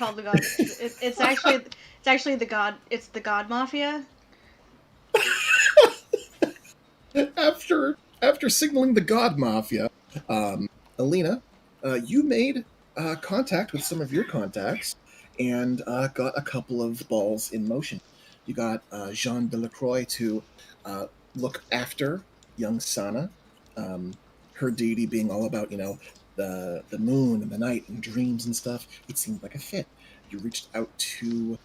called the God. It's actually the God. It's the God Mafia. After signaling the God Mafia, Alina, you made contact with some of your contacts and got a couple of balls in motion. You got Jean Delacroix to uh, look after young Sana, um, her deity being all about the moon and the night and dreams and stuff. It seemed like a fit. You reached out to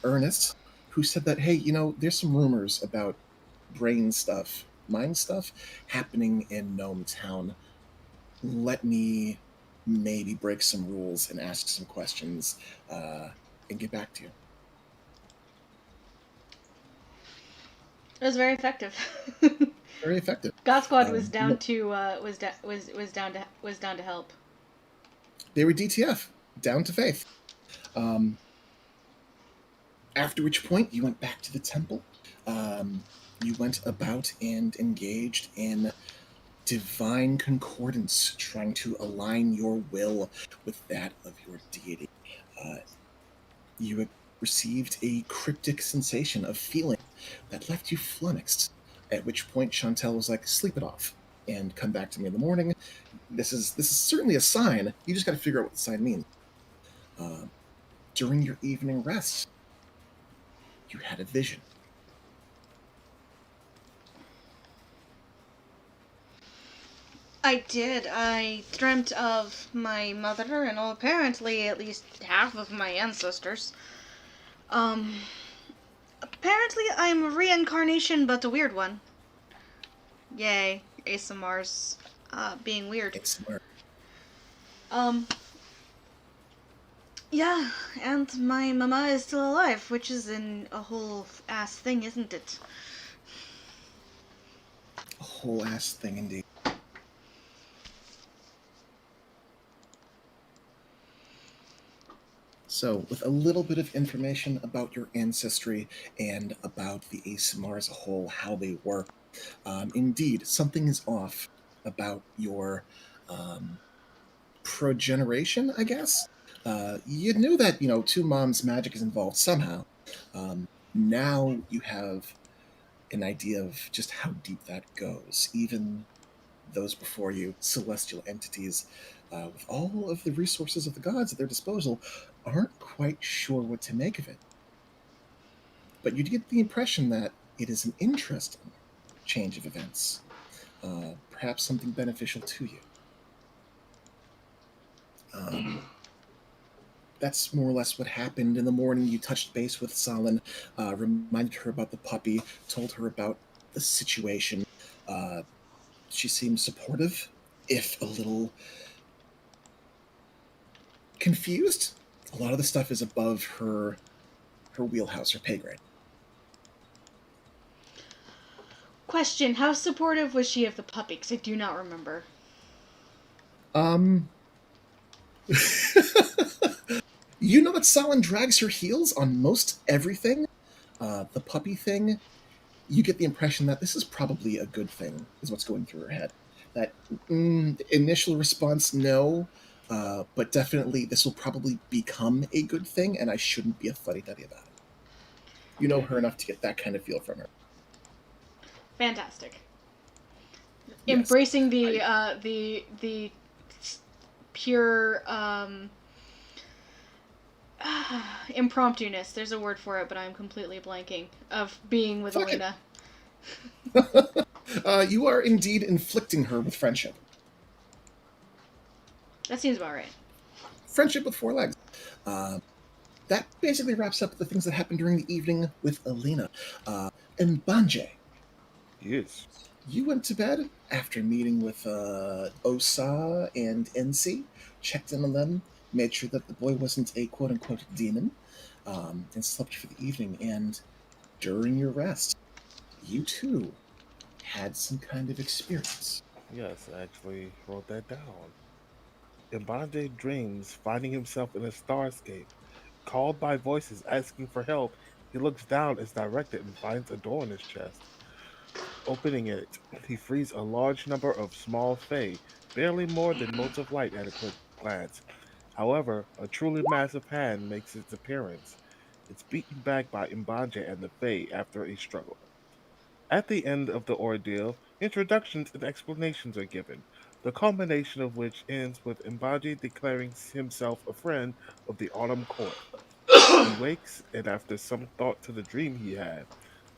Ernest, who said that, hey, there's some rumors about brain stuff, mind stuff happening in Gnome Town. Let me maybe break some rules and ask some questions and get back to you. It was very effective. Very effective. God Squad was You down know, to was down to help. they were DTF, down to faith. Um, After which point, you went back to the temple. You went about and engaged in divine concordance, trying to align your will with that of your deity. Uh, you received a cryptic sensation of feeling that left you flummoxed. At which point, Chantel was like, "Sleep it off, and come back to me in the morning." This is certainly a sign. You just got to figure out what the sign means. Uh, During your evening rest, you had a vision. I did. I dreamt of my mother and apparently at least half of my ancestors. Um, Apparently I'm a reincarnation, but a weird one. Yay, ASMR's being weird. It's smart. Um, yeah, and my mama is still alive, which is a whole ass thing, isn't it? A whole ass thing indeed. So, with a little bit of information about your ancestry and about the ASMR as a whole, how they work, indeed, something is off about your um, progeneration, I guess. You knew that, two moms magic is involved somehow. Now you have an idea of just how deep that goes. Even those before you, celestial entities, with all of the resources of the gods at their disposal, aren't quite sure what to make of it. But you get the impression that it is an interesting change of events, perhaps something beneficial to you. Um, that's more or less what happened in the morning. You touched base with Salin, reminded her about the puppy, told her about the situation. Uh, she seemed supportive, if a little confused. A lot of the stuff is above her wheelhouse, her pay grade. Question: how supportive was she of the puppy? Because I do not remember. Um, you know that Salin drags her heels on most everything. The puppy thing, you get the impression that this is probably a good thing, is what's going through her head. That initial response, no, but definitely this will probably become a good thing, and I shouldn't be a fuddy duddy about it. You know her enough to get that kind of feel from her. Fantastic. Yes. Embracing I, the pure impromptu-ness. There's a word for it, but I'm completely blanking. Of being with fuck it. Elena. You are indeed inflicting her with friendship. That seems about right. Friendship with four legs. Uh, that basically wraps up the things that happened during the evening with Elena. And Banje, Yes. you went to bed after meeting with Osa and NC, checked in on them, made sure that the boy wasn't a quote unquote demon, and slept for the evening. And during your rest, you too had some kind of experience. Yes, I actually wrote that down. In Bande dreams, finding himself in a starscape, called by voices asking for help, he looks down as directed and finds a door in his chest. Opening it, he frees a large number of small fae, barely more than motes of light at a quick glance. However, a truly massive hand makes its appearance. It's beaten back by Mbanje and the Fae after a struggle. At the end of the ordeal, introductions and explanations are given, the culmination of which ends with Mbanje declaring himself a friend of the Autumn Court. He wakes, and after some thought to the dream he had,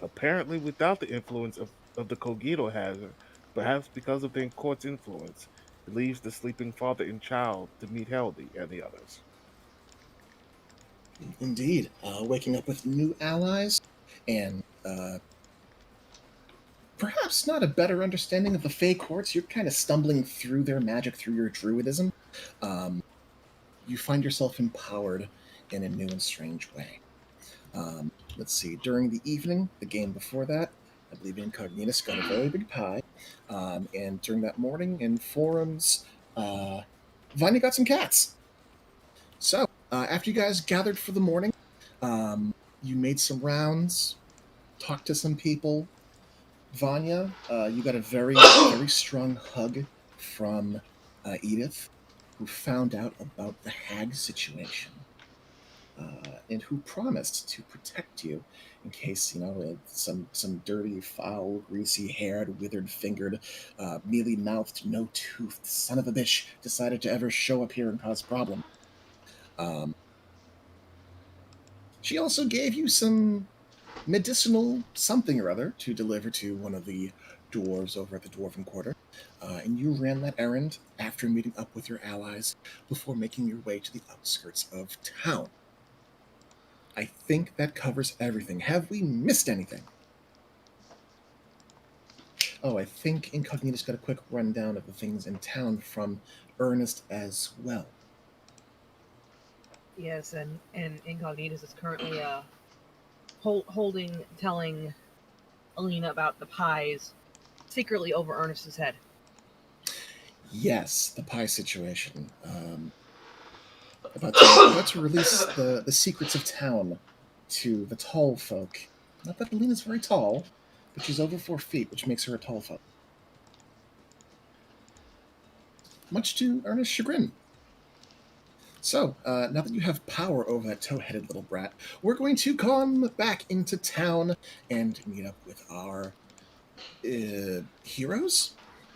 apparently without the influence of the Cogito hazard, perhaps because of the court's influence, he leaves the sleeping father and child to meet Heldy and the others. Indeed, waking up with new allies and perhaps not a better understanding of the Fey courts. You're kind of stumbling through their magic through your druidism. Um, you find yourself empowered in a new and strange way. Let's see. During the evening, the game before that, I believe Incognitus got a very big pie. And during that morning in forums, Vanya got some cats. So, after you guys gathered for the morning, you made some rounds, talked to some people. Vanya, you got a very, very strong hug from Edith, who found out about the hag situation. And who promised to protect you in case some dirty, foul, greasy-haired, withered-fingered, mealy-mouthed, no-toothed son of a bitch decided to ever show up here and cause problems. Um, she also gave you some medicinal something or other to deliver to one of the dwarves over at the Dwarven Quarter, and you ran that errand after meeting up with your allies before making your way to the outskirts of town. I think that covers everything. Have we missed anything? Oh, I think Incognito's got a quick rundown of the things in town from Ernest as well. Yes, and Incognitus is currently telling Alina about the pies secretly over Ernest's head. Yes, the pie situation. About to release the secrets of town to the tall folk. Not that Alina's very tall, but she's over 4 feet, which makes her a tall folk. Much to Ernest's chagrin. So, now that you have power over that tow-headed little brat, we're going to come back into town and meet up with our heroes?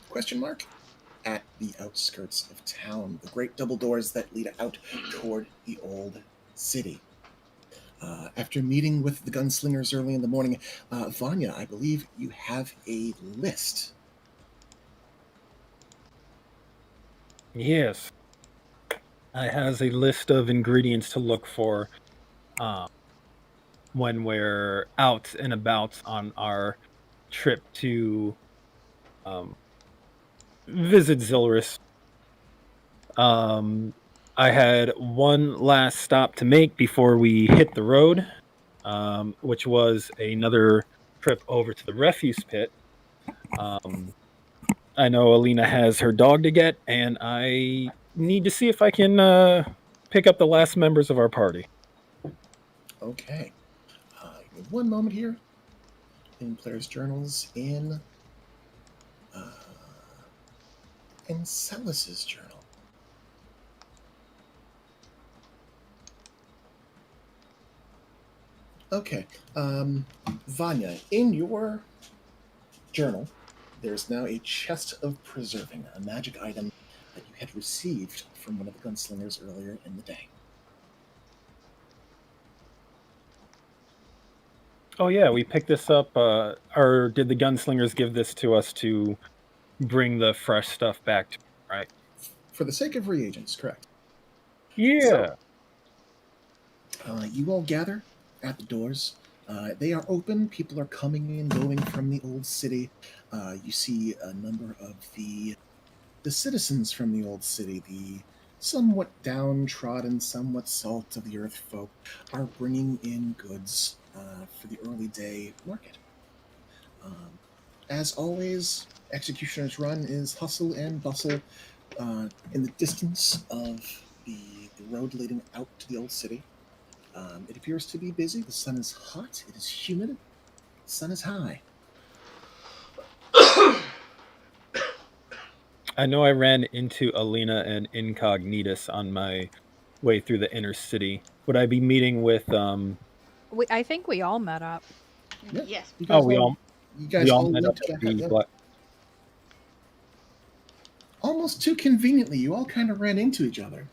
Question mark? At the outskirts of town, the great double doors that lead out toward the old city. After meeting with the gunslingers early in the morning, Vanya, I believe you have a list. Yes, I has a list of ingredients to look for when we're out and about on our trip to visit Zilris. I had one last stop to make before we hit the road, which was another trip over to the refuse pit. I know Alina has her dog to get, and I need to see if I can pick up the last members of our party. Okay. Give me one moment here. In players' journals, in Celis's journal. Okay. Vanya, in your journal, there's now a chest of preserving, a magic item that you had received from one of the gunslingers earlier in the day. Oh yeah, we picked this up. Or did the gunslingers give this to us to bring the fresh stuff back to? Right. For the sake of reagents, correct. Yeah. You all gather at the doors. They are open. People are coming and going from the old city. You see a number of the citizens from the old city, the somewhat downtrodden, somewhat salt of the earth folk, are bringing in goods for the early day market. As always, Executioner's Run is hustle and bustle. In the distance of the road leading out to the old city, it appears to be busy. The sun is hot. It is humid. The sun is high. I know I ran into Alina and Incognitus on my way through the inner city. Would I be meeting with I think we all met up. Yeah. Yes. You oh guys all you guys all met up linked at back up. the Yeah. Almost too conveniently, you all kind of ran into each other,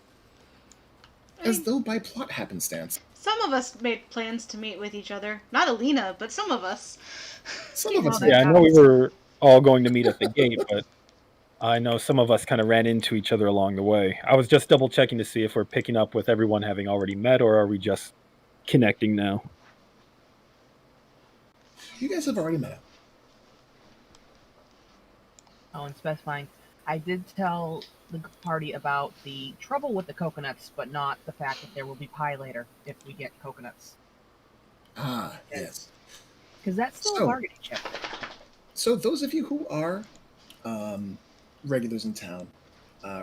I as mean, though by plot happenstance. some of us made plans to meet with each other. Not Alina, but some of us. Some of us Well, Yeah, I did. know we were all going to meet at the gate, but I know some of us kind of ran into each other along the way. I was just double checking to see if we're picking up with everyone having already met, or are we just connecting now? You guys have already met up. Oh, and specifying, I did tell the party about the trouble with the coconuts, but not the fact that there will be pie later if we get coconuts. Ah, yes. Because that's still a So- bargaining chip. So those of you who are regulars in town,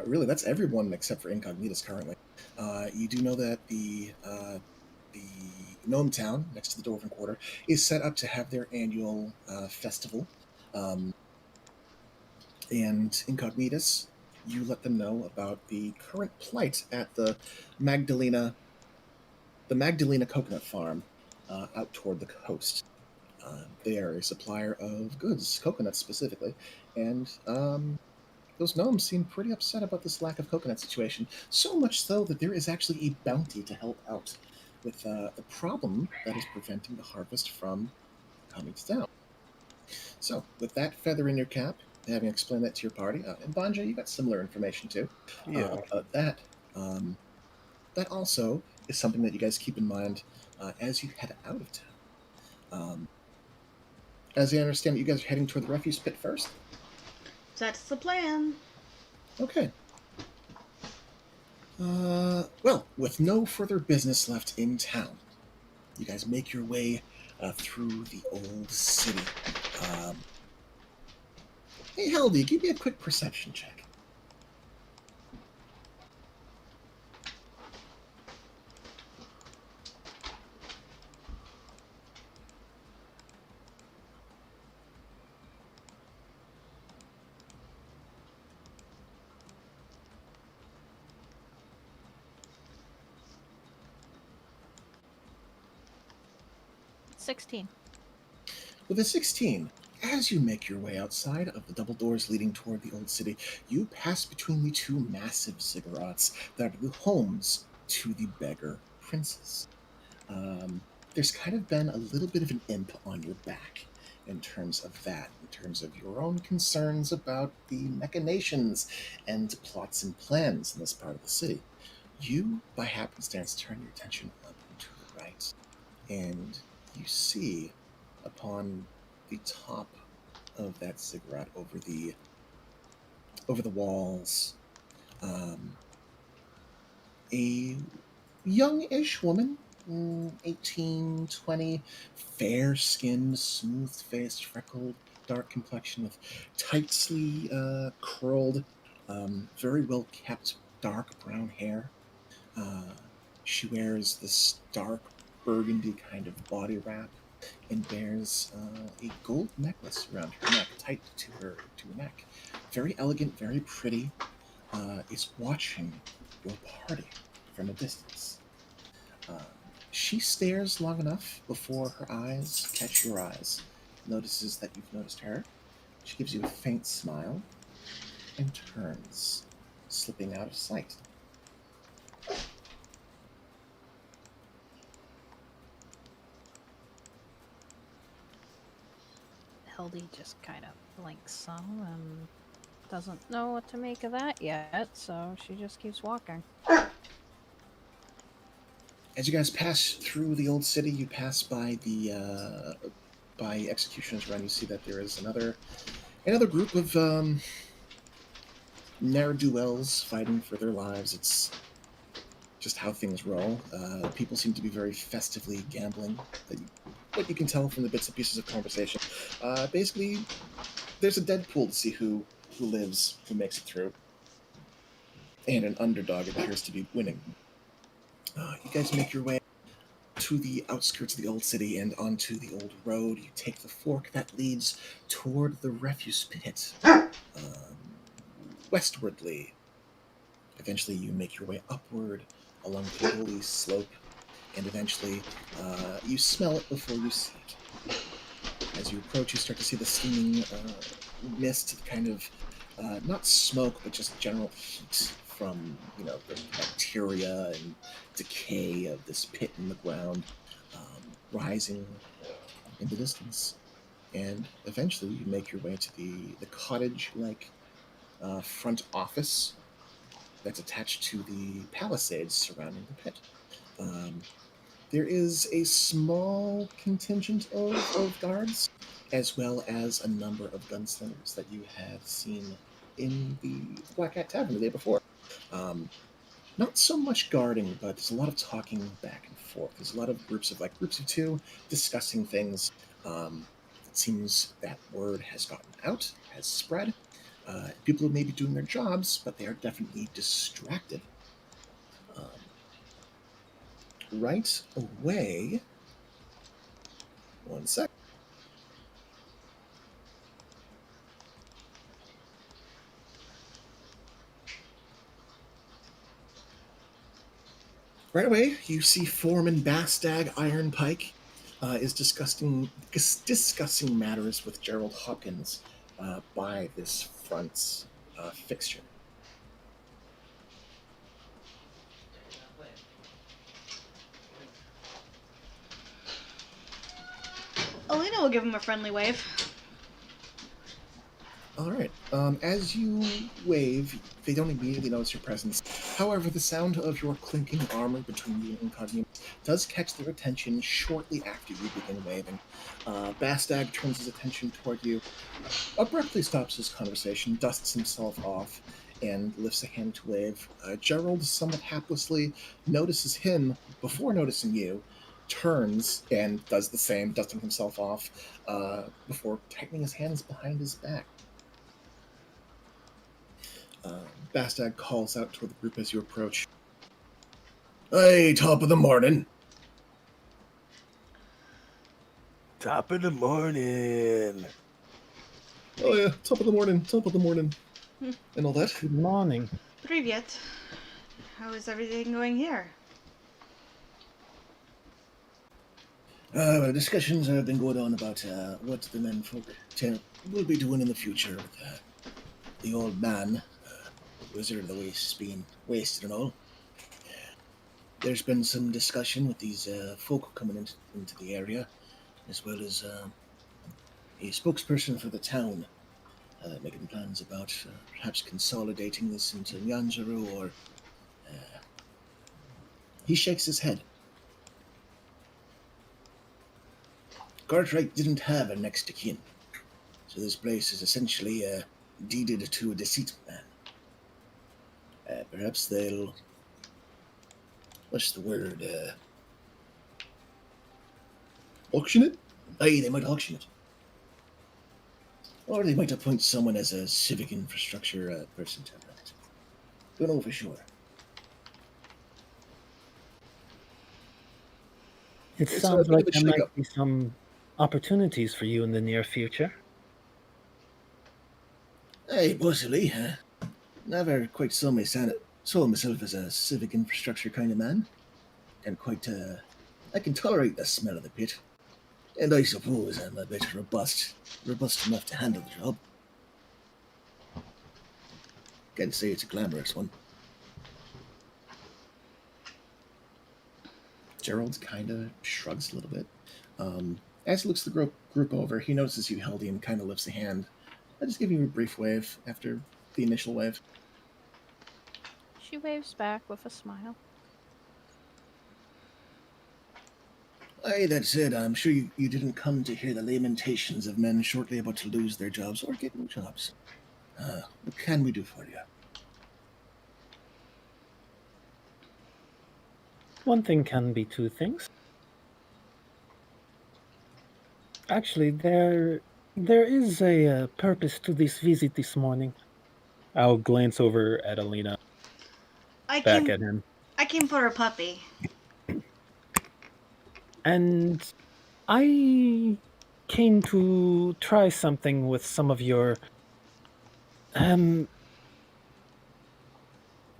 really that's everyone except for Incognitus currently. You do know that the Gnome Town next to the Dwarven Quarter is set up to have their annual festival, and Incognitus, you let them know about the current plight at the Magdalena Coconut Farm out toward the coast. They are a supplier of goods, coconuts specifically, and those gnomes seem pretty upset about this lack of coconut situation. So much so that there is actually a bounty to help out with the problem that is preventing the harvest from coming to town. So, with that feather in your cap, having explained that to your party, and Banja, you got similar information too. Yeah. Um, that also is something that you guys keep in mind as you head out of town. As I understand it, you guys are heading toward the refuse pit first? That's the plan. Okay. Well, with no further business left in town, you guys make your way through the old city. Hey, Heldy, give me a quick perception check. $16. With a 16, as you make your way outside of the double doors leading toward the old city, you pass between the two massive ziggurats that are the homes to the beggar princes. There's kind of been a little bit of an imp on your back in terms of that, in terms of your own concerns about the machinations and plots and plans in this part of the city. You, by happenstance, turn your attention up and to the right, and you see upon the top of that ziggurat over the walls a youngish woman, 18, 20, fair-skinned, smooth-faced, freckled, dark complexion with tightly curled, very well-kept dark brown hair. Uh, she wears this dark burgundy kind of body wrap and bears a gold necklace around her neck, tight to her neck. Very elegant, very pretty. Is watching your party from a distance. Uh, she stares long enough before her eyes catch your eyes, notices that you've noticed her. She gives you a faint smile and turns, slipping out of sight. Hildy just kind of blinks some and doesn't know what to make of that yet, so she just keeps walking. As you guys pass through the old city, you pass by the by Executioner's Run. You see that there is another group of ne'er do wells fighting for their lives. It's just how things roll. People seem to be very festively gambling. What you can tell from the bits and pieces of conversation. Basically, there's a dead pool to see who lives, who makes it through, and an underdog appears to be winning. You guys make your way to the outskirts of the old city and onto the old road. You take the fork that leads toward the refuse pit. Westwardly. Eventually, you make your way upward along the hilly slope, and eventually you smell it before you see it. As you approach, you start to see the steaming mist, kind of not smoke, but just general heat from the bacteria and decay of this pit in the ground rising in the distance. And eventually, you make your way to the cottage-like front office that's attached to the palisades surrounding the pit. Um, there is a small contingent of guards, as well as a number of gunslingers that you had seen in the Black Cat Tavern the day before. Um, Not so much guarding, but there's a lot of talking back and forth. There's a lot of groups of two discussing things. It seems that word has gotten out, has spread. People may be doing their jobs, but they are definitely distracted. Um, right away, one sec. Right away, you see Foreman Bastag Ironpike is discussing matters with Gerald Hopkins by this front fixture. Alina will give him a friendly wave. All right. As you wave, they don't immediately notice your presence. However, the sound of your clinking armor between you and Incognito does catch their attention shortly after you begin waving. Bastag turns his attention toward you, abruptly stops his conversation, dusts himself off, and lifts a hand to wave. Gerald, somewhat haplessly, notices him before noticing you, turns and does the same, dusting himself off, before tightening his hands behind his back. Bastag calls out toward the group as you approach. Hey, top of the morning. Top of the morning. Oh yeah, top of the morning, and all that. Good morning. Privyet. How is everything going here? Well, discussions have been going on about what the menfolk will be doing in the future with the old man, Wizard of the Waste's being wasted and all. There's been some discussion with these folk coming into the area, as well as a spokesperson for the town making plans about perhaps consolidating this into Nyanjaru, or he shakes his head. Cartwright didn't have a next of kin, so this place is essentially deeded to a deceased man. Perhaps they'll... What's the word? Auction it? Aye, they might auction it. Or they might appoint someone as a civic infrastructure person to run it. Don't know for sure. It It's sounds a bit like of a there shake-up. might be some opportunities for you in the near future. Hey, possibly. Never quite saw myself as a civic infrastructure kind of man. And quite, I can tolerate the smell of the pit. And I suppose I'm a bit robust enough to handle the job. Can't say it's a glamorous one. Gerald kind of shrugs a little bit. As he looks the group over, he notices you held him, kind of lifts a hand. I'll just give you a brief wave after the initial wave. She waves back with a smile. Aye, that said, I'm sure you didn't come to hear the lamentations of men shortly about to lose their jobs or get new jobs. What can we do for you? One thing can be two things. Actually, there is a purpose to this visit this morning. I'll glance over at Alina, I back came at him. I came for a puppy. And I came to try something with some of your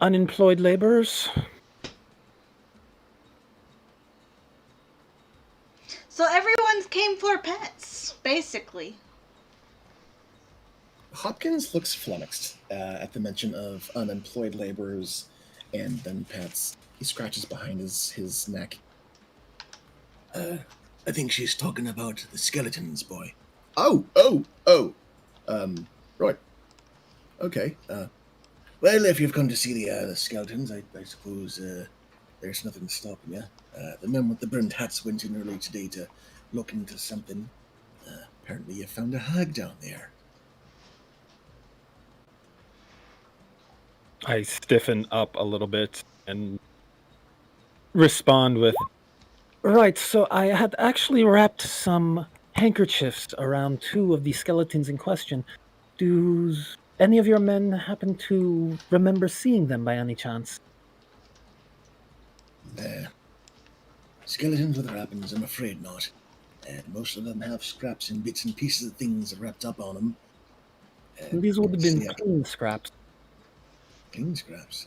unemployed laborers. So everyone came for pets, basically. Hopkins looks flummoxed at the mention of unemployed laborers and then pets. He scratches behind his neck. I think she's talking about the skeletons, boy. Oh. Right. Okay. Well, if you've come to see the skeletons, I suppose there's nothing stopping you. The men with the brimmed hats went in early today to look into something. Apparently, you found a hag down there. I stiffen up a little bit and respond with, right, so I had actually wrapped some handkerchiefs around 2 of the skeletons in question. Do any of your men happen to remember seeing them by any chance? Skeletons with wrappings, I'm afraid not. Most of them have scraps and bits and pieces of things wrapped up on them. These would have been Yeah, clean scraps. clean scraps.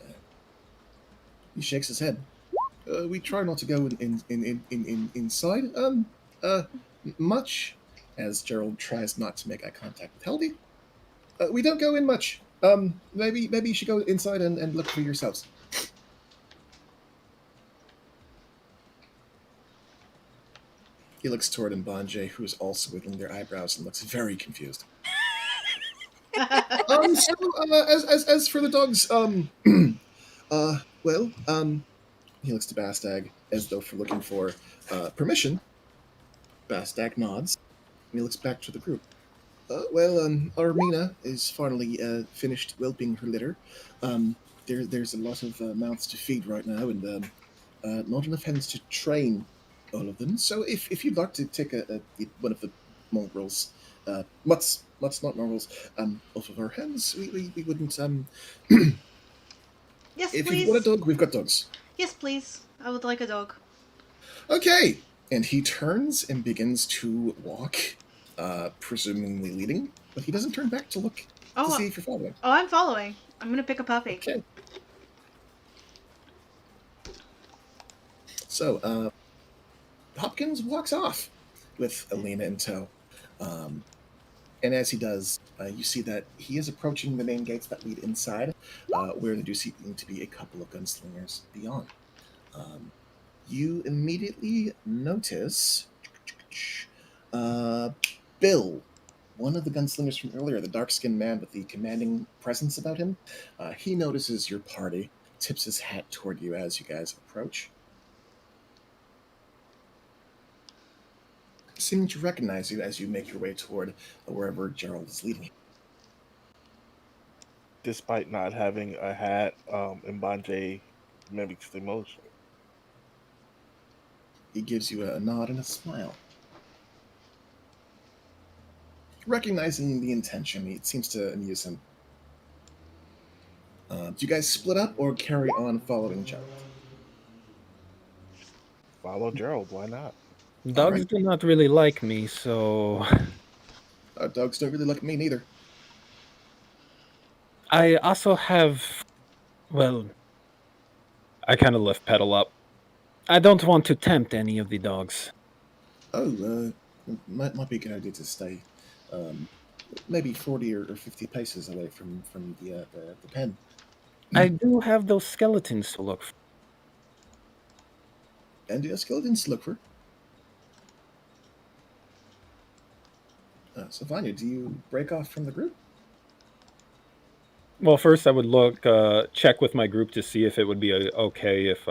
He shakes his head. We try not to go inside. Much. As Gerald tries not to make eye contact with Heldy. We don't go in much. Maybe you should go inside and look for yourselves. He looks toward Mbanje, who is also wiggling their eyebrows and looks very confused. As for the dogs, he looks to Bastag as though for looking for permission. Bastag nods, and he looks back to the group. Armina is finally finished whelping her litter. There's a lot of mouths to feed right now, and not enough hens to train all of them. So if you'd like to take one of the mongrels, mutts, not mongrels, off of our hens, we wouldn't. Yes, If please. you want a dog, we've got dogs. Yes, please. I would like a dog. Okay. And he turns and begins to walk, presumably leading, but he doesn't turn back to look to see if you're following. Oh, I'm following. I'm gonna pick a puppy. Okay. So, Hopkins walks off with Elena in tow. And as he does, you see that he is approaching the main gates that lead inside, where there do seem to be a couple of gunslingers beyond. You immediately notice Bill, one of the gunslingers from earlier, the dark-skinned man with the commanding presence about him. He notices your party, tips his hat toward you as you guys approach. Seeming to recognize you as you make your way toward wherever Gerald is leading you. Despite not having a hat, Mbanje mimics the emotion. He gives you a nod and a smile. Recognizing the intention, it seems to amuse him. Do you guys split up or carry on following Gerald? Follow Gerald, why not? Dogs right. do not really like me, so Dogs don't really look at me neither. I also have, well, I kind of lift Petal up. I don't want to tempt any of the dogs. Might be a good idea to stay maybe 40 or 50 paces away from the pen. I do have those skeletons to look for. And the skeletons to look for. So, Vanya, do you break off from the group? Well, first I would check with my group to see if it would be okay if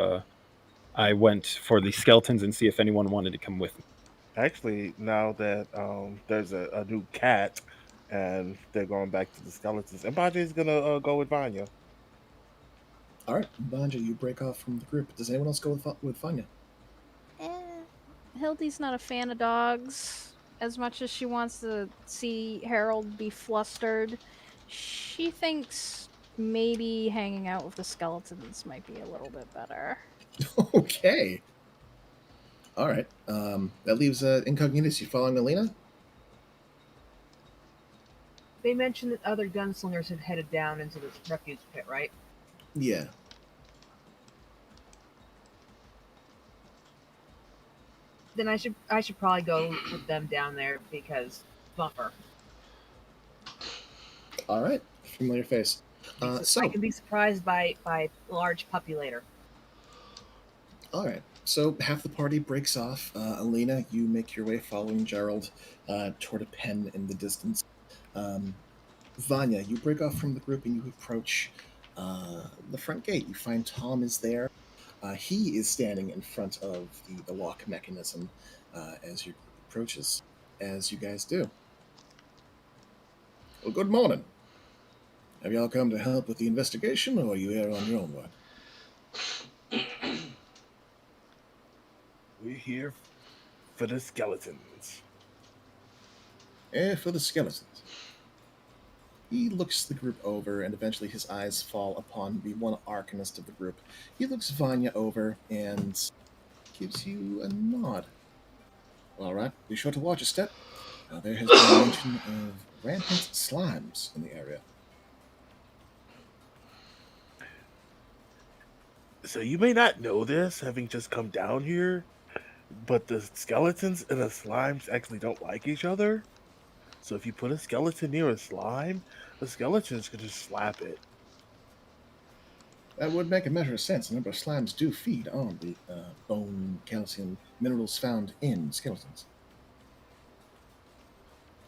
I went for the skeletons and see if anyone wanted to come with me. Actually, now that there's a new cat and they're going back to the skeletons, Mbaje's gonna go with Vanya. All right, Vanya, you break off from the group. Does anyone else go with Vanya? Hildy's not a fan of dogs. As much as she wants to see Harold be flustered, she thinks maybe hanging out with the skeletons might be a little bit better. Okay. All right. That leaves Incognitus. You following Elena? They mentioned that other gunslingers had headed down into the refuge pit, right? Yeah. Then I should probably go with them down there because buffer. All right, familiar face. I can be surprised by large puppy later. All right. So half the party breaks off. Alina, you make your way following Gerald toward a pen in the distance. Um, Vanya, you break off from the group and you approach the front gate. You find Tom is there. He is standing in front of the lock mechanism as your group approaches, as you guys do. Well, good morning. Have y'all come to help with the investigation, or are you here on your own work? We're here for the skeletons. For the skeletons. He looks the group over, and eventually his eyes fall upon the one arcanist of the group. He looks Vanya over and gives you a nod. All right, be sure to watch your step. There has been a mention of rampant slimes in the area. So you may not know this, having just come down here, but the skeletons and the slimes actually don't like each other. So if you put a skeleton near a slime, the skeletons can just slap it. That would make a measure of sense. A number of slimes do feed on the bone, calcium, minerals found in skeletons.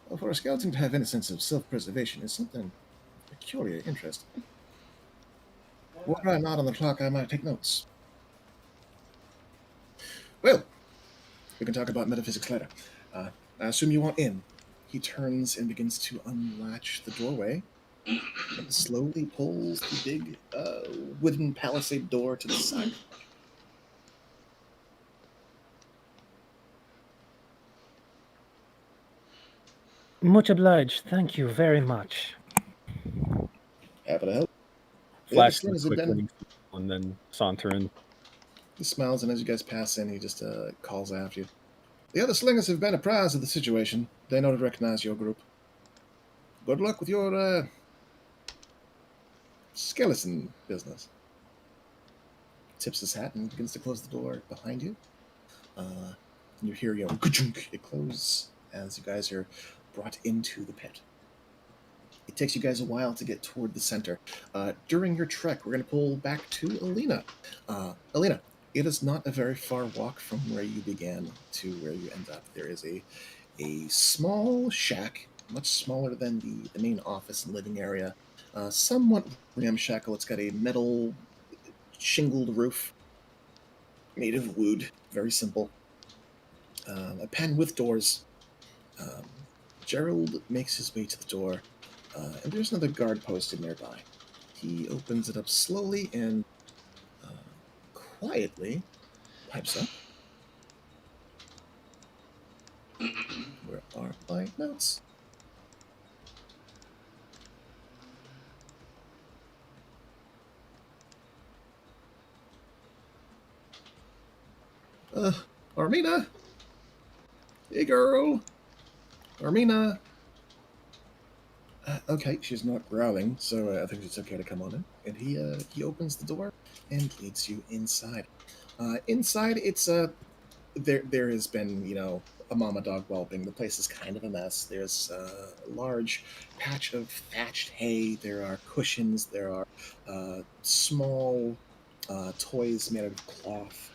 Well, for a skeleton to have any sense of self-preservation is something peculiar interesting. Were I not on the clock, I might take notes. Well, we can talk about metaphysics later. I assume you want in. He turns and begins to unlatch the doorway and slowly pulls the big wooden palisade door to the side. Much obliged. Thank you very much. Happy to help. Flash slings them have been- quickly and then saunter in. He smiles, and as you guys pass in, he just calls after you. The other slingers have been apprised of the situation. They know to recognize your group. Good luck with your skeleton business. Tips his hat and begins to close the door behind you. You hear, it close as you guys are brought into the pit. It takes you guys a while to get toward the center. During your trek, we're going to pull back to Alina. Alina, it is not a very far walk from where you began to where you end up. There is a small shack, much smaller than the main office and living area. Somewhat ramshackle. It's got a metal shingled roof made of wood. Very simple. A pen with doors. Gerald makes his way to the door, and there's another guard posted nearby. He opens it up slowly and quietly pipes up. Where are my notes? Armina? Hey, girl. Armina. Okay, she's not growling, so I think it's okay to come on in. And he opens the door and leads you inside. Inside, it's there has been a mama dog whelping. The place is kind of a mess. There's a large patch of thatched hay. There are cushions. There are small toys made out of cloth.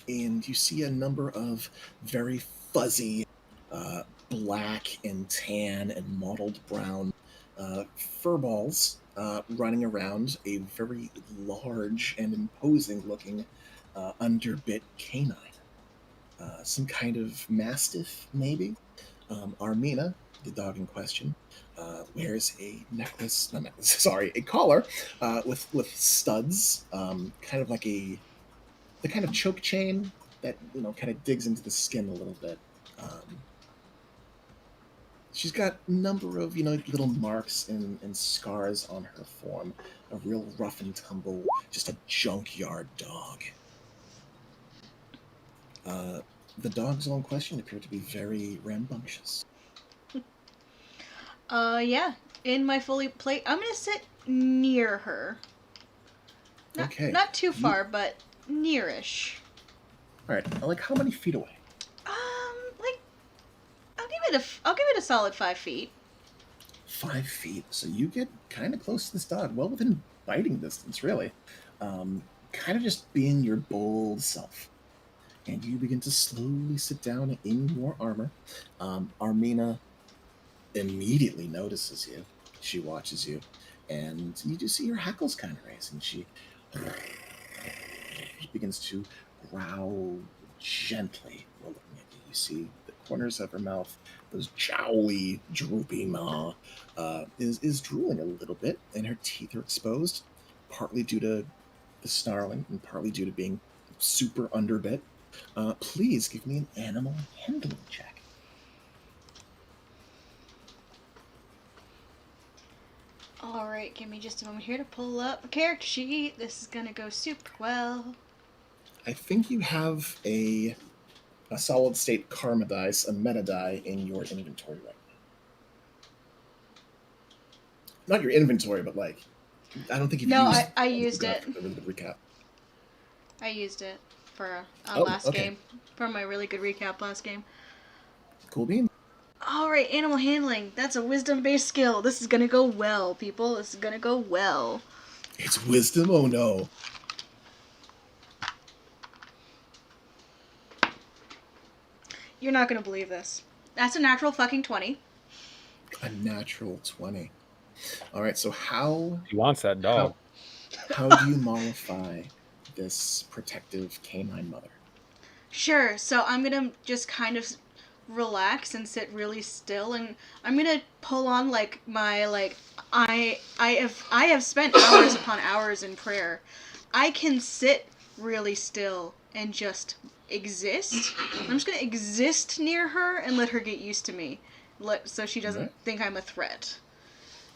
And you see a number of very fuzzy black and tan and mottled brown fur balls running around a very large and imposing looking underbit canine. Some kind of mastiff, maybe. Armina, the dog in question, wears a a collar with studs, kind of like the kind of choke chain that kind of digs into the skin a little bit. She's got a number of little marks and scars on her form. A real rough and tumble, just a junkyard dog. The dogs in question appear to be very rambunctious. Yeah. In my fully plate, I'm gonna sit near her. Okay. Not too far, but nearish. All right, like how many feet away? Like I'll give it a solid 5 feet. 5 feet. So you get kind of close to this dog, well within biting distance, really. Kind of just being your bold self. And you begin to slowly sit down in your armor. Armina immediately notices you. She watches you, and you do see her hackles kind of raise, and she begins to growl gently while looking at you. You see the corners of her mouth, those jowly, droopy maw, is drooling a little bit, and her teeth are exposed, partly due to the snarling and partly due to being super underbit. Please give me an animal handling check. Alright, give me just a moment here to pull up a character sheet. This is gonna go super well. I think you have a solid state karma dice, a meta die in your inventory right now. Not your inventory, but like, I don't think you've No, used. I used it. A really good recap. I used it for Oh, okay. game. For my really good recap last game. Cool bean. Alright, animal handling. That's a wisdom based skill. This is gonna go well, people. This is gonna go well. It's wisdom. Oh no. You're not gonna believe this. That's a natural fucking 20. A natural 20. All right. So how He wants that dog. how do you mollify this protective canine mother? Sure, so I'm gonna just kind of relax and sit really still, and I'm gonna pull on like my I have spent hours upon hours in prayer. I can sit really still and just exist. I'm just gonna exist near her and let her get used to me, so she doesn't Right. think I'm a threat.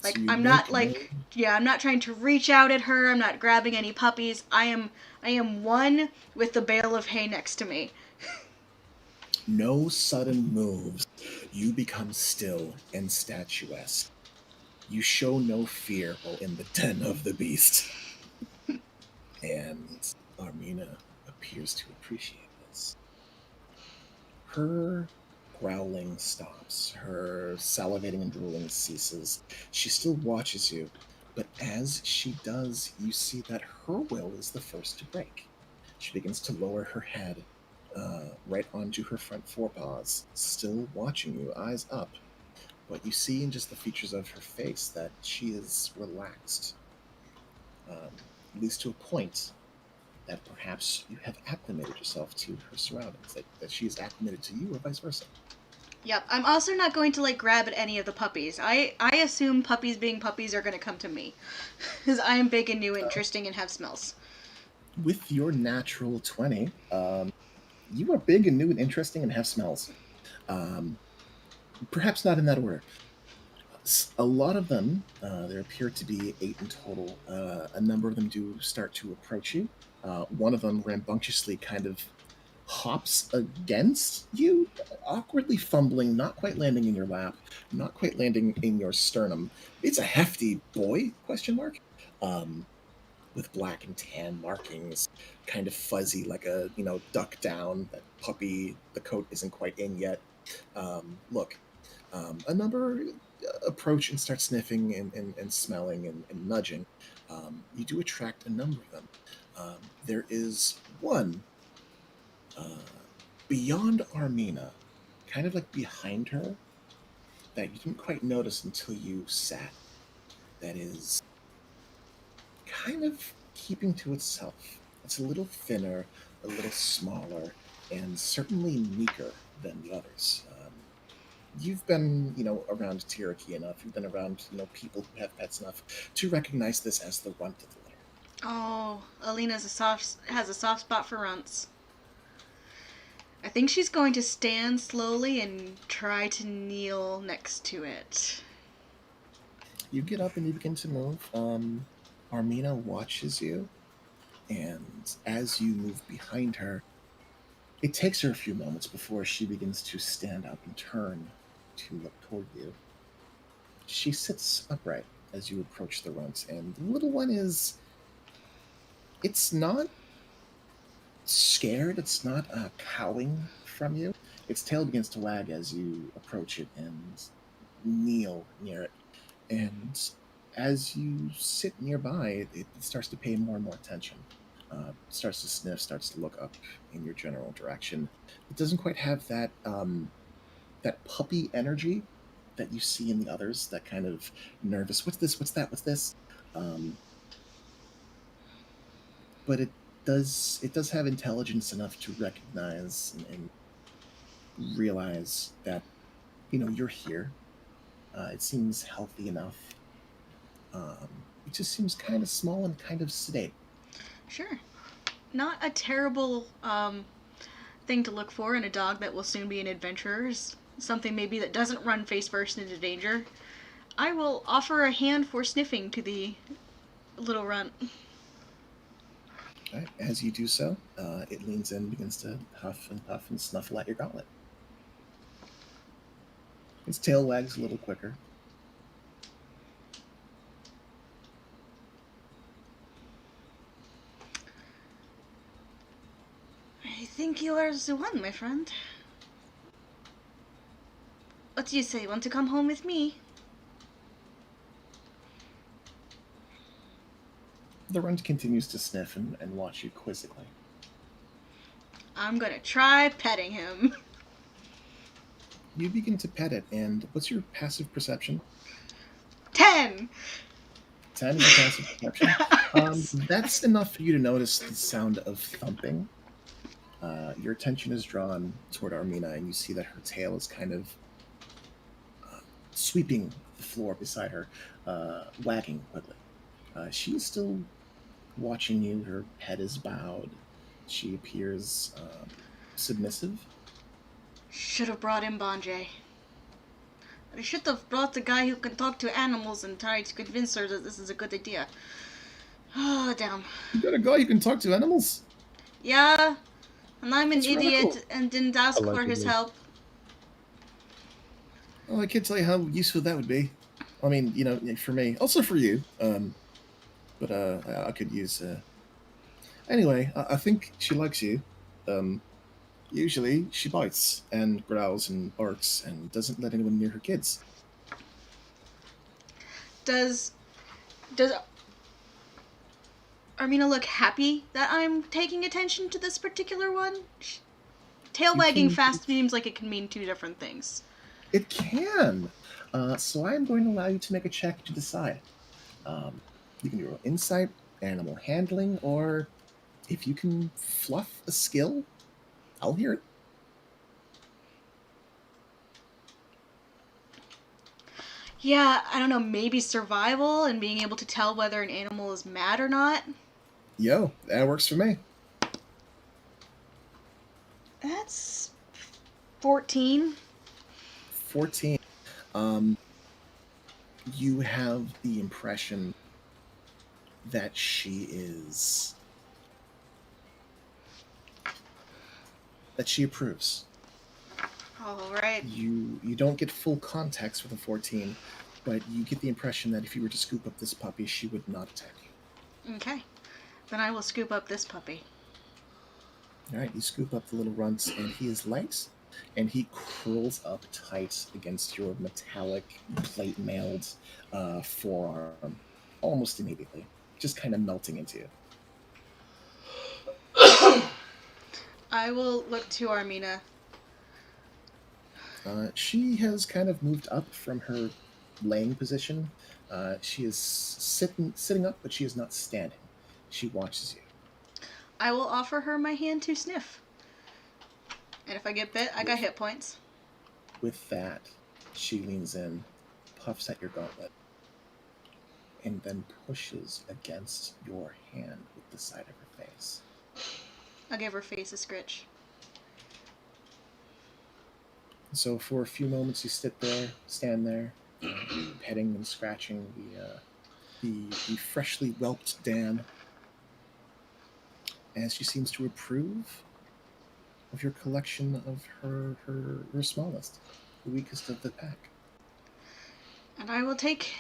Like, So you I'm make not no- I'm not trying to reach out at her. I'm not grabbing any puppies. I am one with the bale of hay next to me. No sudden moves. You become still and statuesque. You show no fear while in the den of the beast. And Armina appears to appreciate this. Her growling stops. Her salivating and drooling ceases. She still watches you, but as she does, you see that her will is the first to break. She begins to lower her head right onto her front forepaws, still watching you, eyes up. But you see in just the features of her face that she is relaxed, at least to a point that perhaps you have acclimated yourself to her surroundings, that she is acclimated to you, or vice versa. Yep. I'm also not going to grab at any of the puppies. I assume puppies being puppies are going to come to me, because I am big and new, interesting, and have smells. With your natural 20, you are big and new and interesting and have smells. Perhaps not in that order. A lot of them, there appear to be 8 in total. A number of them do start to approach you. One of them rambunctiously kind of hops against you, awkwardly fumbling, not quite landing in your lap, not quite landing in your sternum. It's a hefty boy, question mark, with black and tan markings, kind of fuzzy, like a, duck down. That puppy, the coat isn't quite in yet. Look, a number approach and start sniffing and smelling and nudging. You do attract a number of them. There is one beyond Armina, kind of like behind her, that you didn't quite notice until you sat. That is kind of keeping to itself. It's a little thinner, a little smaller, and certainly meeker than the others. You've been, around Tiraki enough. You've been around, people who have pets enough to recognize this as the runt of the litter. Oh, Alina's has a soft spot for runts. I think she's going to stand slowly and try to kneel next to it. You get up and you begin to move. Armina watches you, and as you move behind her, it takes her a few moments before she begins to stand up and turn to look toward you. She sits upright as you approach the runt, and the little one is. It's not scared. It's not cowing from you. Its tail begins to wag as you approach it and kneel near it. And as you sit nearby, it starts to pay more and more attention. Starts to sniff, starts to look up in your general direction. It doesn't quite have that puppy energy that you see in the others. That kind of nervous. What's this? What's that? What's this? Um, but it does have intelligence enough to recognize and realize that you're here. It seems healthy enough. It just seems kind of small and kind of sedate. Sure. Not a terrible thing to look for in a dog that will soon be an adventurer. Something maybe that doesn't run face first into danger. I will offer a hand for sniffing to the little runt. Right? As you do so, it leans in, begins to huff and puff and snuffle at your gauntlet. Its tail wags a little quicker. I think you are the one, my friend. What do you say? Want to come home with me? The runt continues to sniff and watch you quizzically. I'm gonna try petting him. You begin to pet it, and what's your passive perception? 10! 10 is your passive perception. That's enough for you to notice the sound of thumping. Your attention is drawn toward Armina, and you see that her tail is kind of sweeping the floor beside her, wagging quickly. She's still watching you. Her head is bowed. She appears submissive. Should have brought in Bonjay. I should have brought the guy who can talk to animals and tried to convince her that this is a good idea. Oh, damn. You got a guy who can talk to animals? Yeah, and I'm an That's rather idiot cool. and didn't ask for his Allegedly. help. Oh, I can't tell you how useful that would be. I mean, for me, also for you. But I could use. Anyway, I think she likes you. Usually, she bites and growls and barks and doesn't let anyone near her kids. Does Armina look happy that I'm taking attention to this particular one? Tail You wagging can- fast seems like it can mean two different things. It can. So I am going to allow you to make a check to decide. You can do insight, animal handling, or if you can fluff a skill, I'll hear it. Yeah, I don't know, maybe survival and being able to tell whether an animal is mad or not. Yo, that works for me. That's 14. 14. You have the impression that she approves. All right. You don't get full context with a 14, but you get the impression that if you were to scoop up this puppy, she would not attack you. Okay. Then I will scoop up this puppy. All right, you scoop up the little runt, and he is light, and he curls up tight against your metallic plate-mailed forearm almost immediately, just kind of melting into you. I will look to Armina. She has kind of moved up from her laying position. She is sitting up, but she is not standing. She watches you. I will offer her my hand to sniff. And if I get bit, I got hit points. With that, she leans in, puffs at your gauntlet, and then pushes against your hand with the side of her face. I'll give her face a scritch. So for a few moments, you stand there, petting and scratching the freshly whelped dam, as she seems to approve of your collection of her smallest, the weakest of the pack. And I will take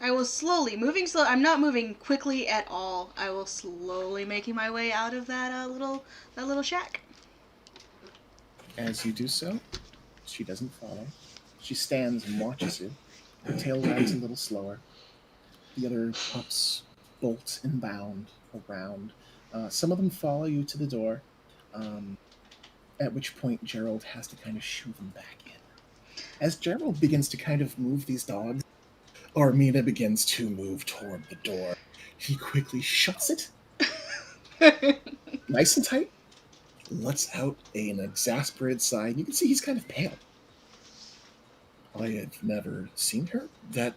I will slowly, moving slow. I'm not moving quickly at all. I will slowly making my way out of that little shack. As you do so, she doesn't follow. She stands and watches you. Her tail wags a little slower. The other pups bolt and bound around. Some of them follow you to the door, at which point Gerald has to kind of shoo them back in. As Gerald begins to kind of move these dogs, Armina begins to move toward the door. He quickly shuts it, nice and tight, lets out an exasperated sigh. You can see he's kind of pale. I have never seen her that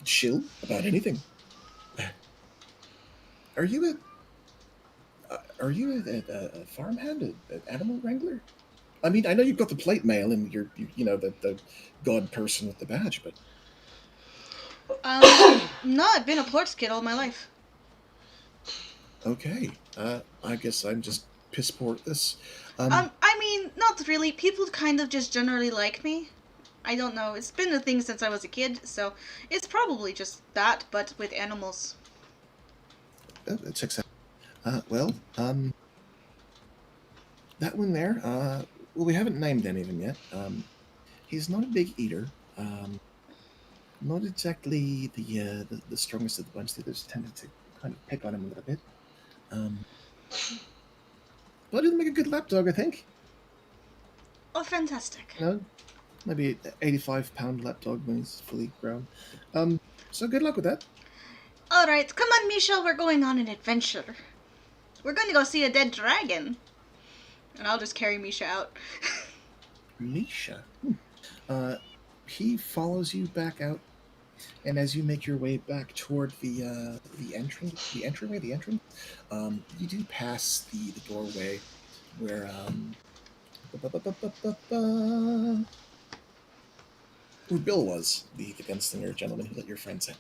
chill about anything. Are you a farmhand, an animal wrangler? I mean, I know you've got the plate mail and you know the god person with the badge, but No, I've been a plort's kid all my life. okay. I guess I'm just piss poor at this. I mean, not really. People kind of just generally like me. I don't know. It's been a thing since I was a kid, so it's probably just that, but with animals. It checks out. Well, that one there. Well, we haven't named any of them yet. He's not a big eater. Not exactly the strongest of the bunch. The others tended to kind of pick on him a little bit. But he'll make a good lapdog, I think. Oh, fantastic. You know, maybe an 85-pound lapdog when he's fully grown. So good luck with that. Alright, come on, Misha, we're going on an adventure. We're going to go see a dead dragon. And I'll just carry Misha out. Misha. He follows you back out, and as you make your way back toward the entrance, you do pass the doorway where where Bill was, the gunslinger gentleman who let your friends in.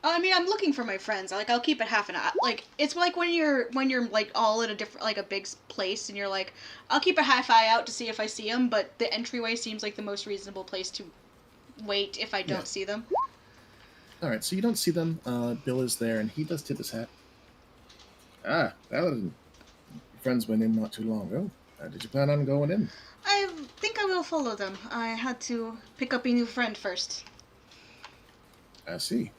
I mean, I'm looking for my friends. Like, I'll keep it half an hour. Like, it's like when you're like all in a different, like a big place, and you're like, I'll keep a half eye out to see if I see them. But the entryway seems like the most reasonable place to wait if I don't see them. All right, so you don't see them. Bill is there, and he does tip his hat. Ah, Paladin. Your friends went in not too long ago. Did you plan on going in? I think I will follow them. I had to pick up a new friend first. I see.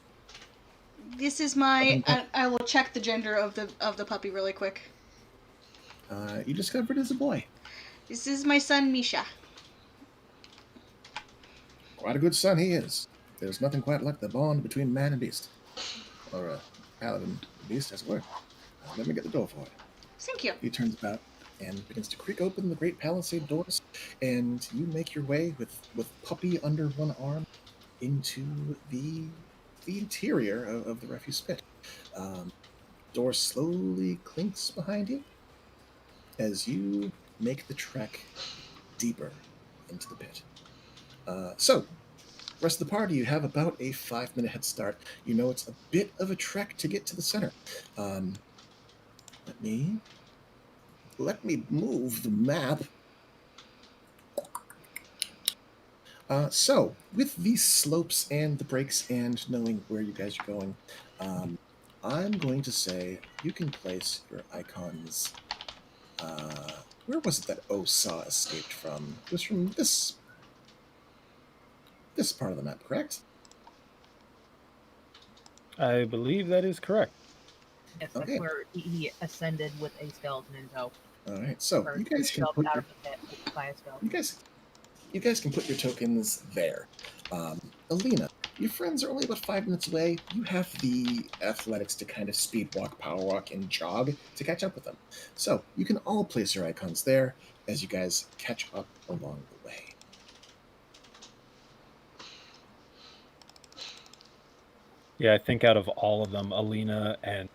This is my. I will check the gender of the puppy really quick. You discovered as a boy. This is my son Misha. Quite a good son he is. There's nothing quite like the bond between man and beast. Or paladin and beast, as it were. Let me get the door for you. Thank you. He turns about and begins to creak open the great palisade doors, and you make your way with puppy under one arm into the interior of the refuse pit. Door slowly clinks behind you as you make the trek deeper into the pit. So, rest of the party, you have about a 5-minute head start. You know it's a bit of a trek to get to the center. Let me move the map. So, with these slopes and the breaks and knowing where you guys are going, I'm going to say you can place your icons. Where was it that Osa escaped from? It was from this part of the map, correct? I believe that is correct. Yes, Okay. that's where he ascended with a skeleton in tow. All right, so Or you guys can shoved put out your, of the pit by a skeleton. you guys can put your tokens there. Alina, your friends are only about 5 minutes away. You have the athletics to kind of speed walk, power walk, and jog to catch up with them. So you can all place your icons there as you guys catch up along the way. Yeah, I think out of all of them, Alina and...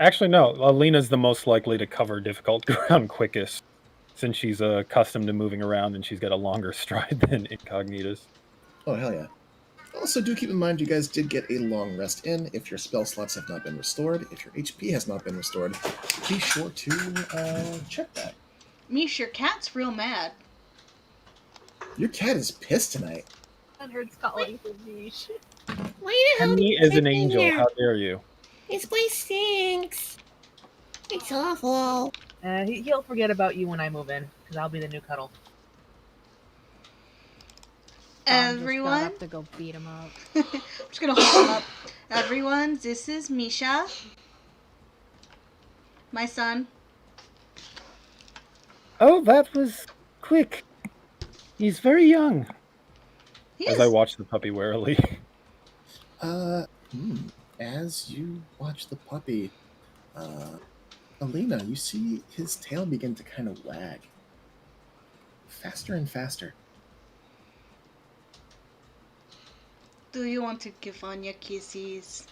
Actually, no. Alina's the most likely to cover difficult ground quickest, since she's accustomed to moving around and she's got a longer stride than Incognitus. Oh, hell yeah. Also, do keep in mind you guys did get a long rest in. If your spell slots have not been restored, if your HP has not been restored, be sure to check that. Mish, your cat's real mad. Your cat is pissed tonight. Leonard's calling for Mish. Why the And hell did me you is put an me in angel. there? How dare you? This place stinks. It's awful. He'll forget about you when I move in, because I'll be the new cuddle. Bon just got Everyone, up to go beat him up. I'm just gonna hold him up. Everyone, this is Misha, my son. Oh, that was quick. He's very young. He As I is. watch the puppy warily. Uh, as you watch the puppy, Alina, you see his tail begin to kind of wag faster and faster. Do you want to give Anya kisses?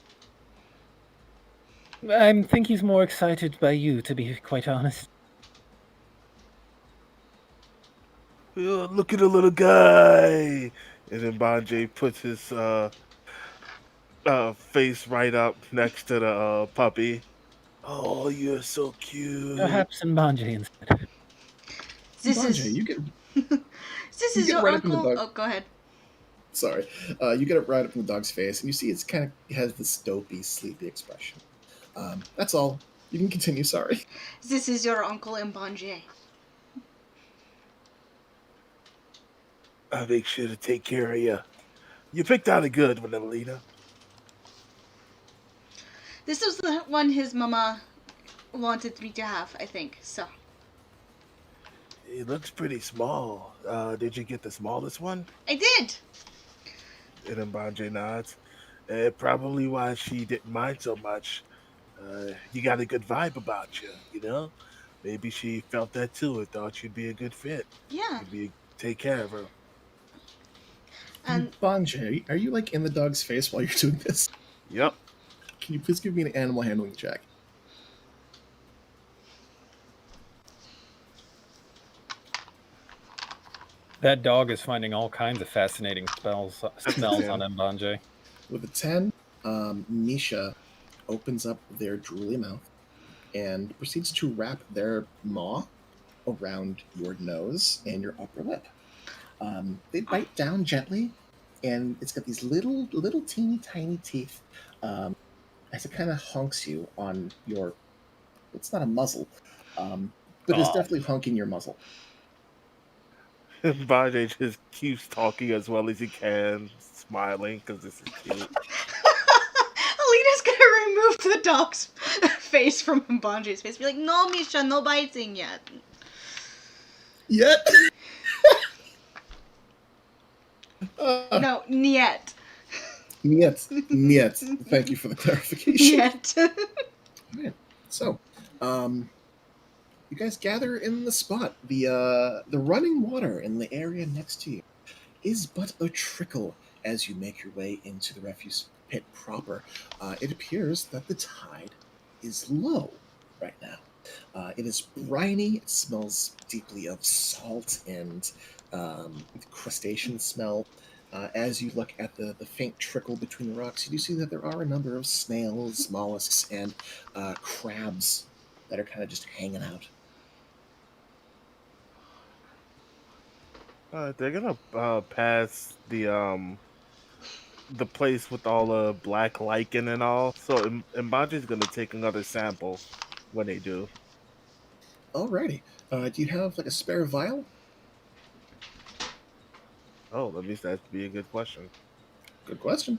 I think he's more excited by you, to be quite honest. Look at the little guy. And then Bonjay puts his face right up next to the puppy. Oh, you're so cute. Perhaps Mbanje instead. This Bonjay, is. you get This you is get your right up in the uncle. dog. Oh, go ahead. Sorry, you get it right up in the dog's face, and you see it's kind of has this dopey, sleepy expression. That's all. You can continue. Sorry. This is your uncle Mbanje. I'll make sure to take care of you. You picked out a good one, Alina. This was the one his mama wanted me to have, I think. So, It looks pretty small. Did you get the smallest one? I did! And then Bonjay nods. Probably why she didn't mind so much. You got a good vibe about you, you know? Maybe she felt that too and thought you'd be a good fit. Yeah. You'd be take care of her. And Bonjay, are you like in the dog's face while you're doing this? Yep. Can you please give me an animal handling check? That dog is finding all kinds of fascinating smells on 10. Mbanje. With a 10, Nisha opens up their drooly mouth and proceeds to wrap their maw around your nose and your upper lip. They bite down gently, and it's got these little teeny tiny teeth as it kind of honks you on your. It's not a muzzle, but it's Aw. definitely honking your muzzle. Bonjay just keeps talking as well as he can, smiling because this is cute. Alina's gonna remove the dog's face from Mbanje's face. Be like, no, Misha, no biting yet. Yet. No, niet. Niet. Thank you for the clarification. Niet. Alright. So, you guys gather in the spot. The running water in the area next to you is but a trickle as you make your way into the refuse pit proper. It appears that the tide is low right now. It is briny. It smells deeply of salt and crustacean smell. As you look at the faint trickle between the rocks, you do see that there are a number of snails, mollusks, and crabs that are kind of just hanging out. They're gonna pass the place with all the black lichen and all. So Mbaji's gonna take another sample when they do. Alrighty. Do you have like a spare vial? Oh, that means that'd be a good question. Good question.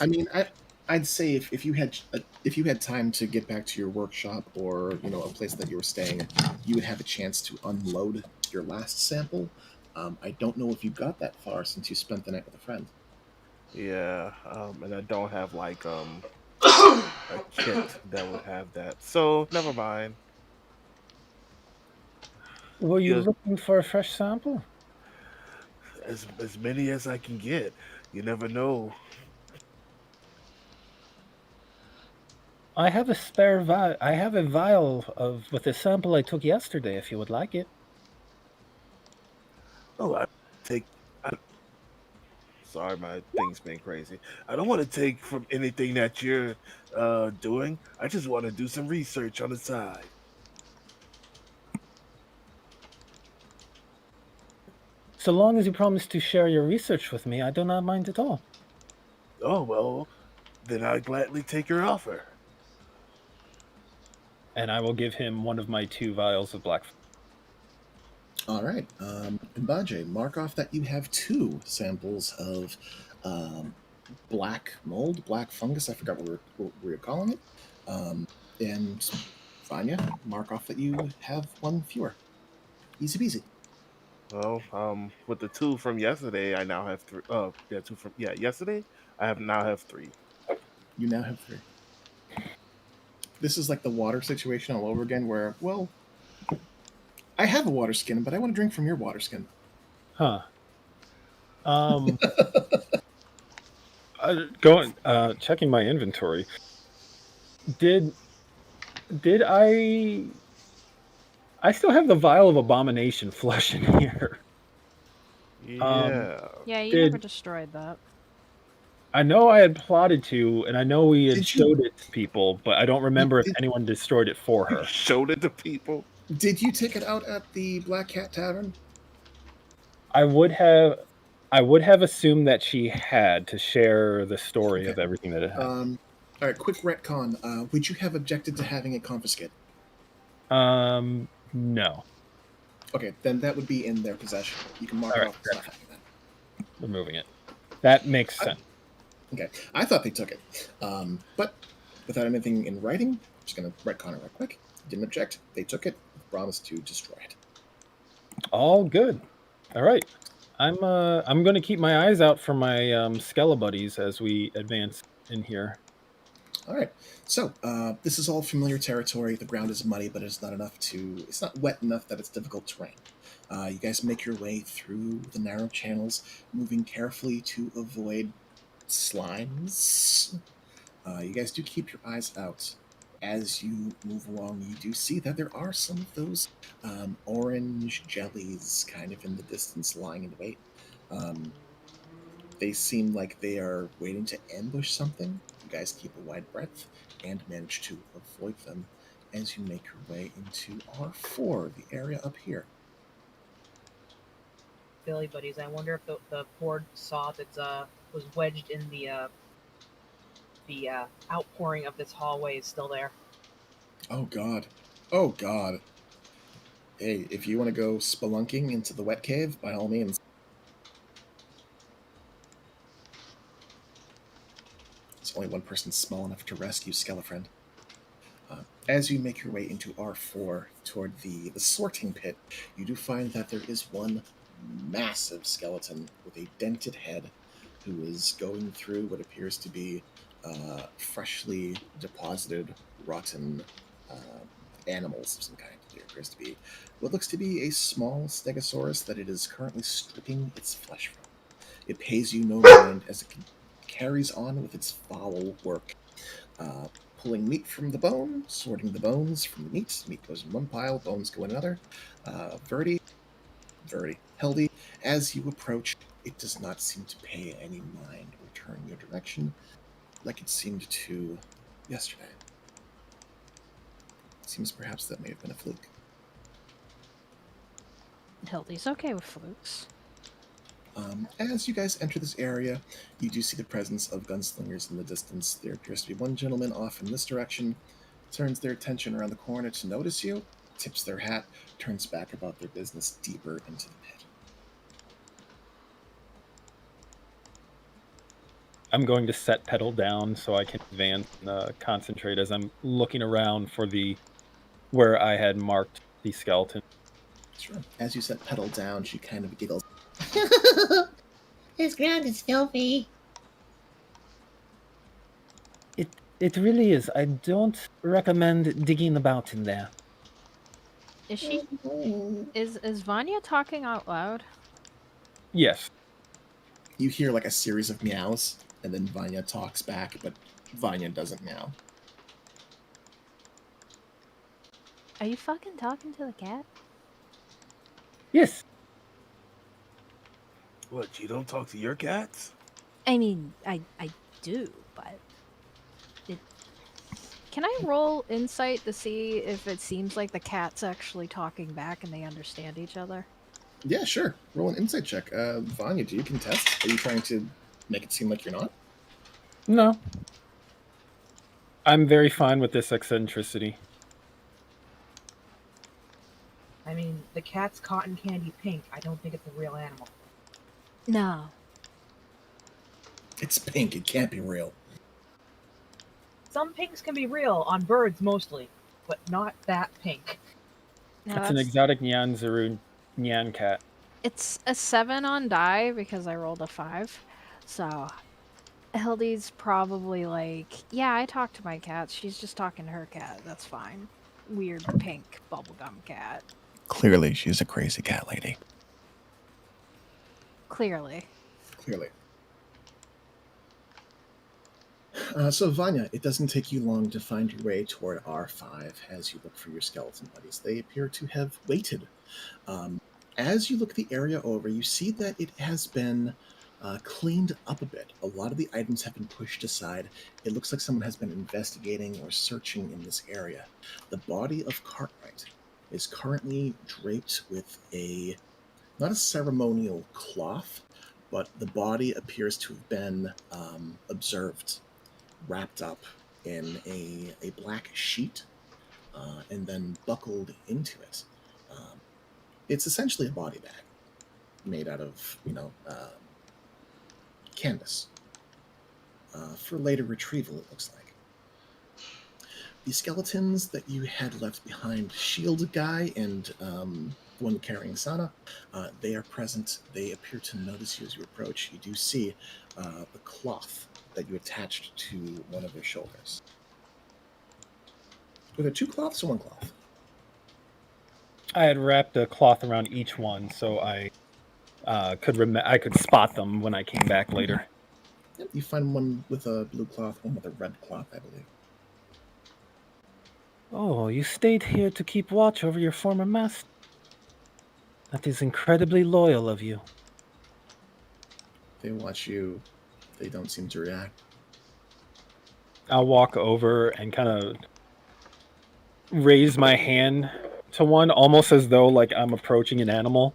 I mean, I'd say if you had time to get back to your workshop or a place that you were staying, you would have a chance to unload your last sample. I don't know if you got that far since you spent the night with a friend. Yeah, and I don't have like a kit that would have that. So never mind. Were you Yeah, looking for a fresh sample? as many as I can get. You never know. I have a spare vial. I have a vial with a sample I took yesterday. If you would like it. Oh, I take. I, sorry, my thing's been crazy. I don't want to take from anything that you're doing. I just want to do some research on the side. So long as you promise to share your research with me, I do not mind at all. Oh, well, then I gladly take your offer. And I will give him one of my 2 vials of black. All right. Mbaje, mark off that you have 2 samples of black mold, black fungus. I forgot what we were calling it. And Vanya, mark off that you have 1 fewer. Easy peasy. Well, with the 2 from yesterday, I now have 3. Yeah, 2 from yesterday. I now have 3. You now have 3. This is like the water situation all over again, where, well, I have a water skin, but I want to drink from your water skin. Huh. Going checking my inventory. Did I still have the vial of abomination flesh in here. Yeah. Yeah, you Did never destroyed that. I know I had plotted to, and I know we had Did you- showed it to people, but I don't remember if anyone destroyed it for her. Showed it to people. Did you take it out at the Black Cat Tavern? I would have assumed that she had to share the story Okay. of everything that it had. All right, quick retcon. Would you have objected to having it confiscated? No. Okay, then that would be in their possession. You can mark All it right, off as not having that. Removing it. That makes sense. Okay, I thought they took it, but without anything in writing, I'm just going to retcon it real quick. Didn't object. They took it. Promised to destroy it. All good. All right. I'm going to keep my eyes out for my Skella buddies as we advance in here. All right. So this is all familiar territory. The ground is muddy, but it's not enough to. It's not wet enough that it's difficult terrain. You guys make your way through the narrow channels, moving carefully to avoid slimes. You guys do keep your eyes out. As you move along, you do see that there are some of those orange jellies kind of in the distance lying in wait. They seem like they are waiting to ambush something. You guys keep a wide breath and manage to avoid them as you make your way into R4, the area up here. Billy buddies, I wonder if the poor saw that was wedged in the outpouring of this hallway is still there. Oh god. Oh god. Hey, if you want to go spelunking into the wet cave, by all means. There's only one person small enough to rescue Skelefriend. As you make your way into R4 toward the sorting pit, you do find that there is one massive skeleton with a dented head who is going through what appears to be freshly deposited, rotten animals of some kind. There appears to be what looks to be a small stegosaurus that it is currently stripping its flesh from. It pays you no mind as it carries on with its foul work. Pulling meat from the bone, sorting the bones from the meat. Meat goes in one pile, bones go in another. Verdi, Heldy, as you approach, it does not seem to pay any mind or turn your direction like it seemed to yesterday. It seems perhaps that may have been a fluke. Hildy's okay with flukes. As you guys enter this area, you do see the presence of gunslingers in the distance. There appears to be one gentleman off in this direction, turns their attention around the corner to notice you, tips their hat, turns back about their business deeper into the pit. I'm going to set pedal down so I can advance and concentrate as I'm looking around for where I had marked the skeleton. Sure. As you set pedal down, she kind of giggles. This ground is filthy. It really is. I don't recommend digging about in there. Is she? Is Vanya talking out loud? Yes. You hear like a series of meows, and then Vanya talks back, but Vanya doesn't meow. Are you fucking talking to the cat? Yes. What, you don't talk to your cats? I mean, I do, but can I roll insight to see if it seems like the cat's actually talking back and they understand each other? Yeah, sure. Roll an insight check. Vanya, do you contest? Are you trying to make it seem like you're not? No. I'm very fine with this eccentricity. I mean, the cat's cotton candy pink. I don't think it's a real animal. No. It's pink. It can't be real. Some pinks can be real, on birds mostly, but not that pink. No, It's an exotic Nyanzaru Nyan cat. It's a 7 on die because I rolled a 5. So Hildy's probably like, yeah, I talk to my cat. She's just talking to her cat. That's fine. Weird pink bubblegum cat. Clearly, she's a crazy cat lady. Clearly. Clearly. So, Vanya, it doesn't take you long to find your way toward R5 as you look for your skeleton buddies. They appear to have waited. As you look the area over, you see that it has been cleaned up a bit. A lot of the items have been pushed aside. It looks like someone has been investigating or searching in this area. The body of Cartwright is currently draped with not a ceremonial cloth, but the body appears to have been observed, wrapped up in a black sheet, and then buckled into it. It's essentially a body bag made out of, canvas for later retrieval, it looks like. The skeletons that you had left behind, Shield Guy and the one carrying Sana, they are present. They appear to notice you as you approach. You do see the cloth that you attached to one of their shoulders. Were there two cloths or one cloth? I had wrapped a cloth around each one, so I could spot them when I came back later. Yep, you find one with a blue cloth, one with a red cloth, I believe. Oh, you stayed here to keep watch over your former master. That is incredibly loyal of you. They watch you. They don't seem to react. I'll walk over and kind of raise my hand to one, almost as though like I'm approaching an animal.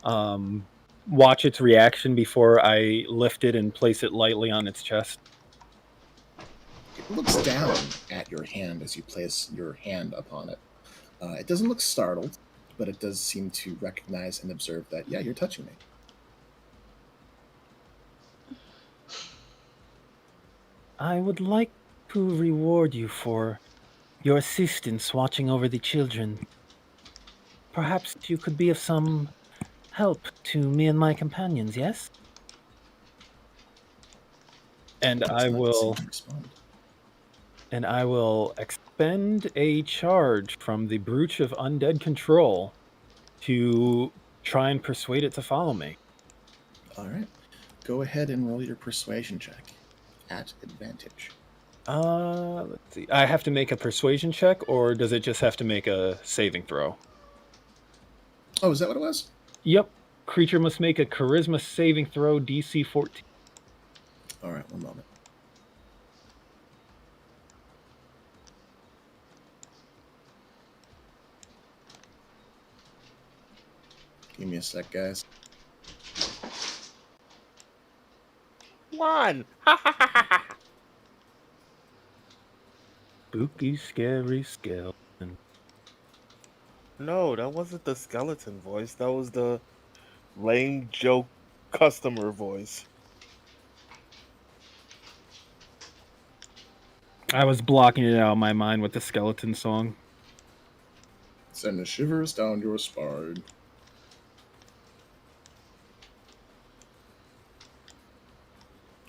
Watch its reaction before I lift it and place it lightly on its chest. It looks down at your hand as you place your hand upon it. It doesn't look startled, but it does seem to recognize and observe that, yeah, you're touching me. I would like to reward you for your assistance watching over the children. Perhaps you could be of some help to me and my companions, yes? And I will expend a charge from the Brooch of Undead Control to try and persuade it to follow me. All right. Go ahead and roll your persuasion check at advantage. Let's see. I have to make a persuasion check, or does it just have to make a saving throw? Oh, is that what it was? Yep. Creature must make a charisma saving throw, DC 14. All right, one moment. Give me a sec, guys. 1. Spooky, scary skeleton. No, that wasn't the skeleton voice. That was the lame joke customer voice. I was blocking it out of my mind with the skeleton song. Send the shivers down your spine.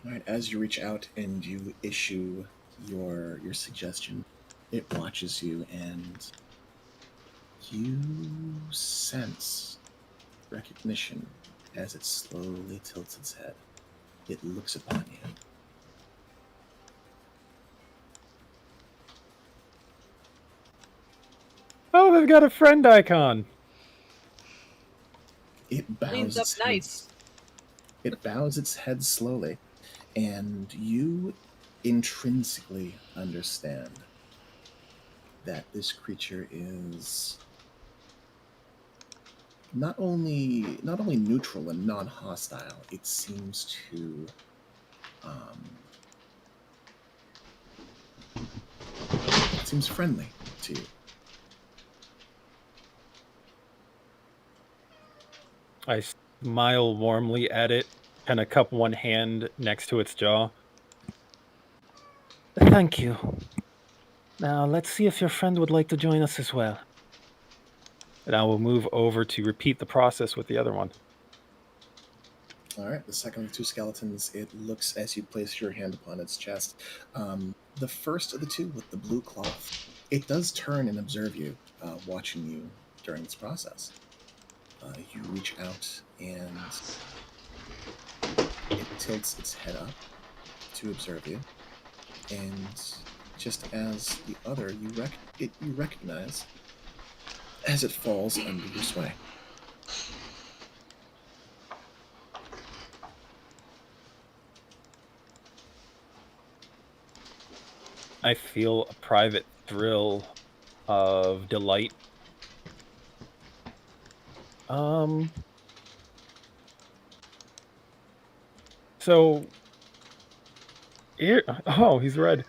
All right, as you reach out and you issue your suggestion, it watches you and you sense recognition as it slowly tilts its head. It looks upon you. Oh, they've got a friend icon. It bows Cleans up its nice. head. It bows its head slowly, and you intrinsically understand that this creature is not only neutral and non-hostile, it seems to it seems friendly to you. I smile warmly at it, kind of cup one hand next to its jaw. Thank you. Now let's see if your friend would like to join us as well. And I will move over to repeat the process with the other one. All right, the second of the two skeletons, it looks as you place your hand upon its chest. The first of the two with the blue cloth, it does turn and observe you, watching you during this process. You reach out and it tilts its head up to observe you. And just as the other, you recognize as it falls under your sway. I feel a private thrill of delight. So here, oh, he's red.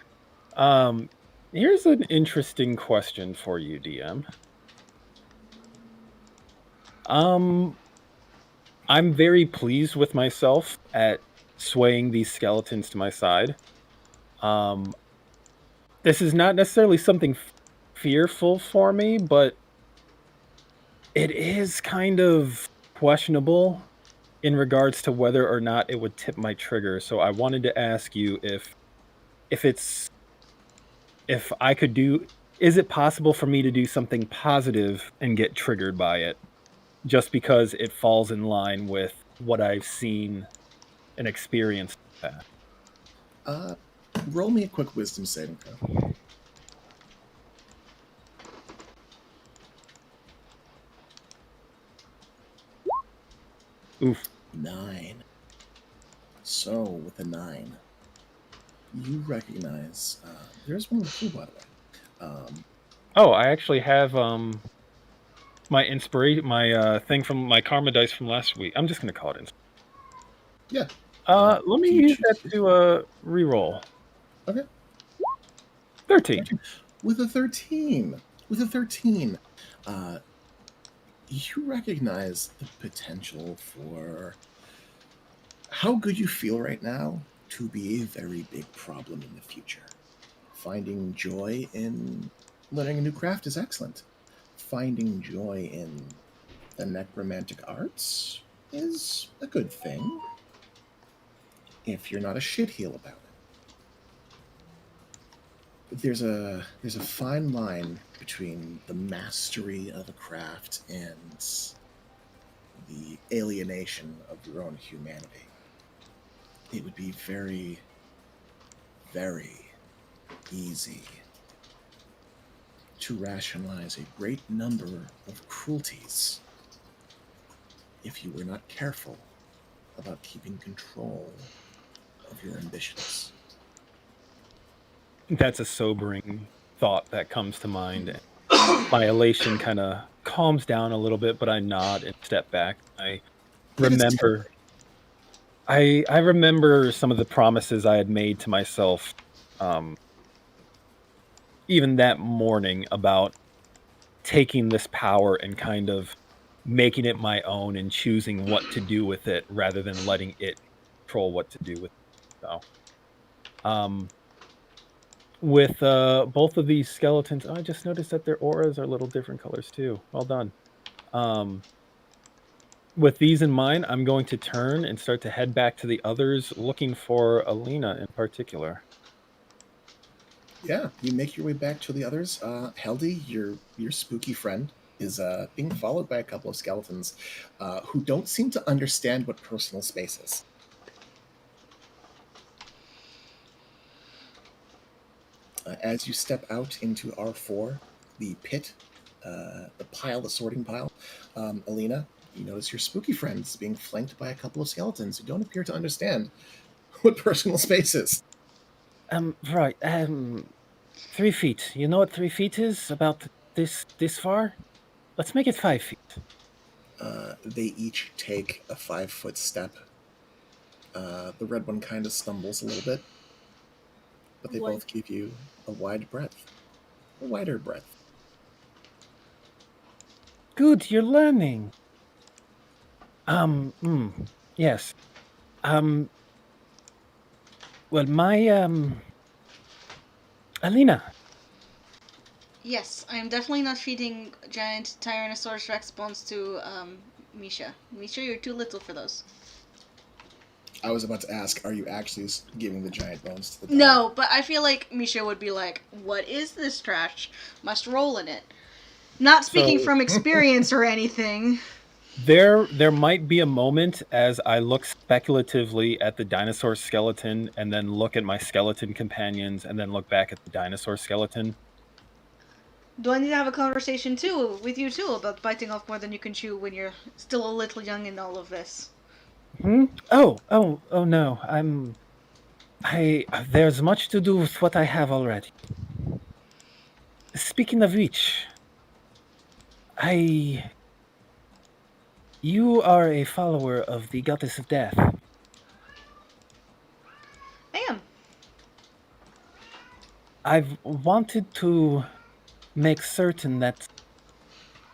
Here's an interesting question for you, DM. I'm very pleased with myself at swaying these skeletons to my side. This is not necessarily something fearful for me, but it is kind of questionable in regards to whether or not it would tip my trigger. So I wanted to ask you if I could do, is it possible for me to do something positive and get triggered by it just because it falls in line with what I've seen and experienced in the past? Roll me a quick wisdom saving throw. Oof. 9. So, with a 9, you recognize there's one with 2, by the way. Oh, I actually have my inspiration, my thing from my karma dice from last week. I'm just gonna call it inspiration. Yeah. Let me use that to reroll. Okay. 13. With a 13, you recognize the potential for how good you feel right now to be a very big problem in the future. Finding joy in learning a new craft is excellent. Finding joy in the necromantic arts is a good thing if you're not a shitheel about it. There's a fine line between the mastery of a craft and the alienation of your own humanity. It would be very, very easy to rationalize a great number of cruelties if you were not careful about keeping control of your ambitions. That's a sobering thought that comes to mind. My elation kind of calms down a little bit, but I nod and step back. I remember some of the promises I had made to myself even that morning about taking this power and kind of making it my own and choosing what to do with it rather than letting it control what to do with it. So, with both of these skeletons, I just noticed that their auras are a little different colors too. Well done. With these in mind, I'm going to turn and start to head back to the others, looking for Alina in particular. Yeah, you make your way back to the others. Heldy, your spooky friend, is being followed by a couple of skeletons who don't seem to understand what personal space is. As you step out into R4, the pit, the sorting pile, Alina, you notice your spooky friend is being flanked by a couple of skeletons who don't appear to understand what personal space is. Right. 3 feet. You know what 3 feet is? About this far? Let's make it 5 feet. They each take a 5-foot step. The red one kind of stumbles a little bit, but they both give you a wide breadth, a wider breadth. Good, you're learning. Yes. Well, Alina, Yes, I am definitely not feeding giant Tyrannosaurus Rex bones to Misha. Misha, you're too little for those. I was about to ask, are you actually giving the giant bones to the dog? No, but I feel like Misha would be like, "What is this trash? Must roll in it." Not speaking So- from experience or anything. there might be a moment as I look speculatively at the dinosaur skeleton and then look at my skeleton companions and then look back at the dinosaur skeleton. Do I need to have a conversation too with you too about biting off more than you can chew when you're still a little young in all of this? Oh no. There's much to do with what I have already. Speaking of which, you are a follower of the goddess of death. I am. I've wanted to make certain that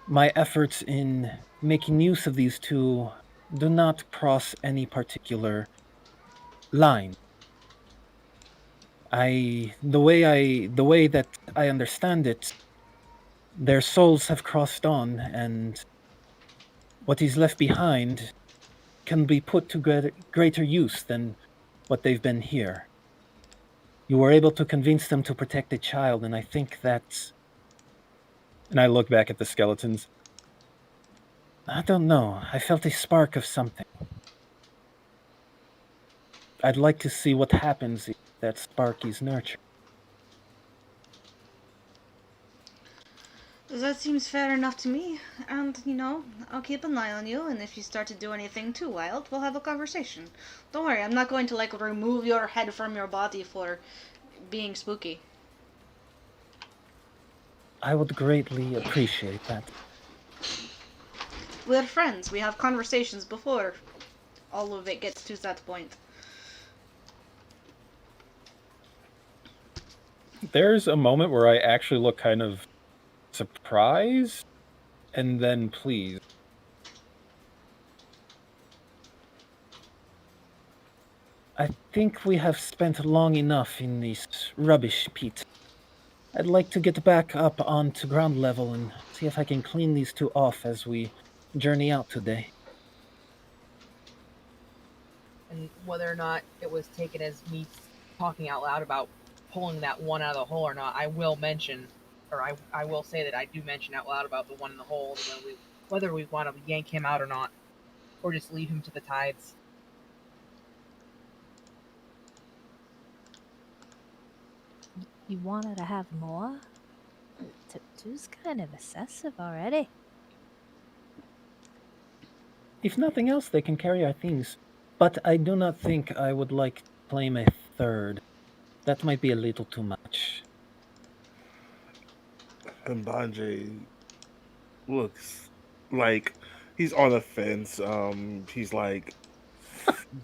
my efforts in making use of these two do not cross any particular line. The way that I understand it, their souls have crossed on, and what is left behind can be put to greater use than what they've been here. You were able to convince them to protect a child, and I think that's... And I look back at the skeletons. I don't know. I felt a spark of something. I'd like to see what happens if that spark is nurtured. That seems fair enough to me. And, I'll keep an eye on you, and if you start to do anything too wild, we'll have a conversation. Don't worry, I'm not going to, remove your head from your body for being spooky. I would greatly appreciate that. We're friends. We have conversations before all of it gets to that point. There's a moment where I actually look kind of surprised and then pleased. I think we have spent long enough in this rubbish pit. I'd like to get back up onto ground level and see if I can clean these two off as we journey out today. And whether or not it was taken as me talking out loud about pulling that one out of the hole or not, I will mention, or I will say that I do mention out loud about the one in the hole, whether we want to yank him out or not, or just leave him to the tides. You wanted to have more? Two's kind of excessive already. If nothing else, they can carry our things. But I do not think I would like to claim a third. That might be a little too much. And Banjay looks like he's on the fence. He's like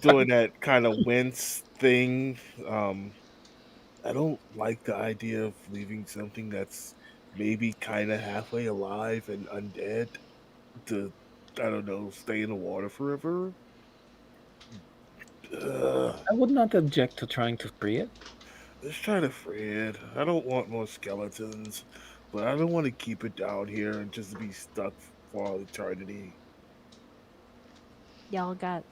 doing that kind of wince thing. I don't like the idea of leaving something that's maybe kind of halfway alive and undead to, I don't know, stay in the water forever. I would not object to trying to free it. Let's try to free it. I don't want more skeletons, but I don't want to keep it down here and just be stuck for all eternity. Y'all got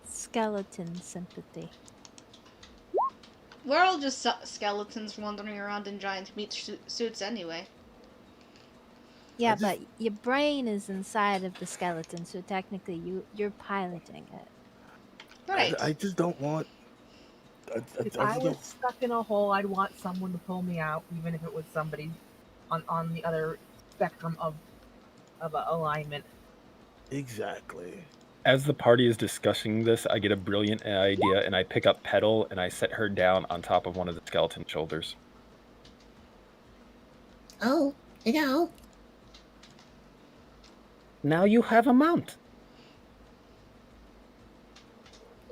skeleton sympathy. We're all just skeletons wandering around in giant meat suits anyway. Yeah, but your brain is inside of the skeleton, so technically you're piloting it. Right. I just don't want. If I was stuck in a hole, I'd want someone to pull me out, even if it was somebody on the other spectrum of alignment. Exactly. As the party is discussing this, I get a brilliant idea, and I pick up Petal, and I set her down on top of one of the skeleton shoulders. Oh, now you have a mount.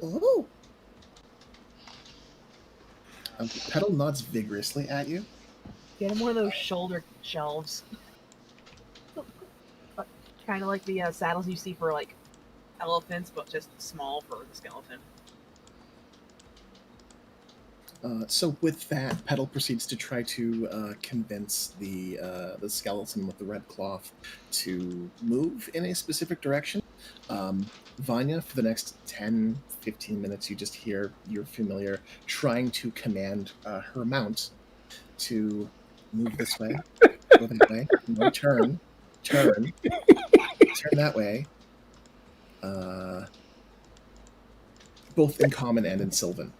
Oh. Petal nods vigorously at you. Get him one of those shoulder shelves. Kind of like the saddles you see for like elephants, but just small for the skeleton. So with that, Petal proceeds to try to convince the skeleton with the red cloth to move in a specific direction. Vanya, for the next 10, 15 minutes, you just hear your familiar trying to command her mount to move this way, go that way, no, turn that way, both in Common and in Sylvan.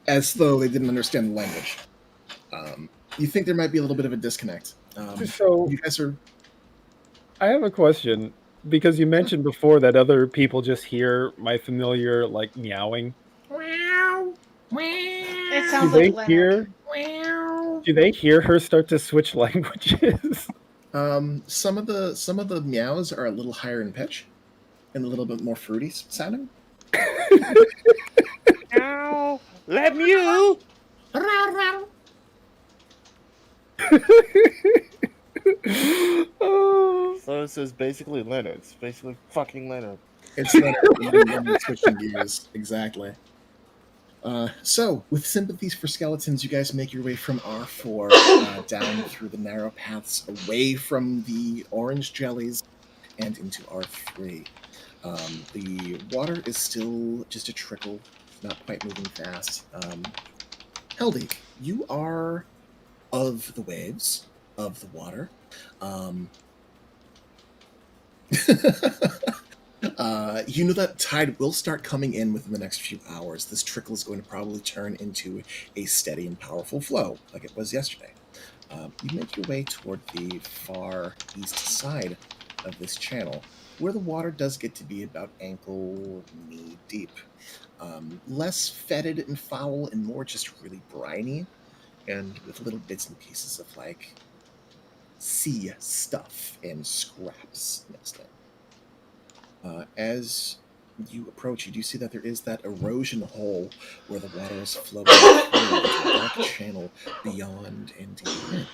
As though they didn't understand the language. You think there might be a little bit of a disconnect. So you guys are. I have a question because you mentioned before that other people just hear my familiar like meowing. It Do sounds they like Leonard. hear? Do they hear her start to switch languages? Some of the meows are a little higher in pitch and a little bit more fruity sounding. Ow! Let mew! Oh. So this is basically Leonard. It's basically fucking Leonard. It's Leonard switching gears, exactly. So, with sympathies for skeletons, you guys make your way from R4 down through the narrow paths away from the orange jellies and into R3. The water is still just a trickle, not quite moving fast. Heldig, you are of the waves, of the water. You know that tide will start coming in within the next few hours. This trickle is going to probably turn into a steady and powerful flow, like it was yesterday. You make your way toward the far east side of this channel, where the water does get to be about ankle, knee deep. Less fetid and foul and more just really briny, and with little bits and pieces of like sea stuff and scraps mixed in. As you approach, you do see that there is that erosion hole where the water is flowing through into a dark channel beyond and deeper in.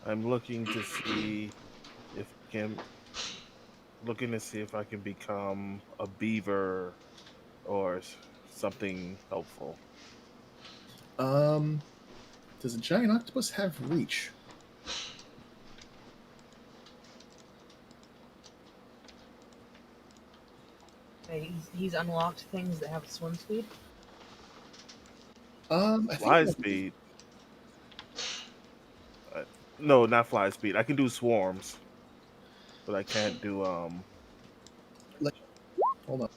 I'm looking to see if I can become a beaver or something helpful. Does a giant octopus have reach? He's unlocked things that have swim speed. I Fly think speed. No, not fly speed. I can do swarms, but I can't do hold on.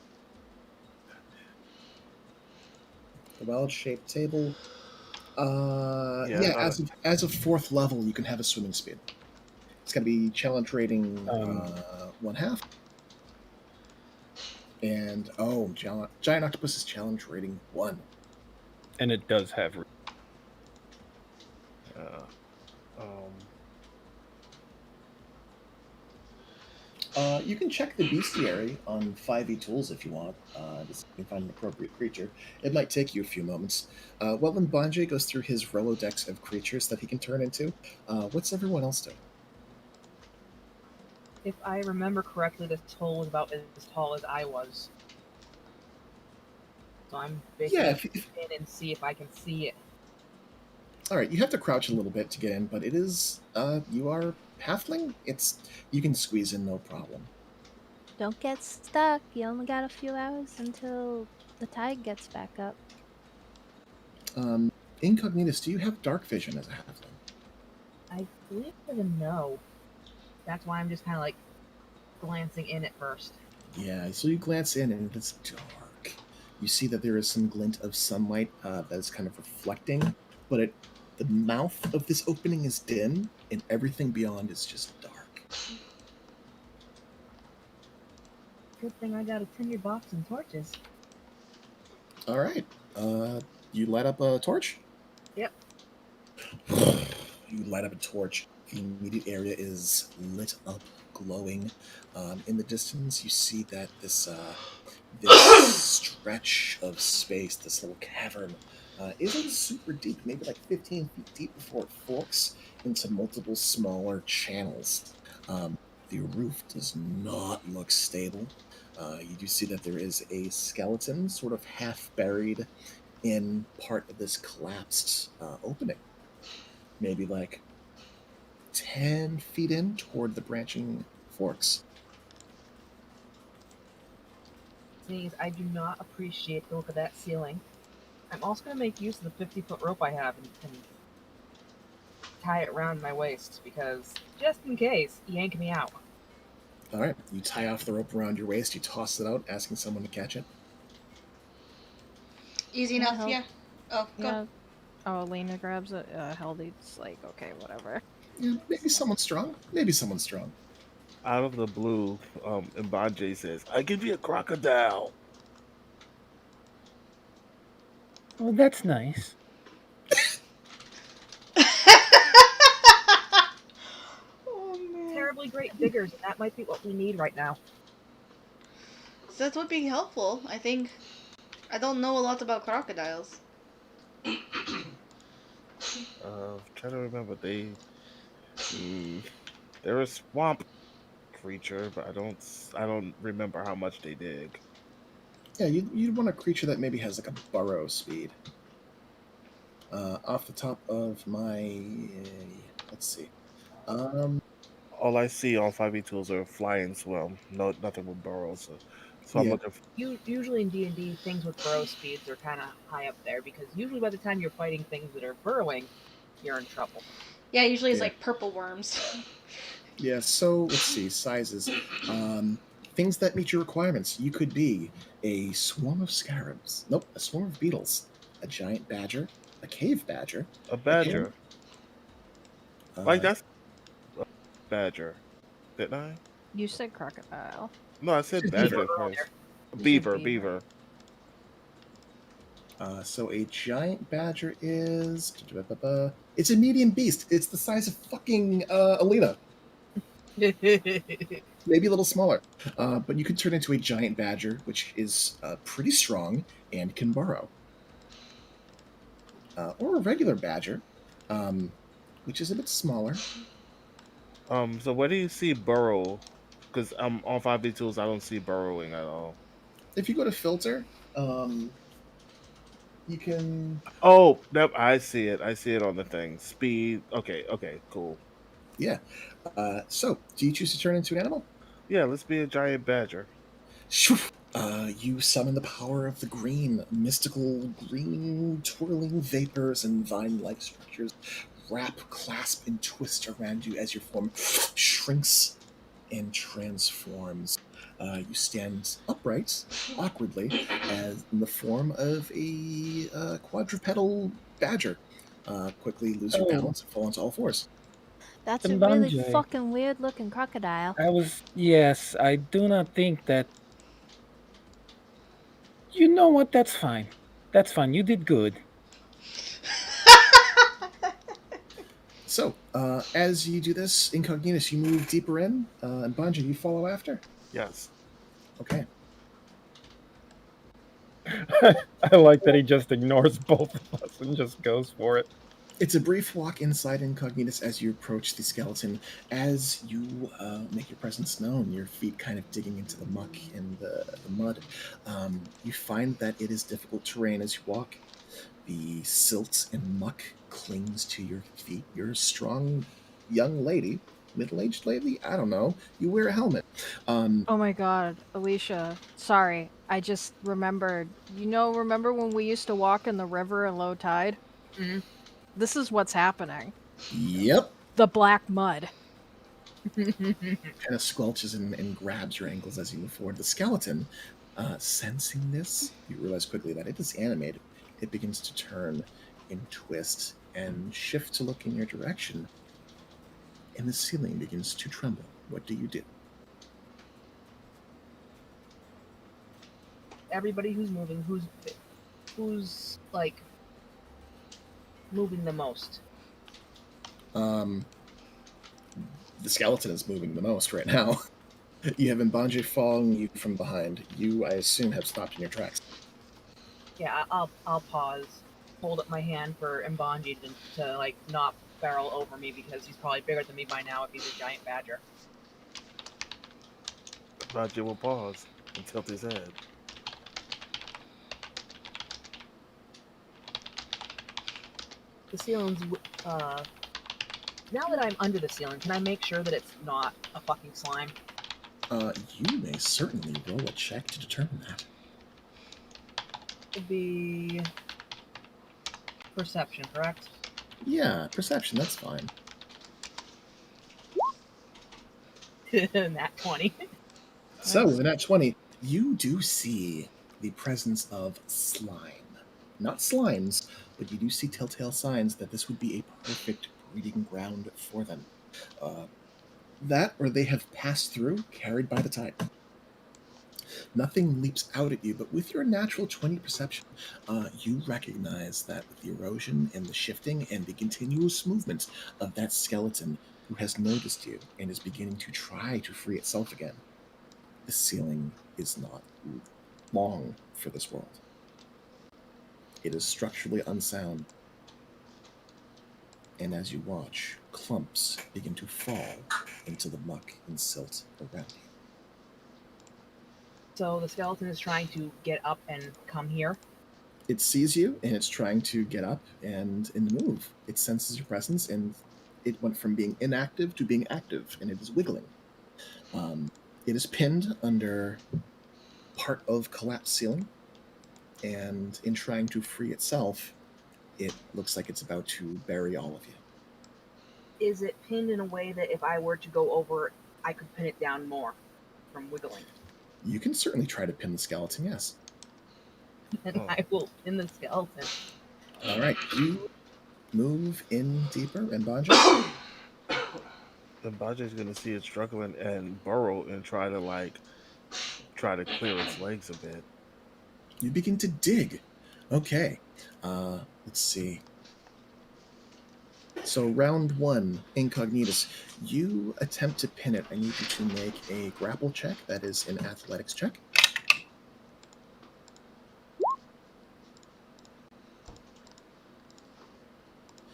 The well-shaped table. Yeah, as of fourth level, you can have a swimming speed. It's going to be challenge rating 1/2. And giant octopus is challenge rating 1. And it does have. You can check the bestiary on 5e tools if you want, to see if you can find an appropriate creature. It might take you a few moments. While then Banjay goes through his Rolodex of creatures that he can turn into, what's everyone else doing? If I remember correctly, this hole was about as tall as I was. So I'm basically in and see if I can see it. All right, you have to crouch a little bit to get in, but it is you are halfling. You can squeeze in no problem. Don't get stuck. You only got a few hours until the tide gets back up. Incognitus, do you have dark vision as a halfling? I believe it's a no. That's why I'm just kind of like glancing in at first. Yeah, so you glance in and it's dark. You see that there is some glint of sunlight that is kind of reflecting, but the mouth of this opening is dim, and everything beyond is just dark. Good thing I got a tinderbox and torches. All right. You light up a torch? Yep. You light up a torch. The immediate area is lit up, glowing. In the distance, you see that this stretch of space, this little cavern, isn't super deep, maybe like 15 feet deep before it forks into multiple smaller channels. The roof does not look stable. You do see that there is a skeleton sort of half buried in part of this collapsed opening. Maybe like 10 feet in toward the branching forks. Seeing as I do not appreciate the look of that ceiling, I'm also going to make use of the 50-foot rope I have and tie it around my waist, because just in case, yank me out. All right, you tie off the rope around your waist, you toss it out, asking someone to catch it. Easy Can I enough, help? yeah. Oh, go. Yeah. Oh, Lena grabs it. Heldy's like, okay, whatever. Yeah, maybe someone strong. Maybe someone strong. Out of the blue, Mbanje says, "I give you a crocodile." Well, that's nice. Oh, man. Terribly great diggers, and that might be what we need right now. So that would be helpful. I think. I don't know a lot about crocodiles. Trying to remember, they're a swamp creature, but I don't remember how much they dig. Yeah, you'd want a creature that maybe has like a burrow speed. Off the top of my, let's see. All I see on 5e tools are fly and swim. No, nothing with burrows. So I'm Yeah, looking. Usually in D&D, things with burrow speeds are kind of high up there, because usually by the time you're fighting things that are burrowing, you're in trouble. Yeah, usually it's Yeah. like purple worms. Yeah, so let's see, sizes. Things that meet your requirements. You could be a swarm of scarabs. Nope, a swarm of beetles. A giant badger. A cave badger. A badger. Like Uh, that's a badger, didn't I? You said crocodile. No, I said badger first. You said Beaver, beaver. beaver. so a giant badger is... It's a medium beast. It's the size of fucking Alina. Maybe a little smaller. But you could turn into a giant badger, which is pretty strong and can burrow. Or a regular badger, which is a bit smaller. So where do you see burrow? Because on 5e tools, I don't see burrowing at all. If you go to filter, you can... Oh, yep, I see it. I see it on the thing. Speed. Okay, cool. Yeah. So, do you choose to turn into an animal? Yeah, let's be a giant badger. Shoo! You summon the power of the green, mystical green twirling vapors and vine-like structures wrap, clasp, and twist around you as your form shrinks and transforms. You stand upright, awkwardly, as in the form of a quadrupedal badger. Quickly lose your Oh. balance and fall onto all fours. That's a really Mbanje. fucking weird looking crocodile. Yes, I do not think that. You know what? That's fine. That's fine. You did good. So, as you do this, Incognitus, you move deeper in, and Banja, you follow after? Yes. Okay. I like that he just ignores both of us and just goes for it. It's a brief walk inside Incognitus as you approach the skeleton. As you make your presence known, your feet kind of digging into the muck and the mud, you find that it is difficult terrain as you walk. The silt and muck clings to your feet. You're a strong young lady, middle-aged lady? I don't know. You wear a helmet. Oh my god, Alicia. Sorry, I just remembered. Remember when we used to walk in the river at low tide? Mhm. This is what's happening. Yep. The black mud. Kind of squelches and grabs your ankles as you move forward. The skeleton Sensing this, you realize quickly that it is animated. It begins to turn and twist and shift to look in your direction, and the ceiling begins to tremble. What do you do? Everybody who's moving, who's like moving the most. Um, the skeleton is moving the most right now. You have Mbanje following you from behind. You, I assume, have stopped in your tracks. Yeah, I'll pause, hold up my hand for Mbanji to like not barrel over me because he's probably bigger than me by now if he's a giant badger. Roger will pause and tilt his head. The ceiling's now that I'm under the ceiling, can I make sure that it's not a fucking slime? You may certainly roll a check to determine that. It'd be perception, correct? Yeah, perception, that's fine. Nat 20. So, with a nat 20, you do see the presence of slime. Not slimes, but you do see telltale signs that this would be a perfect breeding ground for them. That, or they have passed through, carried by the tide. Nothing leaps out at you, but with your natural 20 perception, you recognize that with the erosion and the shifting and the continuous movement of that skeleton who has noticed you and is beginning to try to free itself again, the ceiling is not long for this world. It is structurally unsound. And as you watch, clumps begin to fall into the muck and silt around you. So the skeleton is trying to get up and come here. It sees you and it's trying to get up and move. It senses your presence and it went from being inactive to being active and it is wiggling. It is pinned under part of collapsed ceiling, and in trying to free itself, it looks like it's about to bury all of you. Is it pinned in a way that if I were to go over, I could pin it down more from wiggling? You can certainly try to pin the skeleton, yes. And I will pin the skeleton. All right, you move in deeper, and Banja. And Baja's gonna see it struggling and burrow and try to clear its legs a bit. You begin to dig. Okay, let's see. So round one, Incognitus, you attempt to pin it. I need you to make a grapple check. That is an athletics check.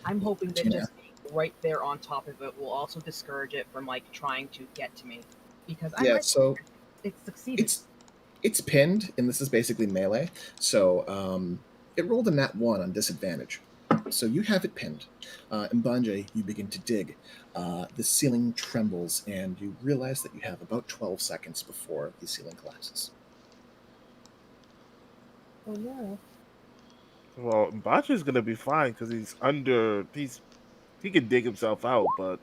I'm hoping that just being right there on top of it will also discourage it from like trying to get to me, because So it succeeded. it's pinned, and this is basically melee. So it rolled a nat 1 on disadvantage. So you have it pinned. In Banjay, you begin to dig. The ceiling trembles, and you realize that you have about 12 seconds before the ceiling collapses. Oh no. Well, Baja's gonna be fine because he can dig himself out, but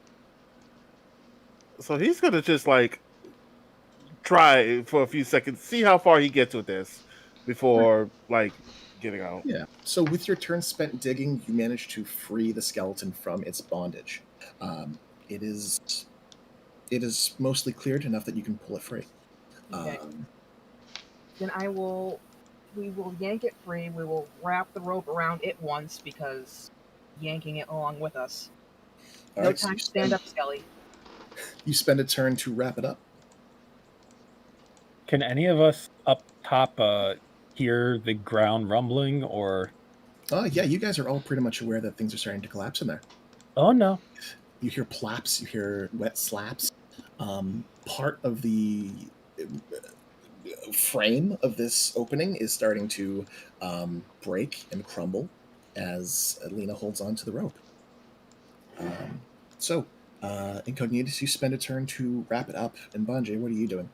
so he's gonna just like try for a few seconds, see how far he gets with this before like getting out. Yeah. So with your turn spent digging, you manage to free the skeleton from its bondage. It is mostly cleared enough that you can pull it free. Okay. Then we will yank it free. We will wrap the rope around it once because yanking it along with us. No time to stand up, Skelly. You spend a turn to wrap it up. Can any of us up top hear the ground rumbling or? Yeah, you guys are all pretty much aware that things are starting to collapse in there. Oh no! You hear plops, you hear wet slaps. Part of the frame of this opening is starting to break and crumble as Lena holds on to the rope. Incognitus, you spend a turn to wrap it up. And Banjay, what are you doing?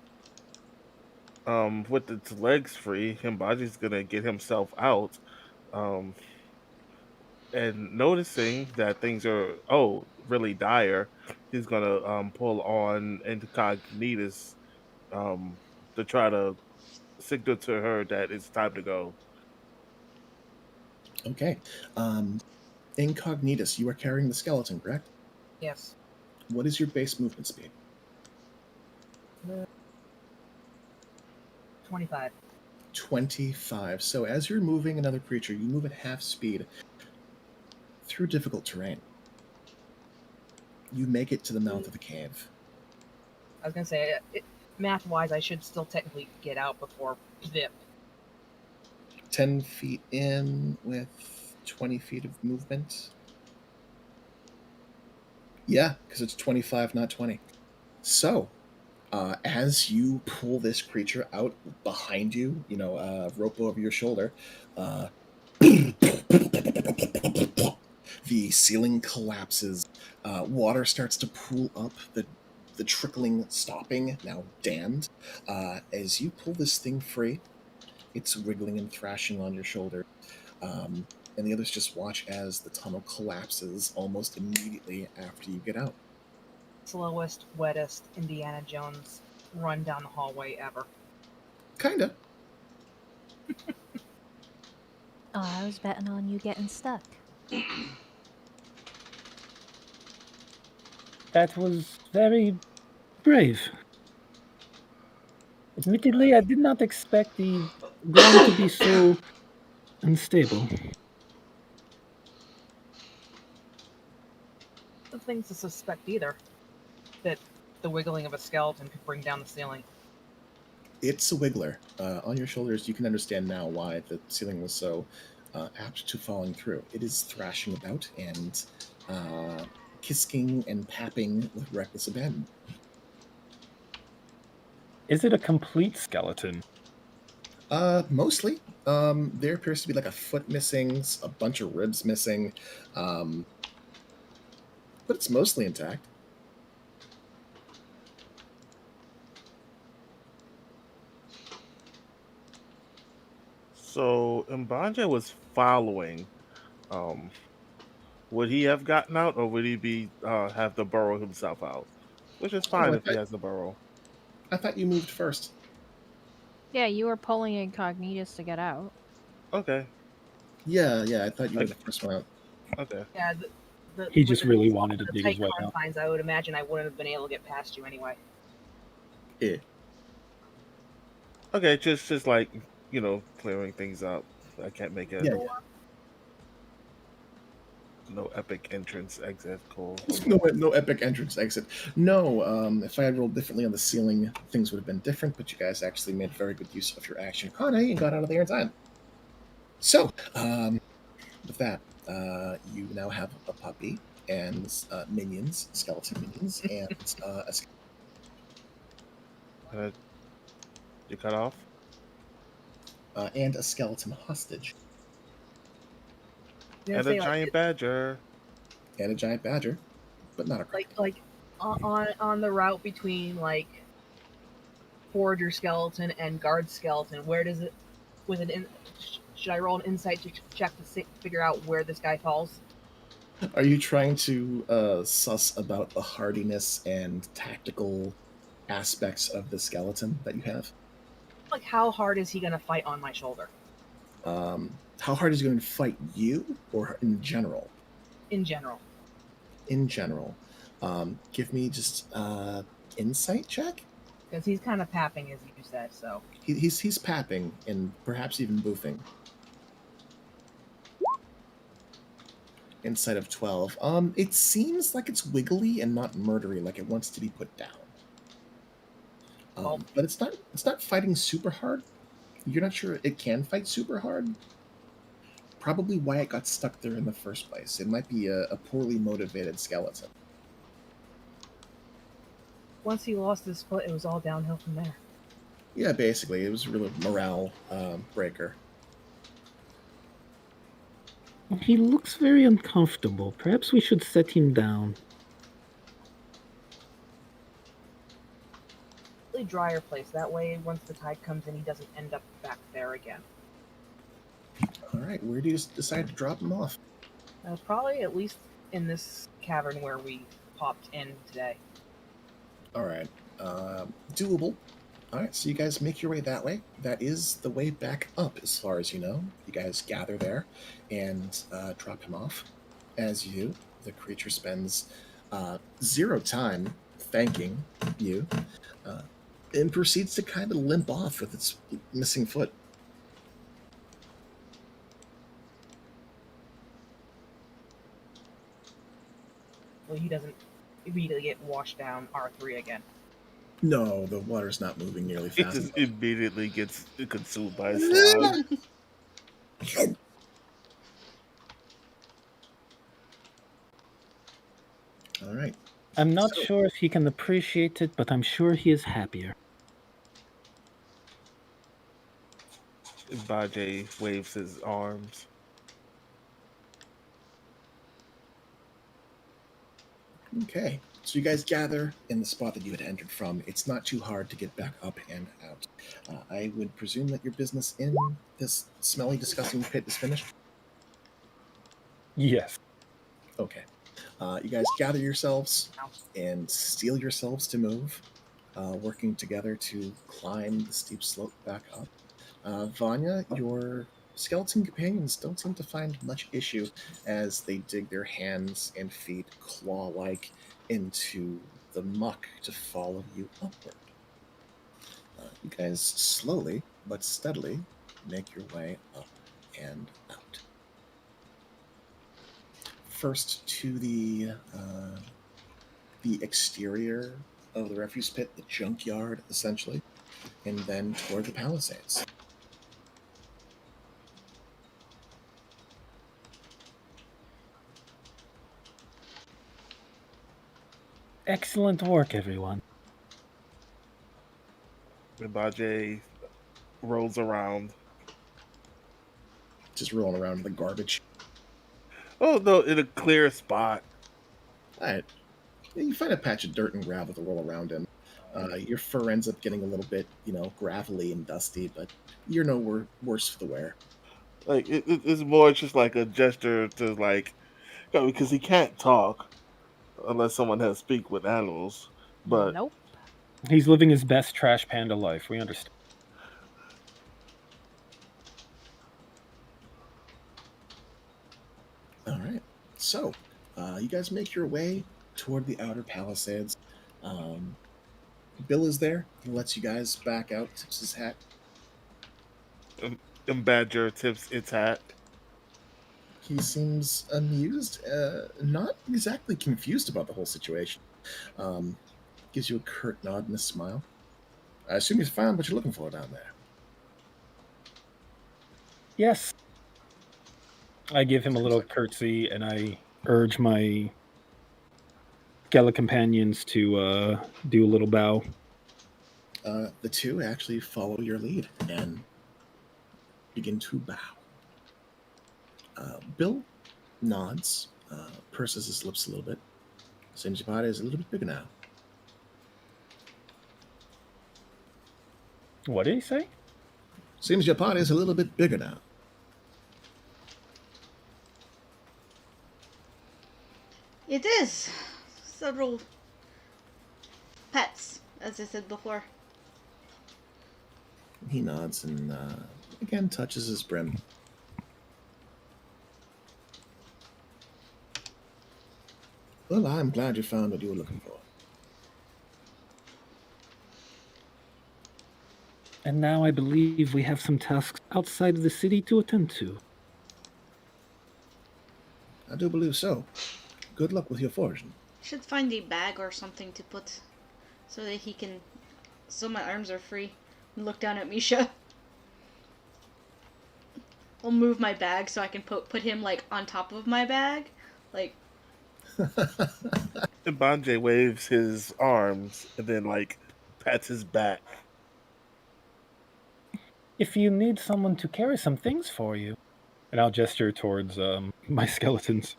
With its legs free, Himbaji's gonna get himself out. And noticing that things are really dire, he's gonna pull on Incognitus to try to signal to her that it's time to go. Okay. Incognitus, you are carrying the skeleton, correct? Yes. What is your base movement speed? 25. 25. So as you're moving another creature, you move at half speed through difficult terrain. You make it to the mouth of the cave. I was gonna say, math-wise, I should still technically get out before Vip. 10 feet in with 20 feet of movement. Yeah, because it's 25, not 20. So, as you pull this creature out behind you, rope over your shoulder, uh, the ceiling collapses. Water starts to pool up. The trickling stopping, now dammed. As you pull this thing free, it's wiggling and thrashing on your shoulder. Um, and the others just watch as the tunnel collapses almost immediately after you get out. Slowest, wettest Indiana Jones run down the hallway ever. Kinda. Oh, I was betting on you getting stuck. That was very brave. Admittedly, I did not expect the ground to be so unstable. The things to suspect either. That the wiggling of a skeleton could bring down the ceiling. It's a wiggler. On your shoulders, you can understand now why the ceiling was so apt to falling through. It is thrashing about and kisking and papping with reckless abandon. Is it a complete skeleton? Mostly. There appears to be like a foot missing, a bunch of ribs missing, but it's mostly intact. So Mbanja was following. Um, would he have gotten out, or would he be have to burrow himself out? Which is Oh, fine if he has to burrow. I thought you moved first. Yeah, you were pulling Incognitus to get out. Okay, Yeah, I thought you were the first one out. okay. Yeah, He just really wanted to the dig tight his way out. confines, I would imagine I wouldn't have been able to get past you anyway. Yeah. Okay, just like clearing things up. I can't make it. Yeah. No epic entrance exit. Cool. No epic entrance exit. No, if I had rolled differently on the ceiling, things would have been different, but you guys actually made very good use of your action economy and got out of there in time. So, with that, you now have a puppy and minions, skeleton minions, and You cut off. And a skeleton hostage. And a giant badger. And a giant badger, but not a like on the route between like forager skeleton and guard skeleton. Where does it should I roll an insight check to figure out where this guy falls? Are you trying to suss about the hardiness and tactical aspects of the skeleton that you have? Like, how hard is he going to fight on my shoulder? How hard is he going to fight you, or in general? In general. In general. Give me just insight check? Because he's kind of papping, as you said, so. He's papping and perhaps even boofing. Insight of 12. It seems like it's wiggly and not murdery, like it wants to be put down. But it's not fighting super hard. You're not sure it can fight super hard. Probably why it got stuck there in the first place. It might be a poorly motivated skeleton. Once he lost his foot, it was all downhill from there. Yeah, basically. It was a real morale breaker. He looks very uncomfortable. Perhaps we should set him down. Really drier place. That way, once the tide comes in, he doesn't end up back there again. All right, where do you decide to drop him off? Probably at least in this cavern where we popped in today. All right, doable. All right, so you guys make your way that way. That is the way back up, as far as you know. You guys gather there and drop him off. As you do, the creature spends zero time thanking you and proceeds to kind of limp off with its missing foot. So he doesn't immediately get washed down R3 again. No, the water's not moving nearly It fast just enough. immediately gets consumed by a slime. All right. I'm not So- sure if he can appreciate it, but I'm sure he is happier. Bajay waves his arms. Okay. So you guys gather in the spot that you had entered from. It's not too hard to get back up and out. I would presume that your business in this smelly, disgusting pit is finished. Yes. Okay. You guys gather yourselves and steel yourselves to move, working together to climb the steep slope back up. Vanya, your skeleton companions don't seem to find much issue as they dig their hands and feet claw like into the muck to follow you upward. You guys slowly but steadily make your way up and out. First to the exterior of the refuse pit, the junkyard, essentially, and then toward the Palisades. Excellent work, everyone. Bajay rolls around. Just rolling around in the garbage. Oh no, in a clear spot. All right. You find a patch of dirt and gravel to roll around in. Your fur ends up getting a little bit, gravelly and dusty, but you're no worse for the wear. Like it's more just like a gesture to like, because he can't talk unless someone has speak with animals. But Nope. He's living his best trash panda life. We understand. All right. So, you guys make your way toward the outer Palisades. Um, Bill is there. He lets you guys back out, tips his hat. Badger tips its hat. He seems amused, not exactly confused about the whole situation. Um, Gives you a curt nod and a smile. I assume you found what you're looking for down there. Yes. I give him a little curtsy and I urge my skeleton companions to do a little bow. The two actually follow your lead and begin to bow. Bill nods, purses his lips a little bit. Seems your body is a little bit bigger now. What did he say? Seems your party is a little bit bigger now. It is. Several pets, as I said before. He nods and again touches his brim. Well, I'm glad you found what you were looking for. And now I believe we have some tasks outside of the city to attend to. I do believe so. Good luck with your foraging. Should find a bag or something to put so that he can. So my arms are free. And look down at Misha. I'll move my bag so I can put him like on top of my bag, like. And Bajay waves his arms and then like pats his back. If you need someone to carry some things for you, and I'll gesture towards my skeletons.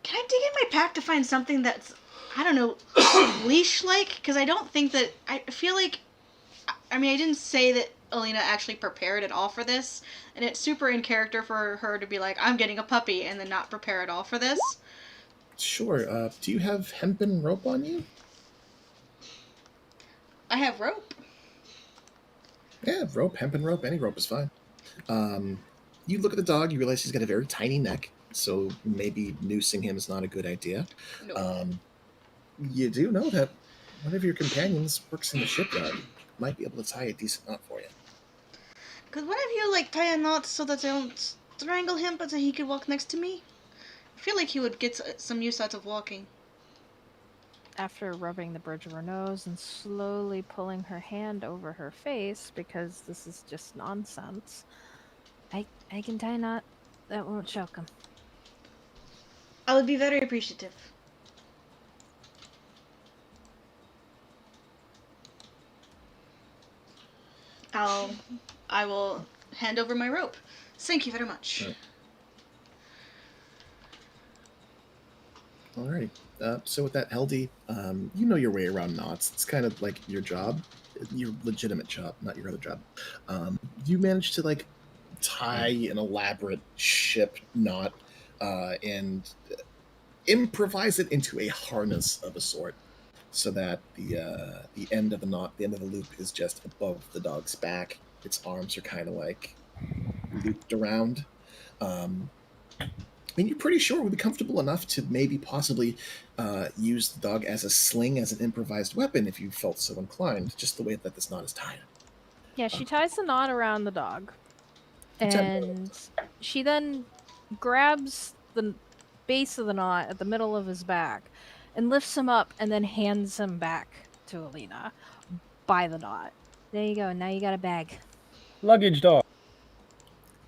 Can I dig in my pack to find something that's, I don't know, leash-like? Because I don't think that, I feel like, I mean, I didn't say that Alina actually prepared at all for this, and it's super in character for her to be like, I'm getting a puppy, and then not prepare at all for this. Sure. Do you have hempen rope on you? I have rope. Yeah, rope, hempen rope, any rope is fine. You look at the dog, you realize he's got a very tiny neck, so maybe noosing him is not a good idea. No. You do know that one of your companions works in the shipyard. Might be able to tie a decent knot for you. Could one of you, like, tie a knot so that I don't strangle him, but that he could walk next to me? I feel like he would get some use out of walking. After rubbing the bridge of her nose and slowly pulling her hand over her face, because this is just nonsense, I can tie a knot. That won't choke him. I would be very appreciative. I will hand over my rope. Thank you very much. Right. Alrighty. So with that, Heldy, you know your way around knots. It's kind of like your job, your legitimate job, not your other job. You managed to like tie an elaborate ship knot and improvise it into a harness of a sort, so that the end of the knot, the end of the loop, is just above the dog's back. Its arms are kind of like looped around. And you're pretty sure it would be comfortable enough to maybe possibly use the dog as a sling, as an improvised weapon, if you felt so inclined, just the way that this knot is tied. Yeah, she ties the knot around the dog. And she then grabs the base of the knot at the middle of his back and lifts him up and then hands him back to Alina by the knot. There you go. Now you got a bag. Luggage dog.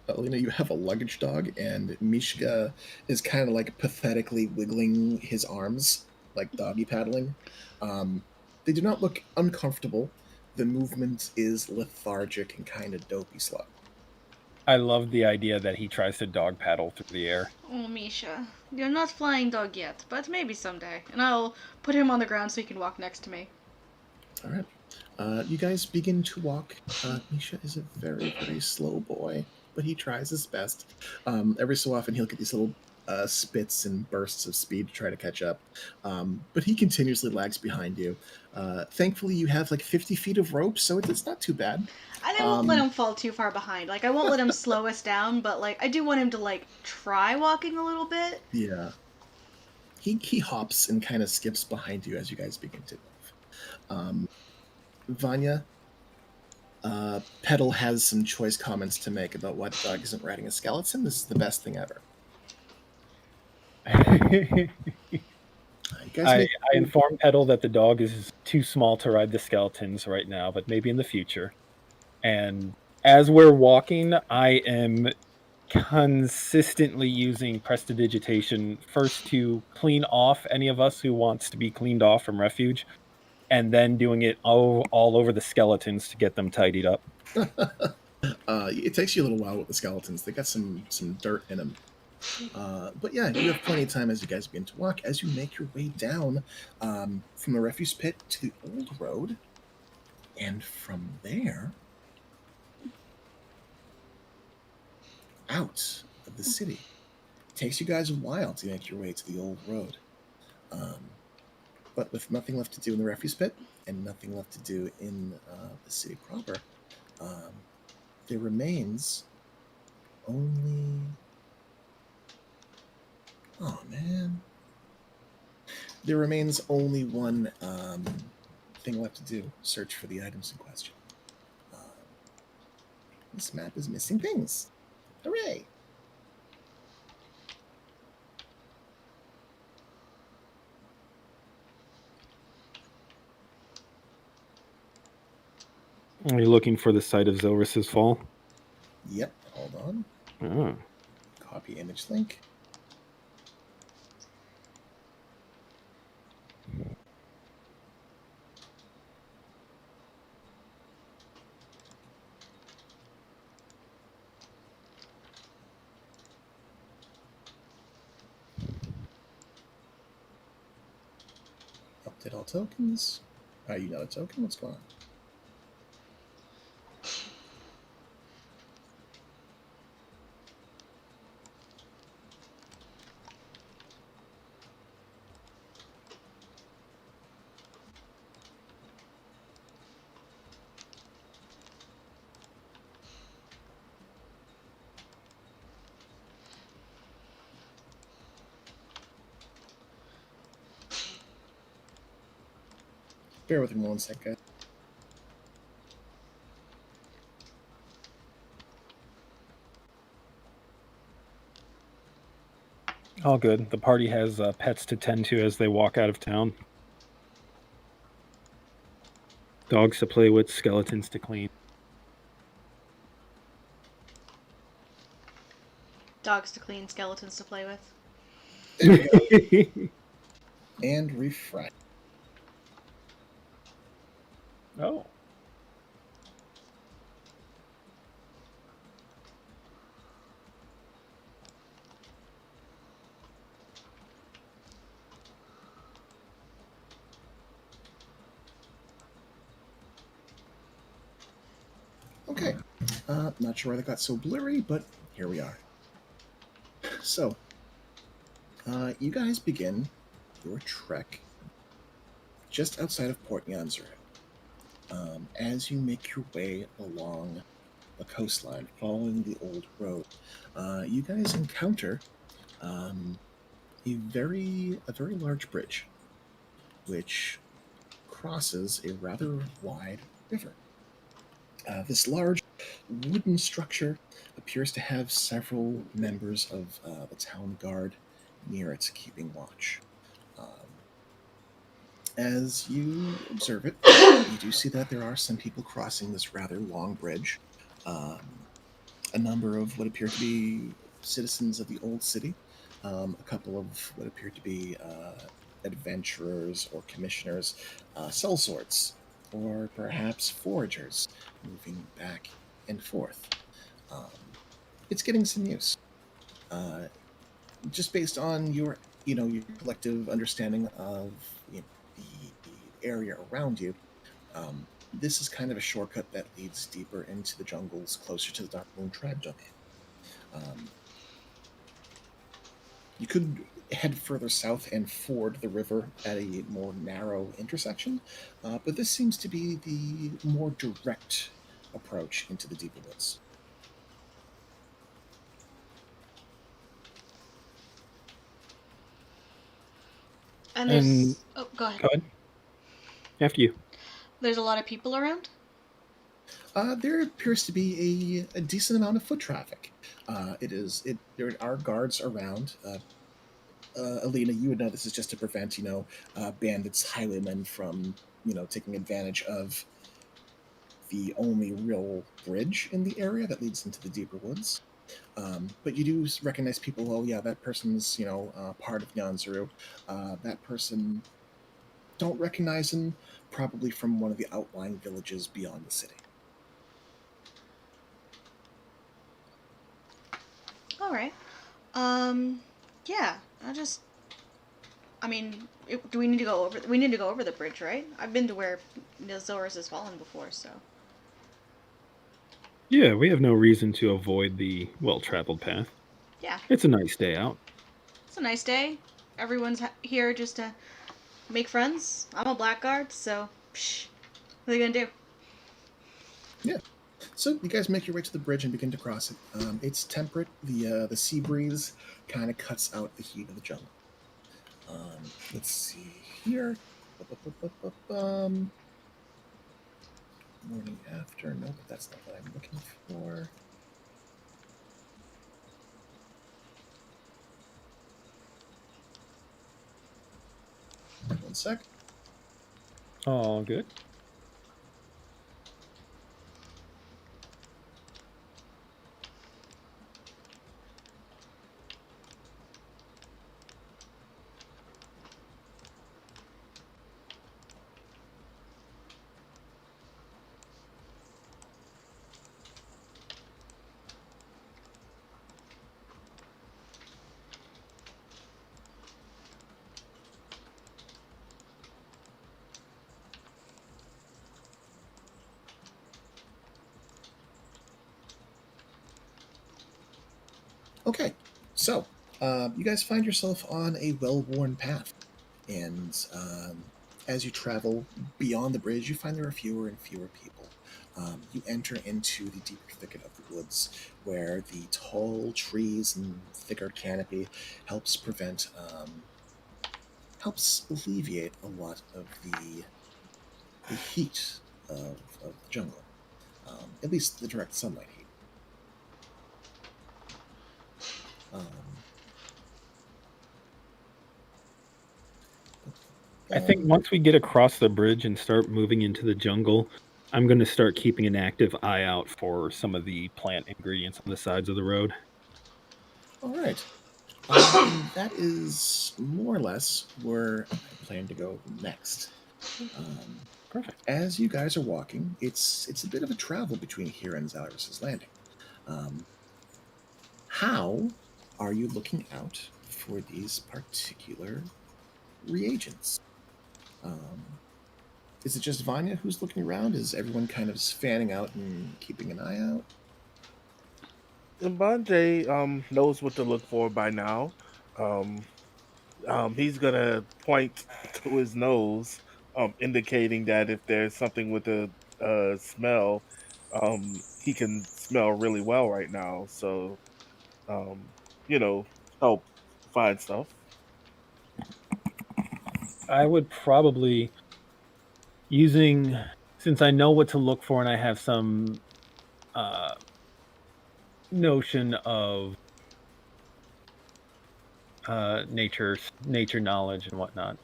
Alina, you have a luggage dog, and Mishka is kind of like pathetically wiggling his arms, like doggy paddling. They do not look uncomfortable. The movement is lethargic and kind of dopey slow. I love the idea that he tries to dog paddle through the air. Oh, Misha. You're not flying dog yet, but maybe someday. And I'll put him on the ground so he can walk next to me. All right. You guys begin to walk. Misha is a very, very slow boy, but he tries his best. Every so often, he'll get these little spits and bursts of speed to try to catch up. But he continuously lags behind you. Thankfully, you have like 50 feet of rope, so it's not too bad. I won't let him fall too far behind. Like, I won't let him slow us down, but, like, I do want him to, like, try walking a little bit. Yeah. He hops and kind of skips behind you as you guys begin to move. Vanya, Petal has some choice comments to make about why the dog isn't riding a skeleton. This is the best thing ever. I informed Petal that the dog is too small to ride the skeletons right now, but maybe in the future. And as we're walking, I am consistently using prestidigitation first to clean off any of us who wants to be cleaned off from refuge, and then doing it all over the skeletons to get them tidied up. It takes you a little while with the skeletons. They got some dirt in them. But yeah, you have plenty of time as you guys begin to walk. As you make your way down from the refuse pit to the old road, and from there out of the city. It takes you guys a while to make your way to the old road. But with nothing left to do in the refuse pit and nothing left to do in the city proper, there remains only... Oh, man. There remains only one thing left to do. Search for the items in question. This map is missing things. Hooray! Are you looking for the site of Zelris's fall? Yep, hold on. Oh. Copy image link. Update all tokens. Are you not a token? What's going on? Bear with me one sec, guys. All good. The party has pets to tend to as they walk out of town. Dogs to play with, skeletons to clean. Dogs to clean, skeletons to play with. There we go. And refresh. Oh. Okay. Not sure why that got so blurry, but here we are. So, you guys begin your trek just outside of Port Yanzuru. As you make your way along the coastline, following the old road, you guys encounter a very large bridge, which crosses a rather wide river. This large wooden structure appears to have several members of the town guard near it keeping watch. Um, as you observe it, you do see that there are some people crossing this rather long bridge. Um, a number of what appear to be citizens of the old city, a couple of what appear to be adventurers or commissioners, sellswords, or perhaps foragers moving back and forth. Um, it's getting some use. Uh, just based on your collective understanding of the area around you, this is kind of a shortcut that leads deeper into the jungles, closer to the Dark Moon Tribe domain. Um, you could head further south and ford the river at a more narrow intersection, but this seems to be the more direct approach into the deeper woods. And And there's oh, go ahead. go ahead. After you. There's a lot of people around. There appears to be a decent amount of foot traffic. There are guards around. Alina, you would know this is just to prevent bandits, highwaymen from taking advantage of the only real bridge in the area that leads into the deeper woods. But you do recognize people. Oh, yeah, that person's part of Nyanzuru. That person don't recognize him, probably from one of the outlying villages beyond the city. All right. Yeah. I mean, do we need to go over? We need to go over the bridge, right? I've been to where Nilzorus has fallen before, so. Yeah, we have no reason to avoid the well-traveled path. Yeah, It's a nice day out. it's a nice day. Everyone's here just to make friends. I'm a blackguard, so what are they gonna do? Yeah. So you guys make your way to the bridge and begin to cross it. It's temperate. The sea breeze kind of cuts out the heat of the jungle. Let's see here. Morning after. No, but that's not what I'm looking for. One sec. All good. Okay, so you guys find yourself on a well-worn path, and as you travel beyond the bridge, you find there are fewer and fewer people. You enter into the deeper thicket of the woods, where the tall trees and thicker canopy helps alleviate a lot of the the heat of the jungle, at least the direct sunlight heat. Um, I think once we get across the bridge and start moving into the jungle, I'm going to start keeping an active eye out for some of the plant ingredients on the sides of the road. all right. And that is more or less where I plan to go next. Um, Perfect. as you guys are walking, it's a bit of a travel between here and Zalyrus's Landing. Um, how are you looking out for these particular reagents? Um, is it just Vanya who's looking around? Is everyone kind of fanning out and keeping an eye out? And Bonjay knows what to look for by now. Um, he's gonna point to his nose, indicating that if there's something with a smell, he can smell really well right now. So, um, you know, help find stuff. I would probably using since I know what to look for and I have some uh, notion of nature knowledge and whatnot.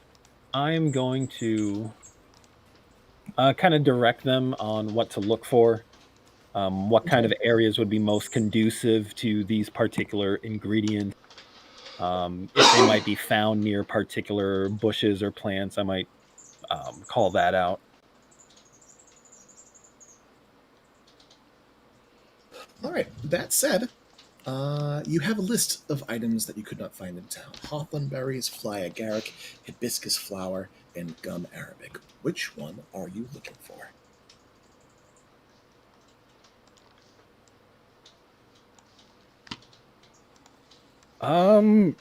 I am going to kind of direct them on what to look for, what kind Okay. of areas would be most conducive to these particular ingredients. If they might be found near particular bushes or plants, I might call that out. All right. That said, you have a list of items that you could not find in town: hawthorn berries, fly agaric, hibiscus flower, and gum arabic. Which one are you looking for? Um,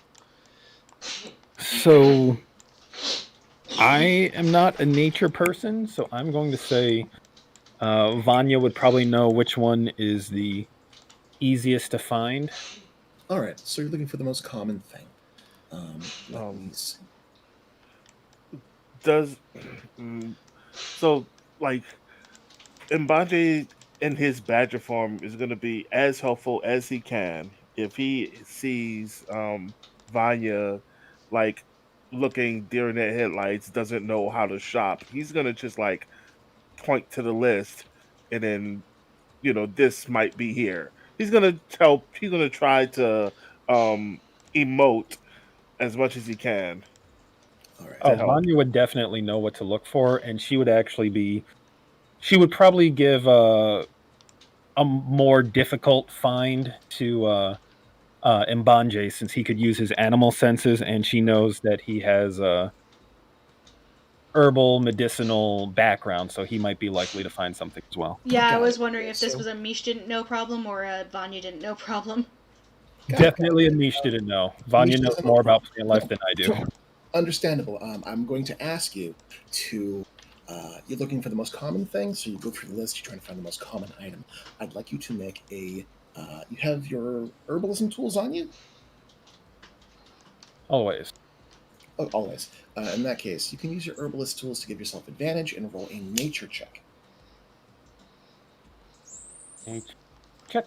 so I am not a nature person, so I'm going to say Vanya would probably know which one is the easiest to find. All right. So you're looking for the most common thing. Let me Um, see. does mm, so like Mbanje in his badger form is going to be as helpful as he can. If he sees Vanya like looking during their headlights, doesn't know how to shop, he's going to just like point to the list and then this might be here. He's going to help. He's going to try to um emote as much as he can All right. to Oh, help. Vanya would definitely know what to look for, and she would actually be. She would probably give a more difficult find to Mbanje since he could use his animal senses, and she knows that he has a herbal medicinal background, so he might be likely to find something as well. Yeah, I Got was it. wondering Yeah, if this so was a Mish didn't know problem or a Vanya didn't know problem. got it. Definitely a Mish didn't know. Vanya Misha knows doesn't know more problem. about plant life No, than I do. understandable. I'm going to ask you to. You're looking for the most common thing, so you go through the list. You're trying to find the most common item. I'd like you to make a. You have your herbalism tools on you. Always. Oh, always. In that case, you can use your herbalist tools to give yourself advantage and roll a nature check. Check.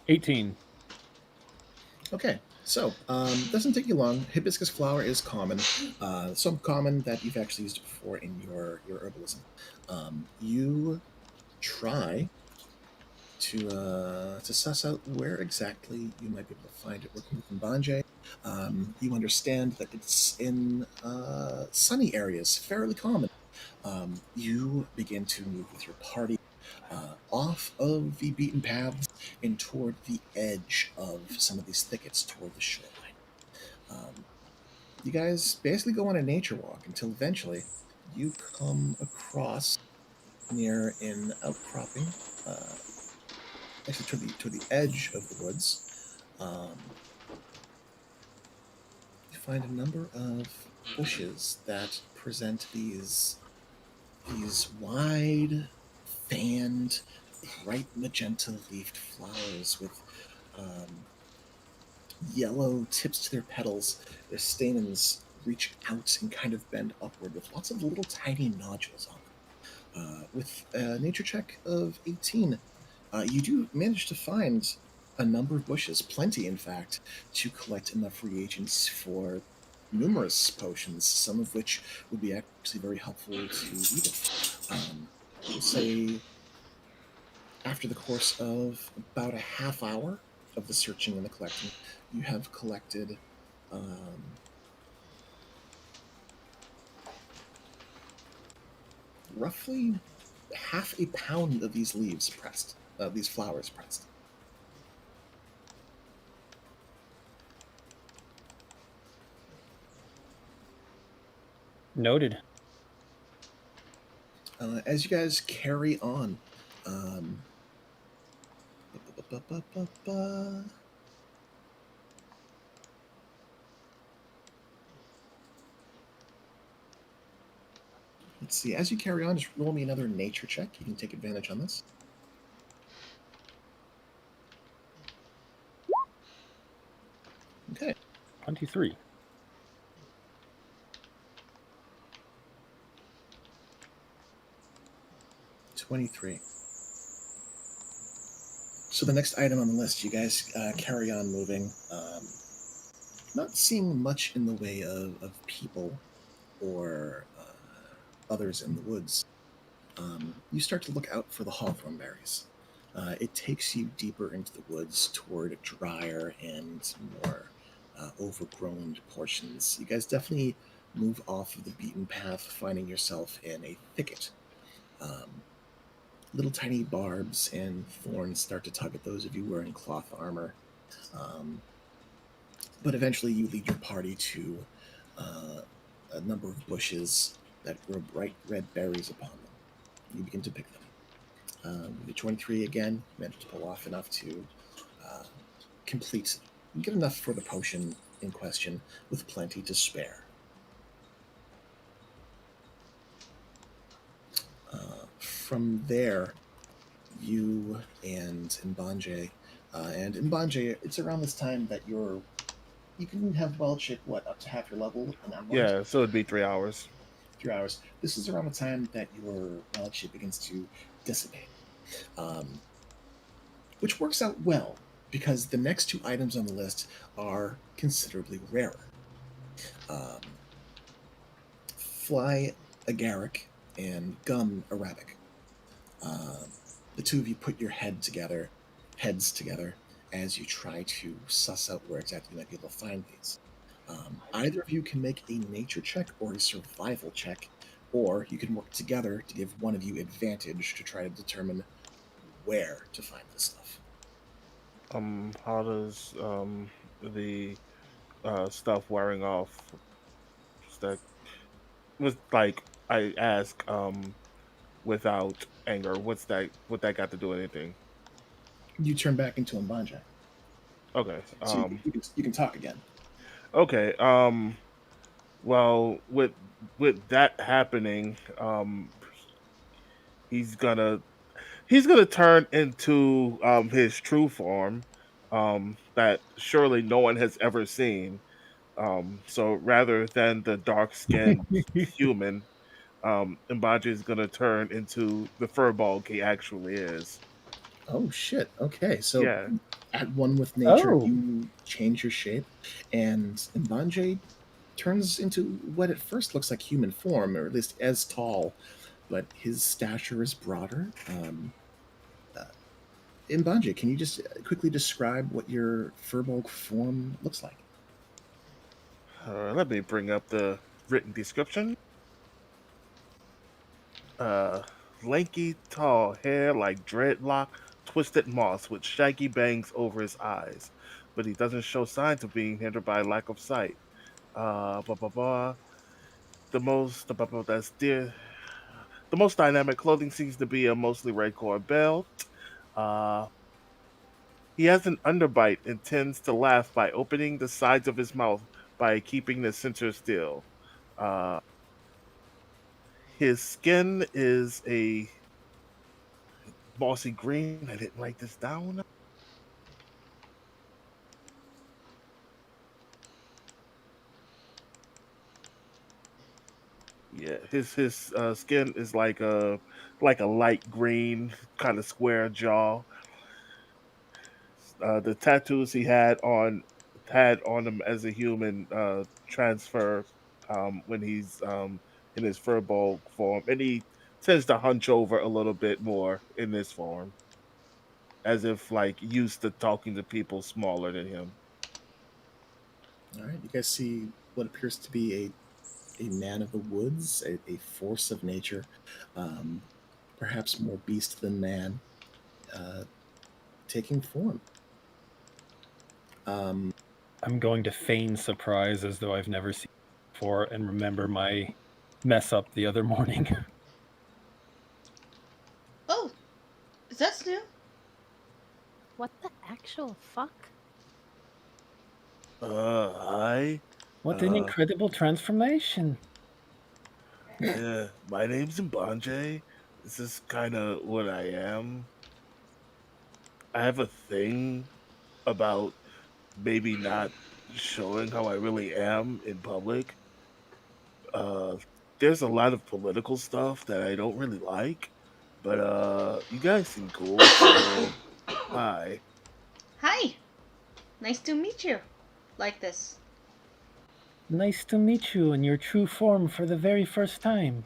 18. Okay, so doesn't take you long. Hibiscus flower is common, so common that you've actually used it before in your herbalism. You try to suss out where exactly you might be able to find it. Working with Mbanje, you understand that it's in sunny areas, fairly common. You begin to move with your party off of the beaten paths and toward the edge of some of these thickets toward the shoreline. Um, you guys basically go on a nature walk until eventually you come across near an outcropping, uh, actually toward the edge of the woods. Um, you find a number of bushes that present these wide, fanned, bright magenta leafed flowers with yellow tips to their petals, their stamens reach out and kind of bend upward with lots of little tiny nodules on them. With a nature check of 18, you do manage to find a number of bushes, plenty in fact, to collect enough reagents for numerous potions, some of which would be actually very helpful to Edith. We'll say after the course of about a half hour of the searching and the collecting, you have collected um, roughly half a pound of these leaves pressed, these flowers pressed. Noted. As you guys carry on, um, ba- ba- ba- ba- ba- let's see. As you carry on, just roll me another nature check. You can take advantage on this. Okay, 23. 23. So the next item on the list, you guys carry on moving. Not seeing much in the way of people or others in the woods. You start to look out for the hawthorn berries. It takes you deeper into the woods toward drier and more overgrown portions. You guys definitely move off of the beaten path, finding yourself in a thicket. Um, Little tiny barbs and thorns start to tug at those of you wearing cloth armor. Um, but eventually, you lead your party to uh, a number of bushes that grow bright red berries upon them. You begin to pick them. The 23 again managed to pull off enough to uh, complete, get enough for the potion in question, with plenty to spare. From there, you and Mbanje, it's around this time that you can have wild shape, what, up to half your level and onward? Yeah, so it'd be 3 hours. 3 hours. This is around the time that your wild shape begins to dissipate. Um, which works out well because the next two items on the list are considerably rarer. Um, Fly Agaric and Gum Arabic. Um, the two of you put your heads together, as you try to suss out where exactly you might be able to find these. Either of you can make a nature check or a survival check, or you can work together to give one of you advantage to try to determine where to find this stuff. How does the stuff wearing off? That was like I ask without anger. What's that? What that got to do with anything? You turn back into Mbanja, Okay. so you can talk again. Okay. Well, with that happening, he's gonna he's gonna turn into his true form, that surely no one has ever seen. So rather than the dark skinned human, Mbaji is gonna turn into the furball he actually is. Oh shit. Okay, so Yeah. at one with nature, Oh, you change your shape, and Mbanje turns into what at first looks like human form, or at least as tall, but his stature is broader. Uh, Mbanje, can you just quickly describe what your furbolg form looks like? Let me bring up the written description. Uh, Lanky, tall hair like dreadlock, twisted moss with shaggy bangs over his eyes, but he doesn't show signs of being hindered by lack of sight. Blah blah blah. Blah, blah, that's dear. The most dynamic clothing seems to be a mostly red cord belt. Uh, he has an underbite and tends to laugh by opening the sides of his mouth by keeping the center still. Uh, his skin is a mossy green. I didn't write this down. Yeah, his skin is like a light green, kind of square jaw. The tattoos he had on him as a human transfer when he's in his furball form, and he tends to hunch over a little bit more in this form, as if like used to talking to people smaller than him. All right, you guys see what appears to be a man of the woods, a force of nature, um, perhaps more beast than man, uh, taking form. Um, I'm going to feign surprise as though I've never seen it before and remember my mess up the other morning. Oh, that's new. What the actual fuck? Hi. What an Uh, incredible transformation! yeah, my name's Mbanje. This is kind of what I am. I have a thing about maybe not showing how I really am in public. Uh, there's a lot of political stuff that I don't really like, but you guys seem cool, so hi. Hi, nice to meet you. Like this. Nice to meet you in your true form for the very first time.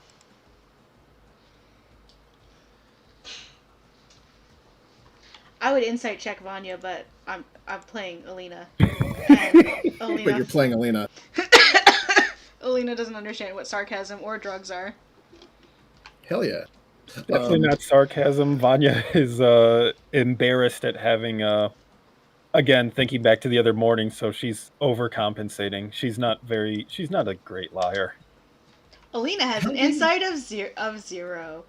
I would insight check Vanya, but I'm playing Alina, and but Alina you're playing Elena. Alina doesn't understand what sarcasm or drugs are. Hell yeah. Definitely not sarcasm. Vanya is embarrassed at having again thinking back to the other morning, so she's overcompensating. She's not a great liar. Alina has an Heldy. insight of zero.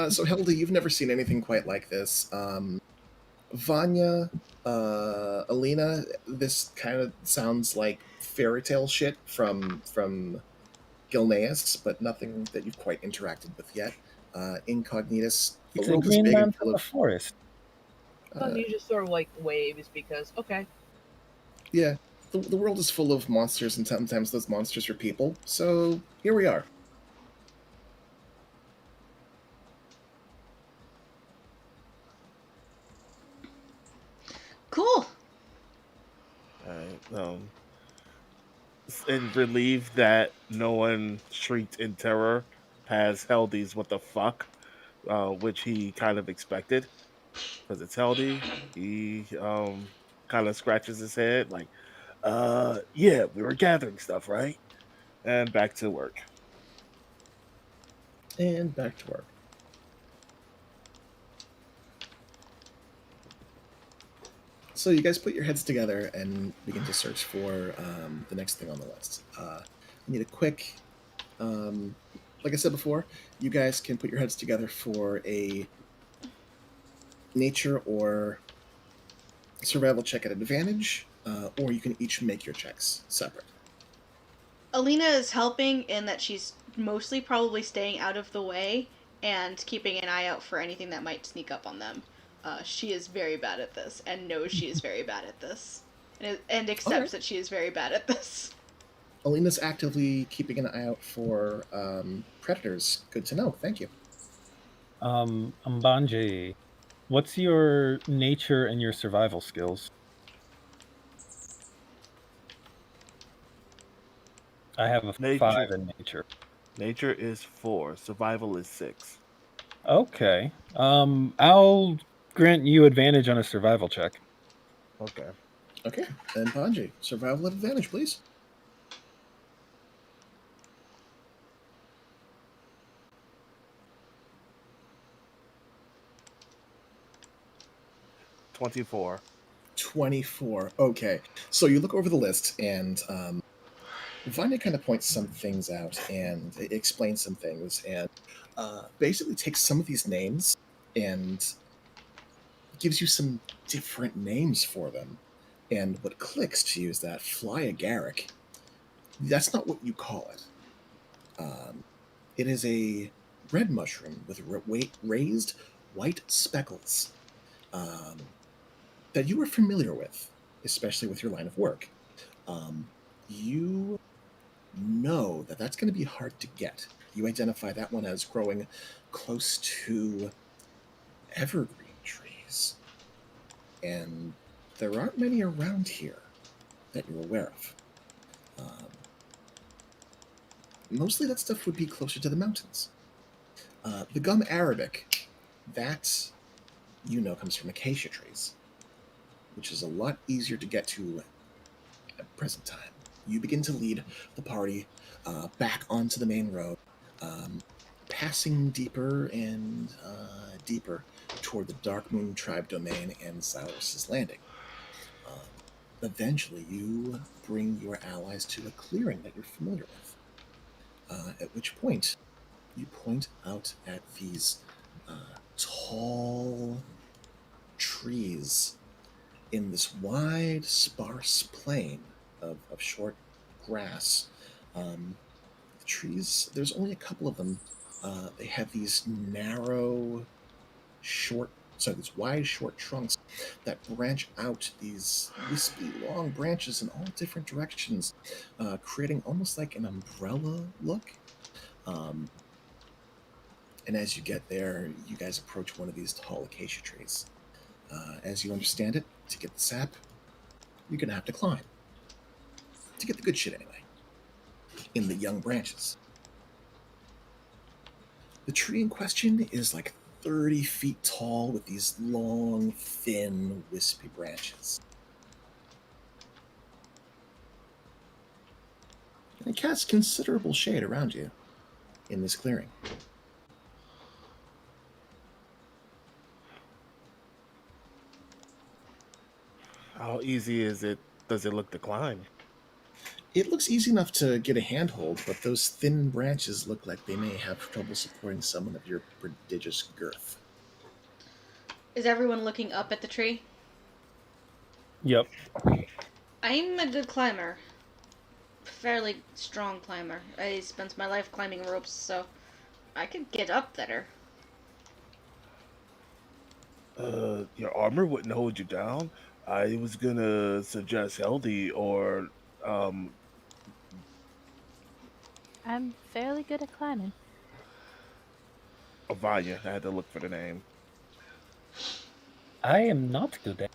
So Heldy, you've never seen anything quite like this. Vanya, Alina, this kind of sounds like fairy tale shit from Gilneas, but nothing that you've quite interacted with yet. Incognitus, the It's a world is green big man and from full the of. forest. Uh, Bunny just sort of like waves because okay. yeah, the world is full of monsters, and sometimes those monsters are people. So here we are. Cool. Alright, and relieved that no one shrieked in terror has Heldy's what the fuck, which he kind of expected because it's Heldy. He kind of scratches his head like, yeah, we were gathering stuff, right? And back to work. And back to work. So you guys put your heads together and begin to search for the next thing on the list. I need a quick, um, like I said before, you guys can put your heads together for a nature or survival check at advantage, or you can each make your checks separate. Alina is helping in that she's mostly probably staying out of the way and keeping an eye out for anything that might sneak up on them. She is very bad at this and knows she is very bad at this, and All right. accepts that she is very bad at this. Alina's actively keeping an eye out for predators. Good to know. Thank you. Mbanje, what's your nature and your survival skills? I have a 5 Nature in nature. nature is 4, survival is 6. Okay. I'll grant you advantage on a survival check. Okay. Okay, and Panji, survival at advantage, please. 24. 24. Okay, so you look over the list, and Vanya kind of points some things out and explains some things, and basically takes some of these names and gives you some different names for them. And what clicks to use that fly agaric, that's not what you call it. Um, it is a red mushroom with raised white speckles that you are familiar with, especially with your line of work. You know that that's going to be hard to get. You identify that one as growing close to evergreen trees. And there aren't many around here that you're aware of. Mostly that stuff would be closer to the mountains. The gum arabic, that comes from acacia trees, which is a lot easier to get to at present time. You begin to lead the party back onto the main road, um, passing deeper and deeper toward the Dark Moon Tribe domain and Cyrus's Landing. Um, Eventually, you bring your allies to a clearing that you're familiar with, at which point you point out at these tall trees in this wide, sparse plain of short grass. The trees, there's only a couple of them. They have these narrow, these wide, short trunks that branch out these wispy, long branches in all different directions, creating almost like an umbrella look. Um, and as you get there, you guys approach one of these tall acacia trees. As you understand it, to get the sap, you're going to have to climb. To get the good shit, anyway. In the young branches. The tree in question is like 30 feet tall with these long, thin, wispy branches. And it casts considerable shade around you in this clearing. How easy does it look to climb? It looks easy enough to get a handhold, but those thin branches look like they may have trouble supporting someone of your prodigious girth. Is everyone looking up at the tree? Yep. I'm a good climber. Fairly strong climber. I spent my life climbing ropes, so I could get up there. Your armor wouldn't hold you down. I was gonna suggest healthy or um I'm fairly good at climbing. Avanya. I had to look for the name. I am not good at.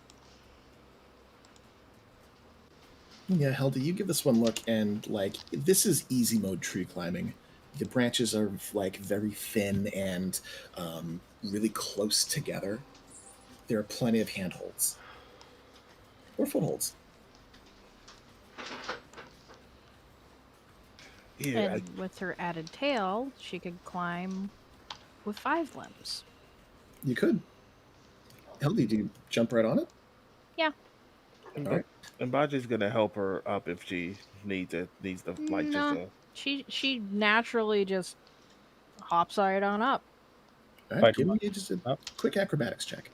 Yeah, Helda, you give this one look, and this is easy mode tree climbing. The branches are like very thin and really close together. There are plenty of handholds or footholds. Here, And with her added tail, she could climb with 5 limbs. You could. Helda, do you jump right on it? Yeah. And All right. Baji's gonna help her up if she needs to like just No. She naturally just hops right on up. All right. Bite Give her me butt. just a Up. quick acrobatics check.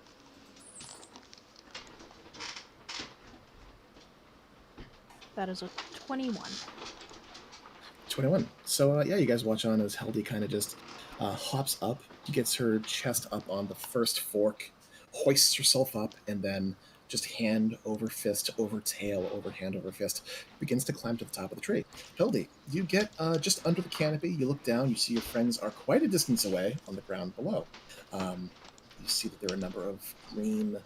That is a 21. 21. So, yeah, you guys watch on as Heldy kind of just hops up, gets her chest up on the first fork, hoists herself up, and then just hand over fist, over tail, over hand over fist, begins to climb to the top of the tree. Heldy, you get just under the canopy, you look down, you see your friends are quite a distance away on the ground below. You see that there are a number of green,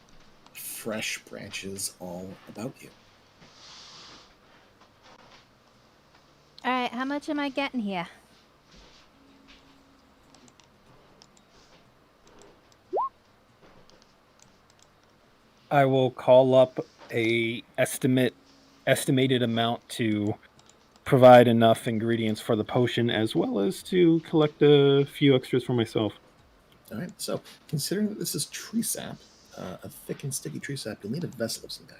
fresh branches all about you. All right, how much am I getting here? I will call up a estimated amount to provide enough ingredients for the potion, as well as to collect a few extras for myself. All right, so considering that this is tree sap, a thick and sticky tree sap, you'll need a vessel of some kind.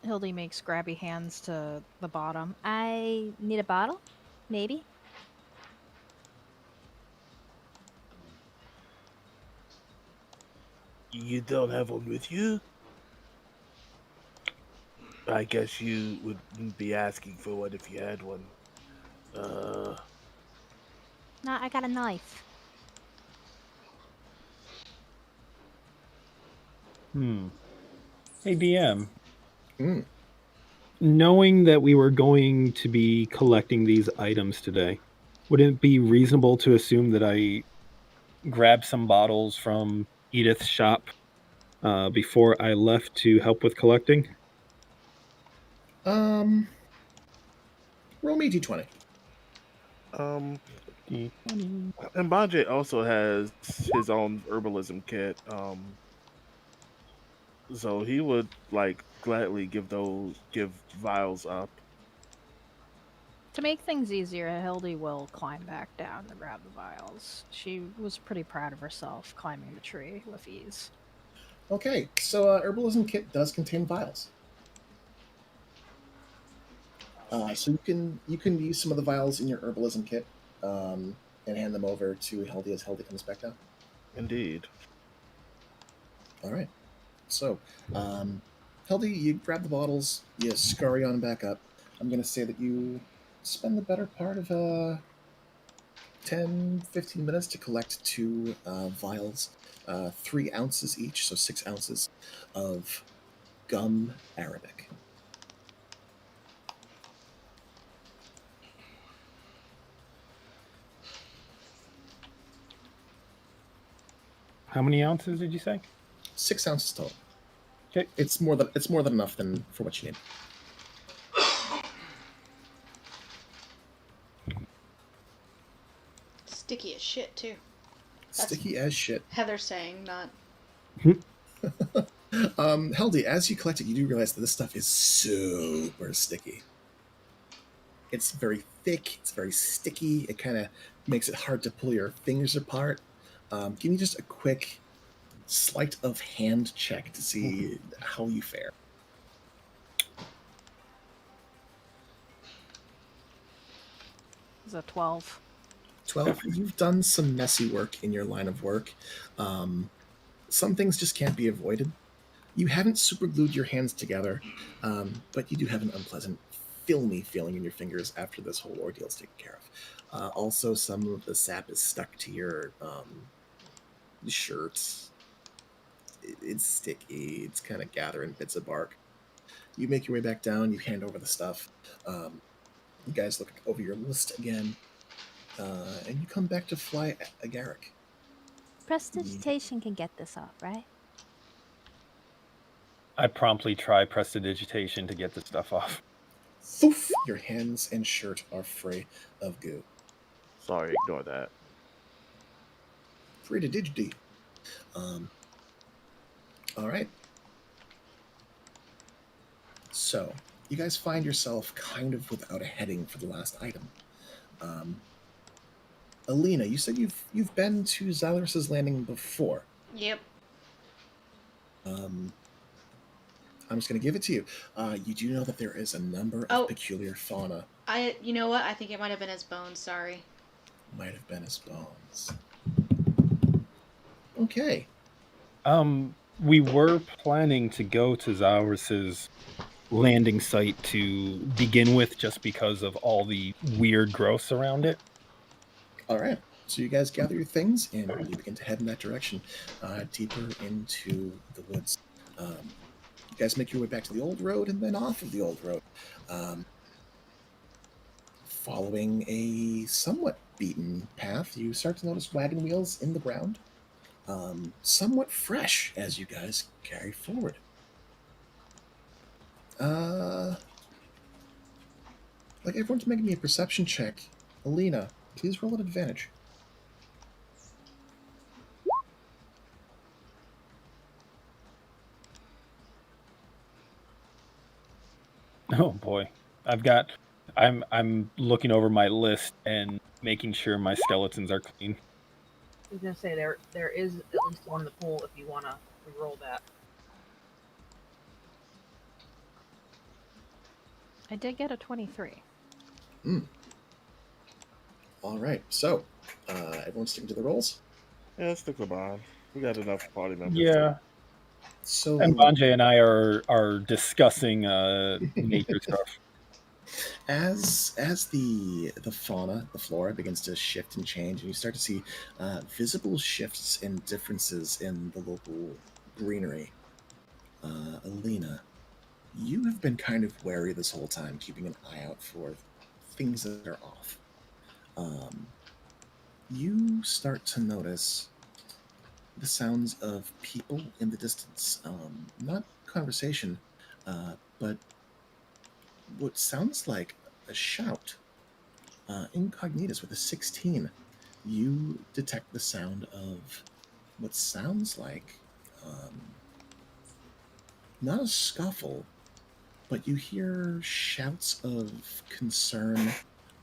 Hildy makes grabby hands to the bottom. I need a bottle? Maybe? You don't have one with you? I guess you wouldn't be asking for one if you had one. Uh, No, I got a knife. Hey, DM. Mm. knowing that we were going to be collecting these items today, would it be reasonable to assume that I grab some bottles from Edith's shop before I left to help with collecting? Um, roll me d20. Um, D20. and Banje also has his own herbalism kit. So he would like gladly give vials up. To make things easier, Hildy will climb back down to grab the vials. She was pretty proud of herself climbing the tree with ease. Okay, so herbalism kit does contain vials. So you can use some of the vials in your herbalism kit and hand them over to Heldy as Heldy comes back down. Indeed. All right. So, Heldy, you grab the bottles, you scurry on back up. I'm going to say that you spend the better part of 10, 15 minutes to collect two vials, 3 ounces each, so 6 ounces of gum Arabic. How many ounces did you say? 6 ounces total. Okay. It's more than enough for what you need. Sticky as shit, too. Sticky as shit. Heather saying, not. Heldy, as you collect it, you do realize that this stuff is super sticky. It's very thick. It's very sticky. It kind of makes it hard to pull your fingers apart. Give me just a quick sleight of hand check to see how you fare. It's a 12. 12. You've done some messy work in your line of work. Some things just can't be avoided. You haven't superglued your hands together, but you do have an unpleasant, filmy feeling in your fingers after this whole ordeal's taken care of. Also, some of the sap is stuck to your shirt. It's sticky. It's kind of gathering bits of bark. You make your way back down. You hand over the stuff. You guys look over your list again, and you come back to fly Agaric. Prestidigitation can get this off, right? I promptly try prestidigitation to get the stuff off. Thoof! Your hands and shirt are free of goo. Sorry, ignore that. Free to digity. All right. So, you guys find yourself kind of without a heading for the last item. Alina, you said you've been to Xalris's Landing before. Yep. I'm just going to give it to you. You do know that there is a number of peculiar fauna. You know what? I think it might have been his bones, sorry. Might have been his bones. Okay. We were planning to go to Xalris's landing site to begin with just because of all the weird growths around it. All right. So you guys gather your things and you begin to head in that direction, deeper into the woods. You guys make your way back to the old road and then off of the old road. Following a somewhat beaten path, you start to notice wagon wheels in the ground, somewhat fresh as you guys carry forward. Like everyone's making me a perception check. Alina, please roll an advantage. Oh boy. I'm looking over my list and making sure my skeletons are clean. I was gonna say there is at least one in the pool if you wanna re-roll that. I did get a 23. All right, so everyone's sticking to the rolls. Yeah, stick with mine. We got enough party members. Yeah. So And Banje and I are discussing nature stuff. as the fauna, the flora begins to shift and change, and you start to see visible shifts and differences in the local greenery. Alina, You have been kind of wary this whole time, keeping an eye out for things that are off. Um, you start to notice the sounds of people in the distance. Not conversation, but what sounds like a shout. Incognitus with a 16. You detect the sound of what sounds like not a scuffle, but you hear shouts of concern,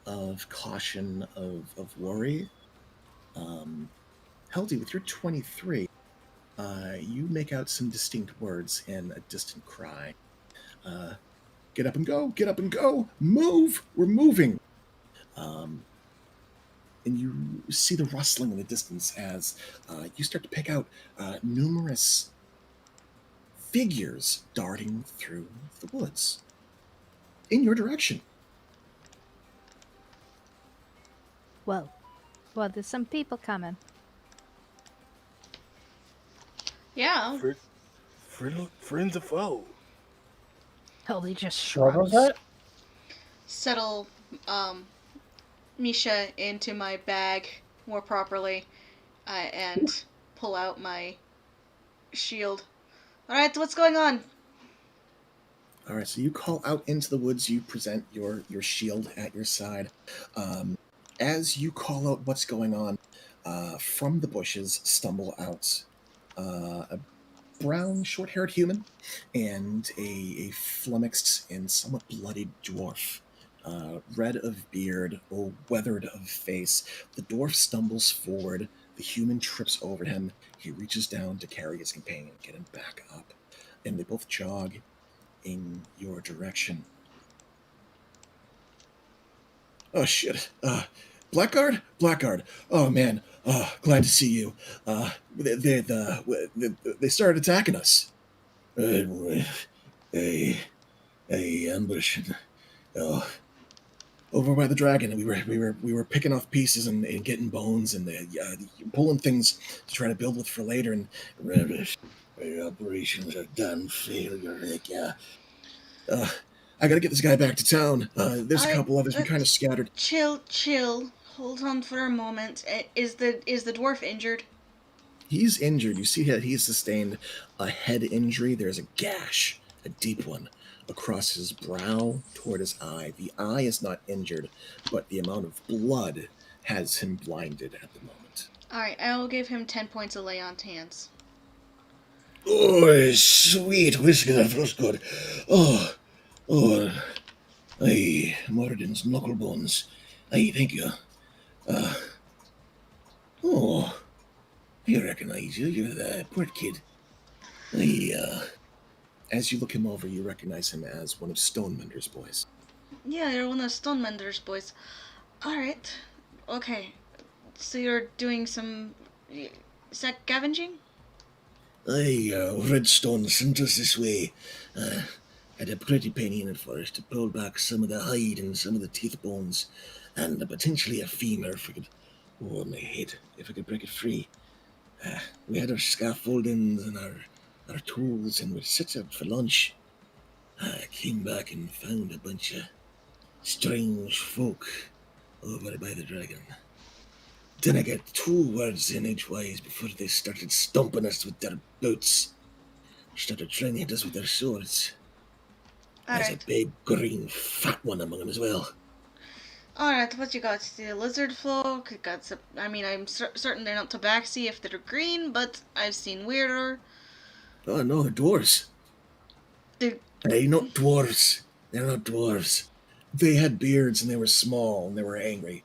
of caution, of worry. Um, Heldy, with your 23, you make out some distinct words in a distant cry. Uh, get up and go, get up and go, move, we're moving. Um, and you see the rustling in the distance as you start to pick out numerous figures darting through the woods in your direction. Whoa. Well, there's some people coming. Yeah. Friends or foe? Hildy just What was shrugs. that? Settle Misha into my bag more properly, and pull out my shield. All right, what's going on? All right, so you call out into the woods. You present your shield at your side. As you call out what's going on, from the bushes stumble out a brown, short-haired human and a flummoxed and somewhat bloodied dwarf. Red of beard, or weathered of face. The dwarf stumbles forward. The human trips over him. He reaches down to carry his companion, get him back up, and they both jog in your direction. Oh shit! Blackguard. Oh man. Glad to see you. They started attacking us. A ambush. Oh, over by the dragon. We were picking off pieces and getting bones and pulling things to try to build with for later. And our operations are done. Failure. Uh, I gotta get this guy back to town. There's a I couple others. We kind of scattered. chill. Hold on for a moment. Is the dwarf injured? He's injured. You see that he sustained a head injury. There's a gash, a deep one, across his brow toward his eye. The eye is not injured, but the amount of blood has him blinded at the moment. All right, I will give him 10 points of lay on hands. Oh, sweet whiskey, that feels good. Oh, oh, aye, Mordin's knucklebones. Aye, thank you. Uh, oh, I recognize you. You're the poor kid. As you look him over, you recognize him as one of Stonemender's boys. Yeah, you're one of Stonemender's boys. All right. Okay. So you're doing some scavenging? Aye, Redstone sent us this way. Had a pretty penny in it for us to pull back some of the hide and some of the teeth bones, and potentially a femur if we could. Oh, my head, if I could break it free. We had our scaffoldings and our tools, and we set out for lunch. I came back and found a bunch of strange folk over by the dragon. Then I got 2 words in edgewise before they started stomping us with their boots. Started trying to hit us with their swords. All There's a right. big green fat one among them as well. All right. What you got? The lizard folk. You got some. I mean, I'm certain they're not tabaxi if they're green, but I've seen weirder. Oh no, they're dwarves. They're Hey, not dwarves. They're not dwarves. They had beards and they were small and they were angry.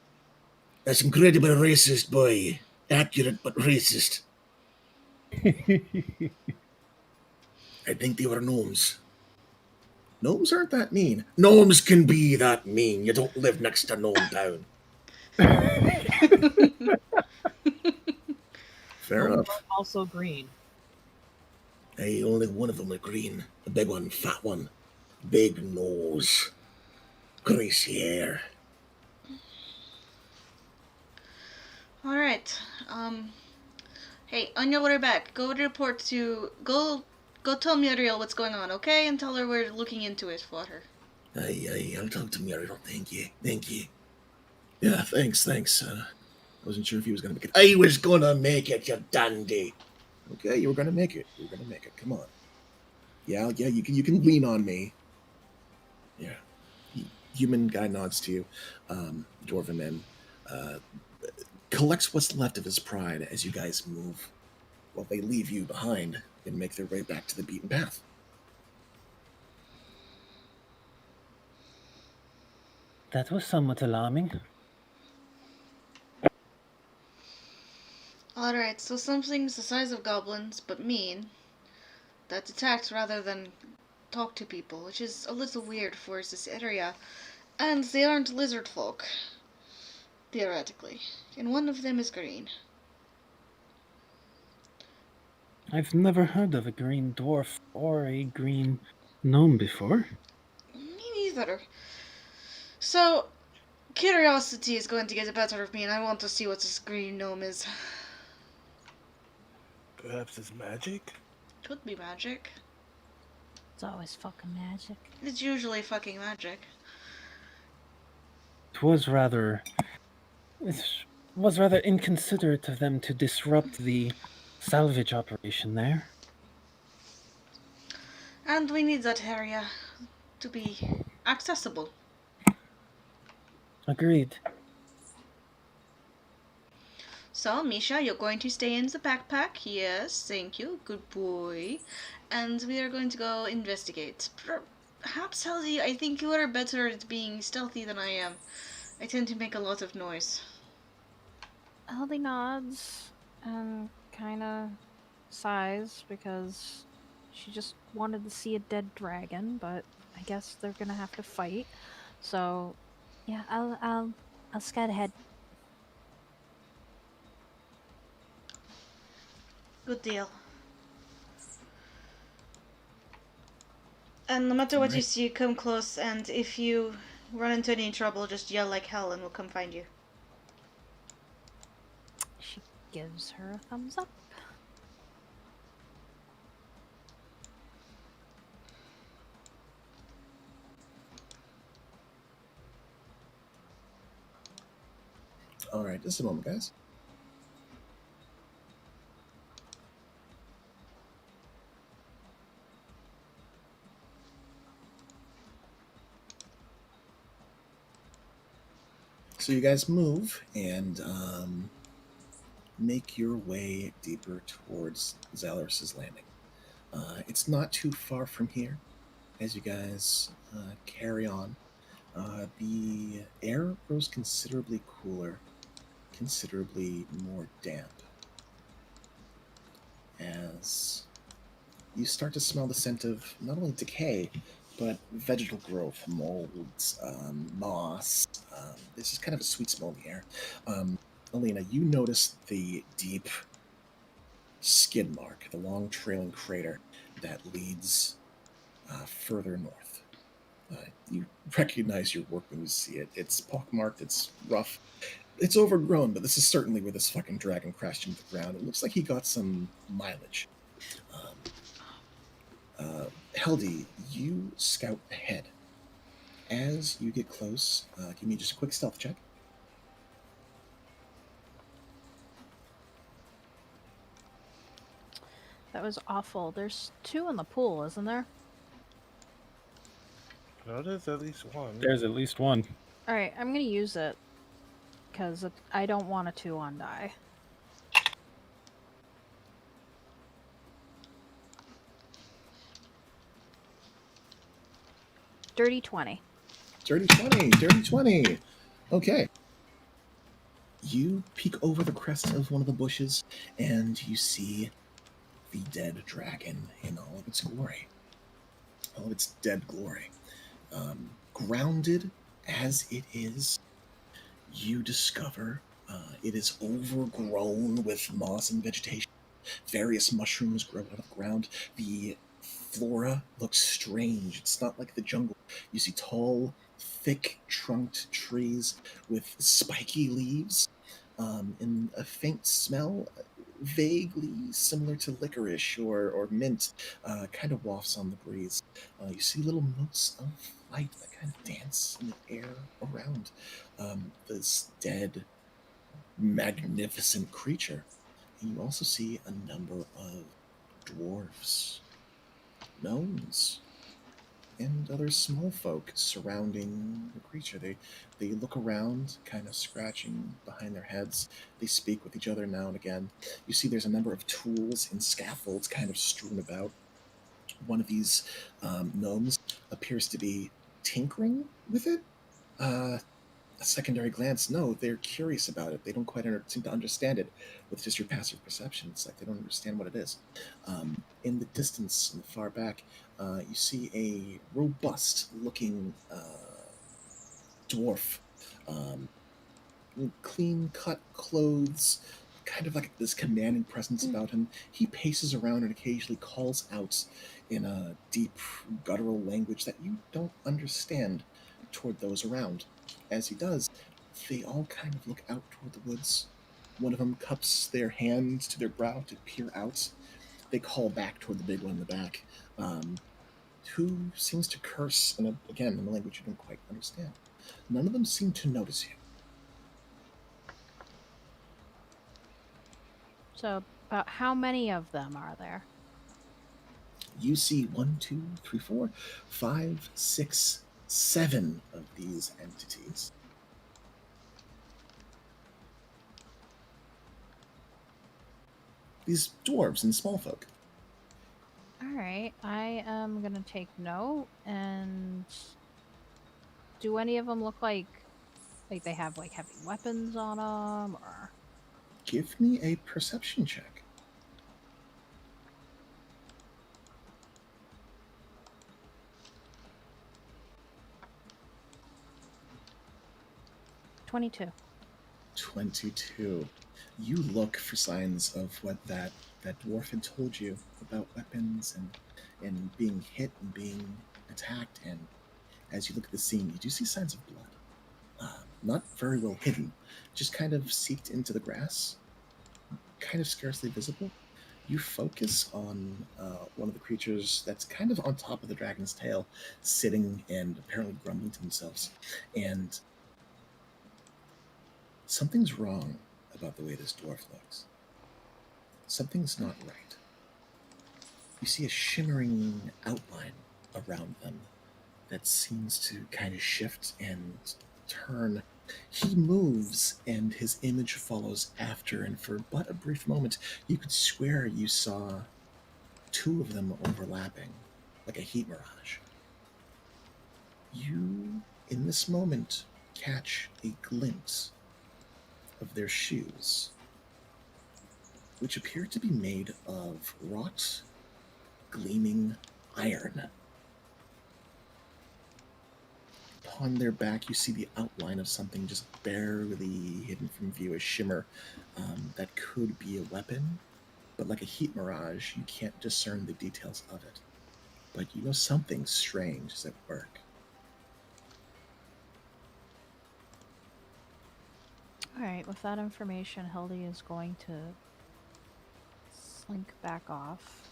That's incredibly racist, boy. Accurate but racist. I think they were gnomes. Gnomes aren't that mean. Gnomes can be that mean. You don't live next to Gnome Town. Fair Gnomes enough. are also green. Hey, only one of them are green. The big one, fat one. Big nose. Greasy hair. all right. Hey, on your way back, go Go tell Muriel what's going on, okay? And tell her we're looking into it for her. I'll talk to Muriel. Thank you. Yeah, thanks. I wasn't sure if he was gonna make it. I was gonna make it, you dandy. Okay, you were gonna make it. Come on. Yeah, you can lean on me. Yeah. Human guy nods to you. Dwarven man collects what's left of his pride as you guys move, while they leave you behind and make their way back to the beaten path. That was somewhat alarming. Alright, so something's the size of goblins, but mean, that attacks rather than talk to people, which is a little weird for this area. And they aren't lizard folk, theoretically. And one of them is green. I've never heard of a green dwarf or a green gnome before. Me neither. So, curiosity is going to get the better of me, and I want to see what this green gnome is. Perhaps it's magic? Could be magic. It's always fucking magic. It's usually fucking magic. It was rather inconsiderate of them to disrupt the salvage operation there. And we need that area to be accessible. Agreed. So, Misha, you're going to stay in the backpack. Yes, thank you. Good boy. And we are going to go investigate. Perhaps, Halsey, I think you are better at being stealthy than I am. I tend to make a lot of noise. Ellie nods and kind of sighs because she just wanted to see a dead dragon, but I guess they're gonna have to fight. So, Yeah, I'll scout ahead. Good deal. And no matter what you see, come close, and if you run into any trouble, just yell like hell and we'll come find you. She gives her a thumbs up. All right, just a moment, guys. So you guys move and make your way deeper towards Zalaris' landing. It's not too far from here as you guys carry on. The air grows considerably cooler, considerably more damp, as you start to smell the scent of not only decay, but vegetal growth, molds, moss. This is kind of a sweet smell in the air. Alina, you notice the deep skid mark, the long trailing crater that leads further north. You recognize your work when you see it. It's pockmarked, it's rough, it's overgrown, but this is certainly where this fucking dragon crashed into the ground. It looks like he got some mileage. Heldy, you scout ahead. As you get close, give me just a quick stealth check. that was awful. There's 2 in the pool, isn't there? No, there's at least one. There's at least one. Alright, I'm gonna use it. Because I don't want a 2 on die. Dirty 20. Dirty 20. Okay. You peek over the crest of one of the bushes, and you see the dead dragon in all of its glory. All of its dead glory. Grounded as it is, you discover it is overgrown with moss and vegetation. Various mushrooms grow out of the ground. The flora looks strange. It's not like the jungle. You see tall, thick-trunked trees with spiky leaves, and a faint smell vaguely similar to licorice or mint, kind of wafts on the breeze. You see little motes of light that kind of dance in the air around this dead, magnificent creature. And you also see a number of dwarves, gnomes, and other small folk surrounding the creature. They look around, kind of scratching behind their heads. They speak with each other now and again. You see there's a number of tools and scaffolds kind of strewn about. One of these gnomes appears to be tinkering with it. Uh, a secondary glance, no, they're curious about it. They don't quite seem to understand it with just your passive perception. It's like they don't understand what it is. In the distance, in the far back, you see a robust looking dwarf. Um, Clean cut clothes, kind of like this commanding presence about him. He paces around and occasionally calls out in a deep, guttural language that you don't understand toward those around. As he does, they all kind of look out toward the woods. One of them cups their hands to their brow to peer out. They call back toward the big one in the back, who seems to curse, again, in a language you don't quite understand. None of them seem to notice you. So, about how many of them are there? You see one, two, three, four, five, six, seven of these entities. These dwarves and small folk. All right, I am gonna take note. And do any of them look like they have like heavy weapons on them, or? Give me a perception check. 22. 22. You look for signs of what that dwarf had told you about weapons and being hit and being attacked. And as you look at the scene, you do see signs of blood. Not very well hidden, just kind of seeped into the grass, kind of scarcely visible. You focus on one of the creatures that's kind of on top of the dragon's tail, sitting and apparently grumbling to themselves. And something's wrong about the way this dwarf looks. Something's not right. You see a shimmering outline around them that seems to kind of shift and turn. He moves, and his image follows after, and for but a brief moment, you could swear you saw two of them overlapping, like a heat mirage. You, in this moment, catch a glimpse of their shoes, which appear to be made of wrought, gleaming iron. Upon their back, you see the outline of something just barely hidden from view, a shimmer that could be a weapon, but like a heat mirage, you can't discern the details of it. But you know something strange is at work. All right, with that information, Hildy is going to slink back off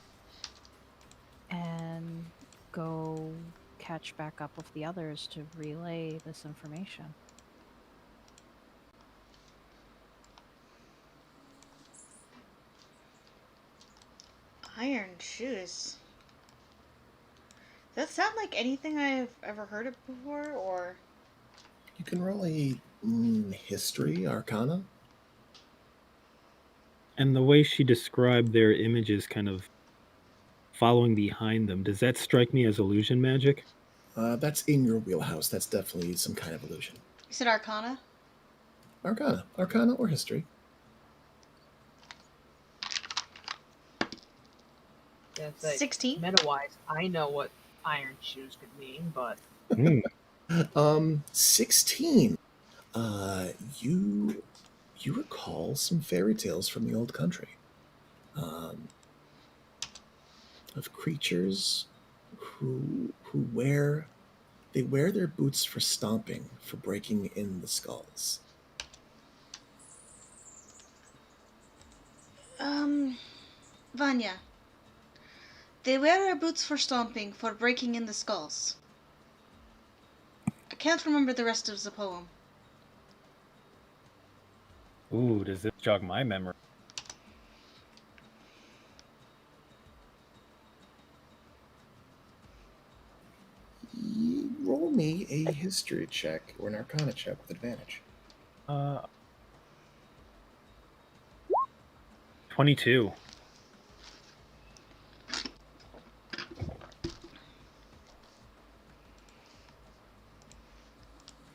and go catch back up with the others to relay this information. Iron shoes. Does that sound like anything I've ever heard of before, or? You can roll a history arcana. And the way she described their images kind of following behind them, does that strike me as illusion magic? That's in your wheelhouse. That's definitely some kind of illusion. You said Arcana? Arcana or history. Yeah, it's like, 16. meta-wise, I know what iron shoes could mean, but 16. You recall some fairy tales from the old country, of creatures who wear their boots for stomping, for breaking in the skulls. Vanya. They wear our boots for stomping, for breaking in the skulls. I can't remember the rest of the poem. Ooh, does this jog my memory? Roll me a history check or an arcana check with advantage. 22.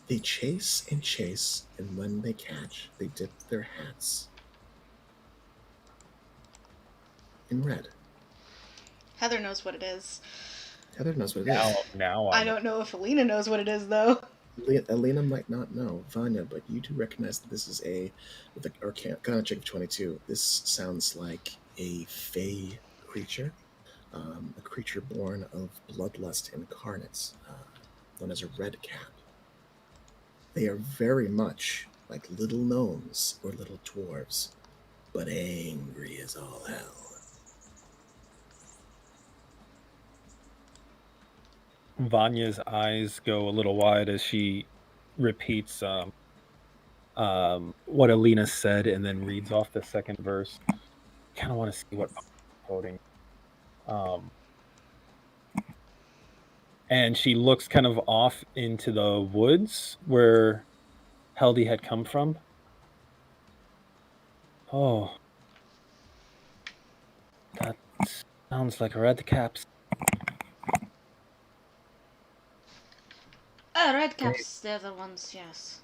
They chase and chase, and when they catch, they dip their hats in red. Heather knows what it is. Heather knows what it is. Now I don't know if Alina knows what it is, though. Elena might not know, Vanya, but you do recognize that this is with an arcana check of 22, this sounds like a fey creature, a creature born of bloodlust incarnates, known as a red cap. They are very much like little gnomes or little dwarves, but angry as all hell. Vanya's eyes go a little wide as she repeats what Alina said and then reads off the second verse. Kind of want to see what quoting. And she looks kind of off into the woods where Heldy had come from. Oh, that sounds like red caps. Red caps, they're the ones, yes.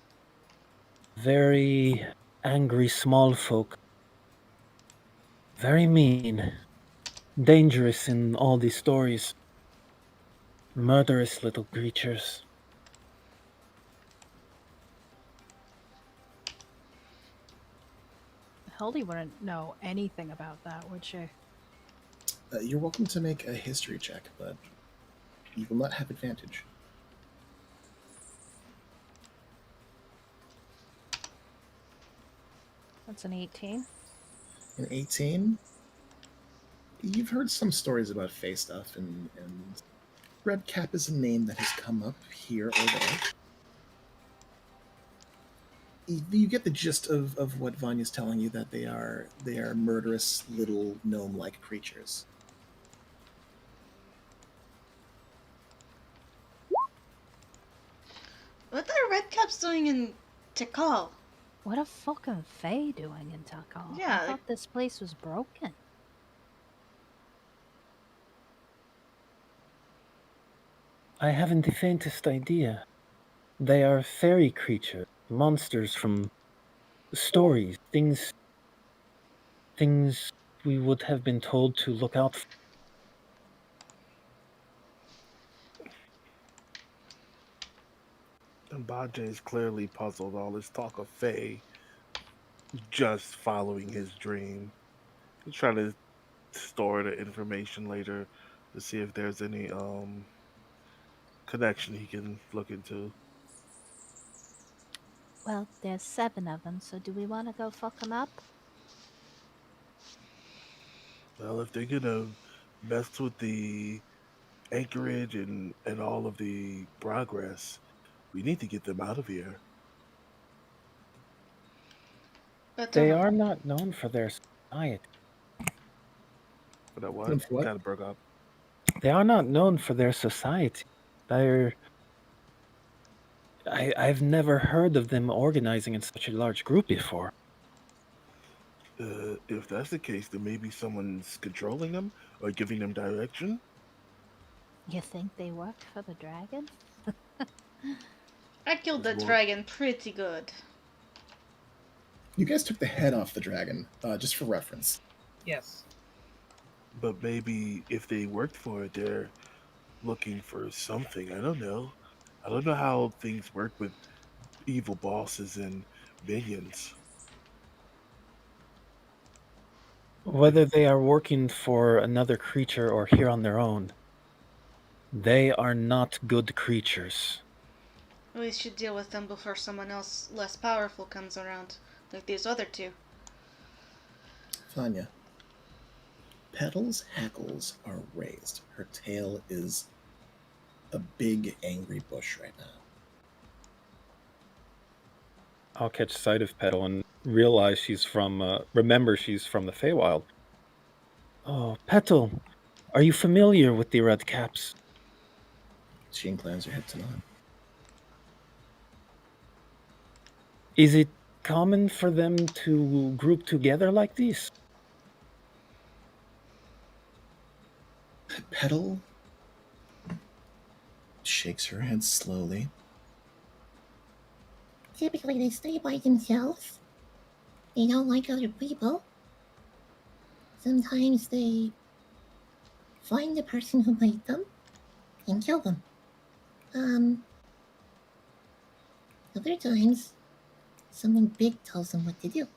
Very angry small folk. Very mean. Dangerous in all these stories. Murderous little creatures. Hildy wouldn't know anything about that, would she? You're welcome to make a history check, but you will not have advantage. That's an 18. In 18, you've heard some stories about Fey stuff, and Red Cap is a name that has come up here or there. You get the gist of what Vanya's telling you, that they are murderous little gnome-like creatures. What are red caps doing in Tikal? What a fucking Fae doing in Takal? Yeah. I thought this place was broken. I haven't the faintest idea. They are fairy creatures, monsters from stories, things we would have been told to look out for. And Bajay is clearly puzzled. All this talk of Faye, just following his dream. He's trying to store the information later to see if there's any connection he can look into. Well, there's 7 of them, so do we want to go fuck them up? Well, if they're gonna mess with the anchorage and all of the progress, we need to get them out of here. But They are not known for their society. For that And what? for what? Kind of broke up. They are not known for their society. I've never heard of them organizing in such a large group before. If that's the case, then maybe someone's controlling them or giving them direction. You think they work for the dragon? I killed the Well- dragon pretty good. You guys took the head off the dragon, just for reference. Yes. But maybe if they worked for it, they're looking for something. I don't know. I don't know how things work with evil bosses and minions. Whether they are working for another creature or here on their own, they are not good creatures. We should deal with them before someone else less powerful comes around, like these other two. Vanya, Petal's hackles are raised. Her tail is a big, angry bush right now. I'll catch sight of Petal and realize remember she's from the Feywild. Oh, Petal, are you familiar with the Red Caps? She inclines her head to nod. Is it common for them to group together like this? Petal shakes her head slowly. Typically, they stay by themselves. They don't like other people. Sometimes they find the person who made them and kill them. Other times, someone big tells them what to do.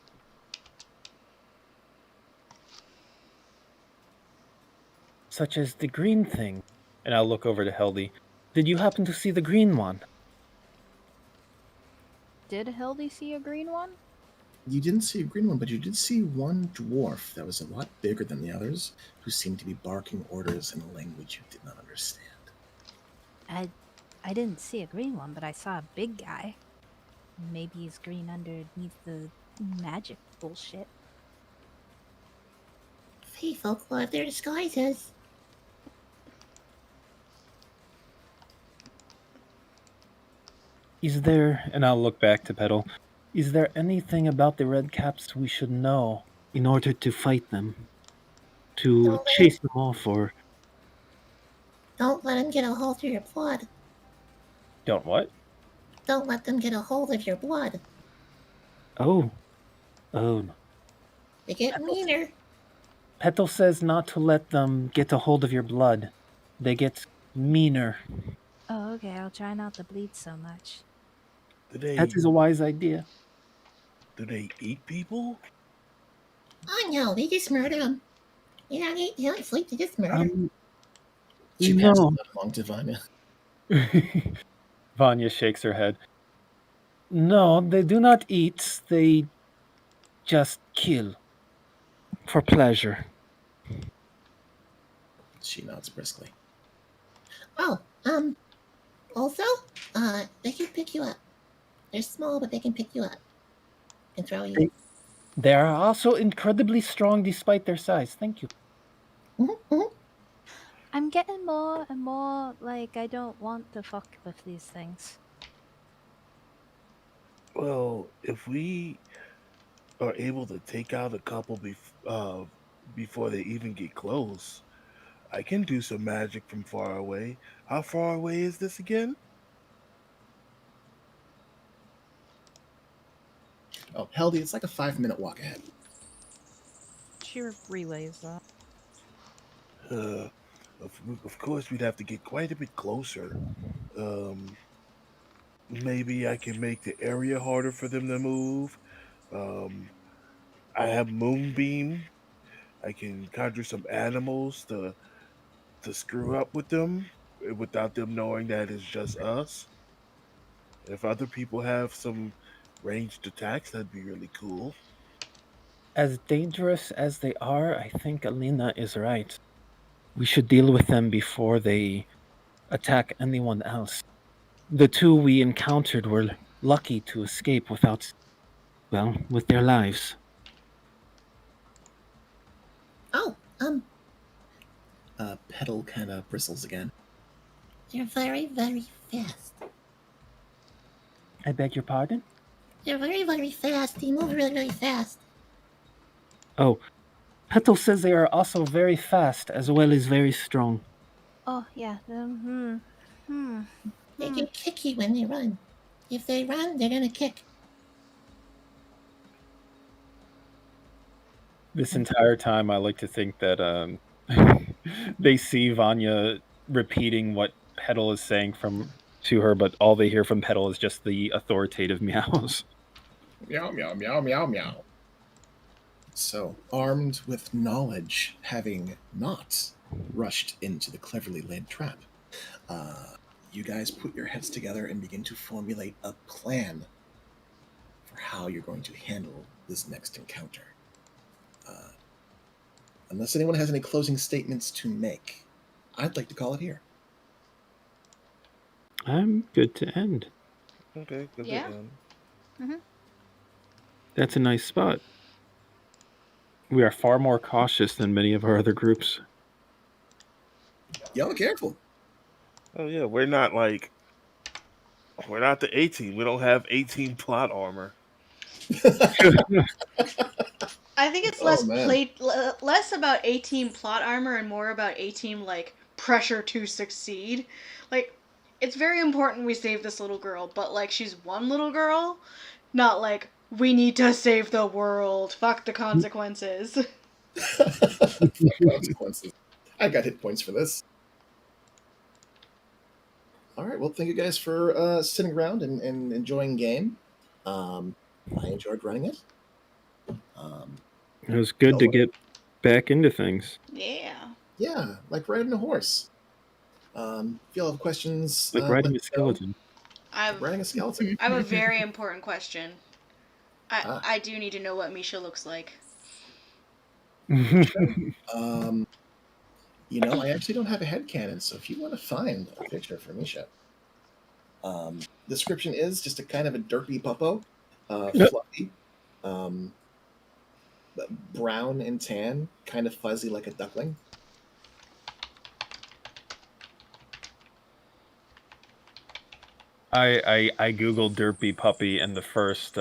Such as the green thing. And I'll look over to Heldy. Did you happen to see the green one? Did Hildy see a green one? You didn't see a green one, but you did see one dwarf that was a lot bigger than the others, who seemed to be barking orders in a language you did not understand. I didn't see a green one, but I saw a big guy. Maybe he's green underneath the magic bullshit. Fey folk will have their disguises. Is there, and I'll look back to Petal, is there anything about the Red Caps we should know in order to fight them? To Don't let chase them off, or Don't let them get a hold of your blood. don't what? Don't let them get a hold of your blood. Oh. They get meaner. Petal says not to let them get a hold of your blood. They get meaner. Oh, okay. I'll try not to bleed so much. That is a wise idea. Do they eat people? Oh no, they just murder them. They don't eat, they don't sleep, they just murder. She passes No. that along to Vanya. Vanya shakes her head. No, they do not eat. They just kill. For pleasure. She nods briskly. Oh, also, they can pick you up. They're small, but they can pick you up and throw you. They are also incredibly strong despite their size. Thank you. I'm getting more and more like I don't want to fuck with these things. Well, if we are able to take out a couple before they even get close, I can do some magic from far away. How far away is this again? Oh, Heldy, it's like a 5-minute walk ahead. She relays that. Uh, of course, we'd have to get quite a bit closer. Maybe I can make the area harder for them to move. Um, I have Moonbeam. I can conjure some animals to screw up with them without them knowing that it's just us. If other people have some ranged attacks, that'd be really cool. As dangerous as they are, I think Alina is right. We should deal with them before they attack anyone else. The two we encountered were lucky to escape with their lives. Oh, Petal kind of bristles again. they're very, very fast. I beg your pardon? They're very, very fast. They move really, really fast. Oh, Petal says they are also very fast as well as very strong. Oh yeah. They can kick you when they run. If they run, they're gonna kick. This entire time, I like to think that they see Vanya repeating what Petal is saying to her, but all they hear from Petal is just the authoritative meows. Meow, meow, meow, meow, meow. So, armed with knowledge, having not rushed into the cleverly laid trap, you guys put your heads together and begin to formulate a plan for how you're going to handle this next encounter. Unless anyone has any closing statements to make, I'd like to call it here. I'm good to end. Okay, good Yeah. to end. That's a nice spot. We are far more cautious than many of our other groups. Y'all careful. Oh yeah, we're not the 18. We don't have 18 plot armor. I think it's Oh, man. less about 18 plot armor and more about 18 like pressure to succeed. Like it's very important we save this little girl, but like she's one little girl, not like we need to save the world. Fuck the consequences. Consequences. I got hit points for this. All right. Well, thank you guys for sitting around and enjoying game. I enjoyed running it. It was good to get back into things. Yeah. Yeah, like riding a horse. If y'all have questions, Like let riding me a skeleton. I've riding a skeleton. I have a very important question. Ah. I do need to know what Misha looks like. I actually don't have a headcanon, so if you want to find a picture for Misha, description is just a kind of a derpy puppo, fluffy, brown and tan, kind of fuzzy like a duckling. I googled derpy puppy, and the first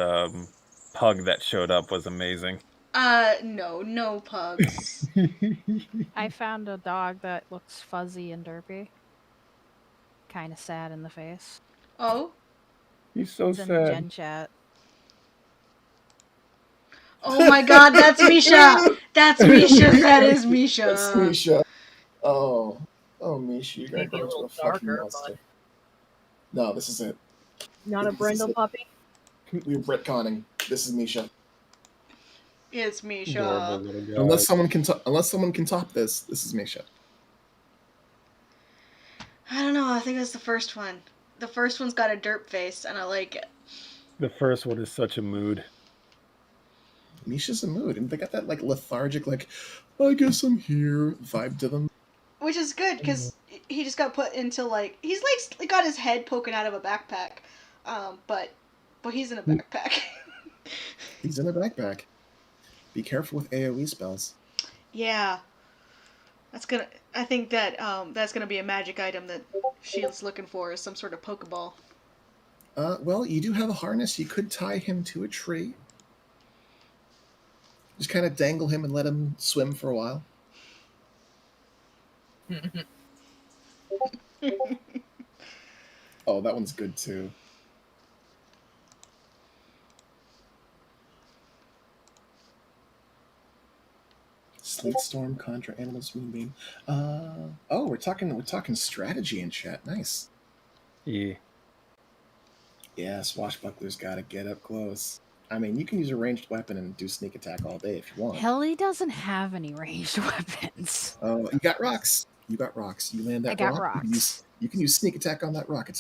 pug that showed up was amazing. No pugs. I found a dog that looks fuzzy and derpy. Kind of sad in the face. Oh? He's so It's in the sad. gen chat. Oh my god, that's Misha! That's Misha! That is Misha! That's Misha. Oh, Misha, you're gonna Maybe grow a into little a fucking darker, monster. but No, this is it. not a This is brindle it. puppy. We're retconning. This is Misha. It's Misha. Adorable little guy. Unless someone can top this is Misha. I don't know, I think that's the first one. The first one's got a derp face, and I like it. The first one is such a mood. Misha's a mood, and they got that like lethargic, like I guess I'm here vibe to them. Which is good, because he just got put into like he's like got his head poking out of a backpack, but he's in a backpack. He's in a backpack. Be careful with AOE spells. Yeah, I think that that's gonna be a magic item that Shield's looking for, is some sort of Pokeball. Well, you do have a harness. You could tie him to a tree. Just kind of dangle him and let him swim for a while. Oh, that one's good too. Sleet Storm contra Animals Moonbeam. We're talking strategy in chat. Nice. Yeah. Yeah, Swashbuckler's got to get up close. I mean, you can use a ranged weapon and do sneak attack all day if you want. Helly doesn't have any ranged weapons. Oh, you got rocks. You got rocks. You land that I got rock. rocks. You can use sneak attack on that rock. It's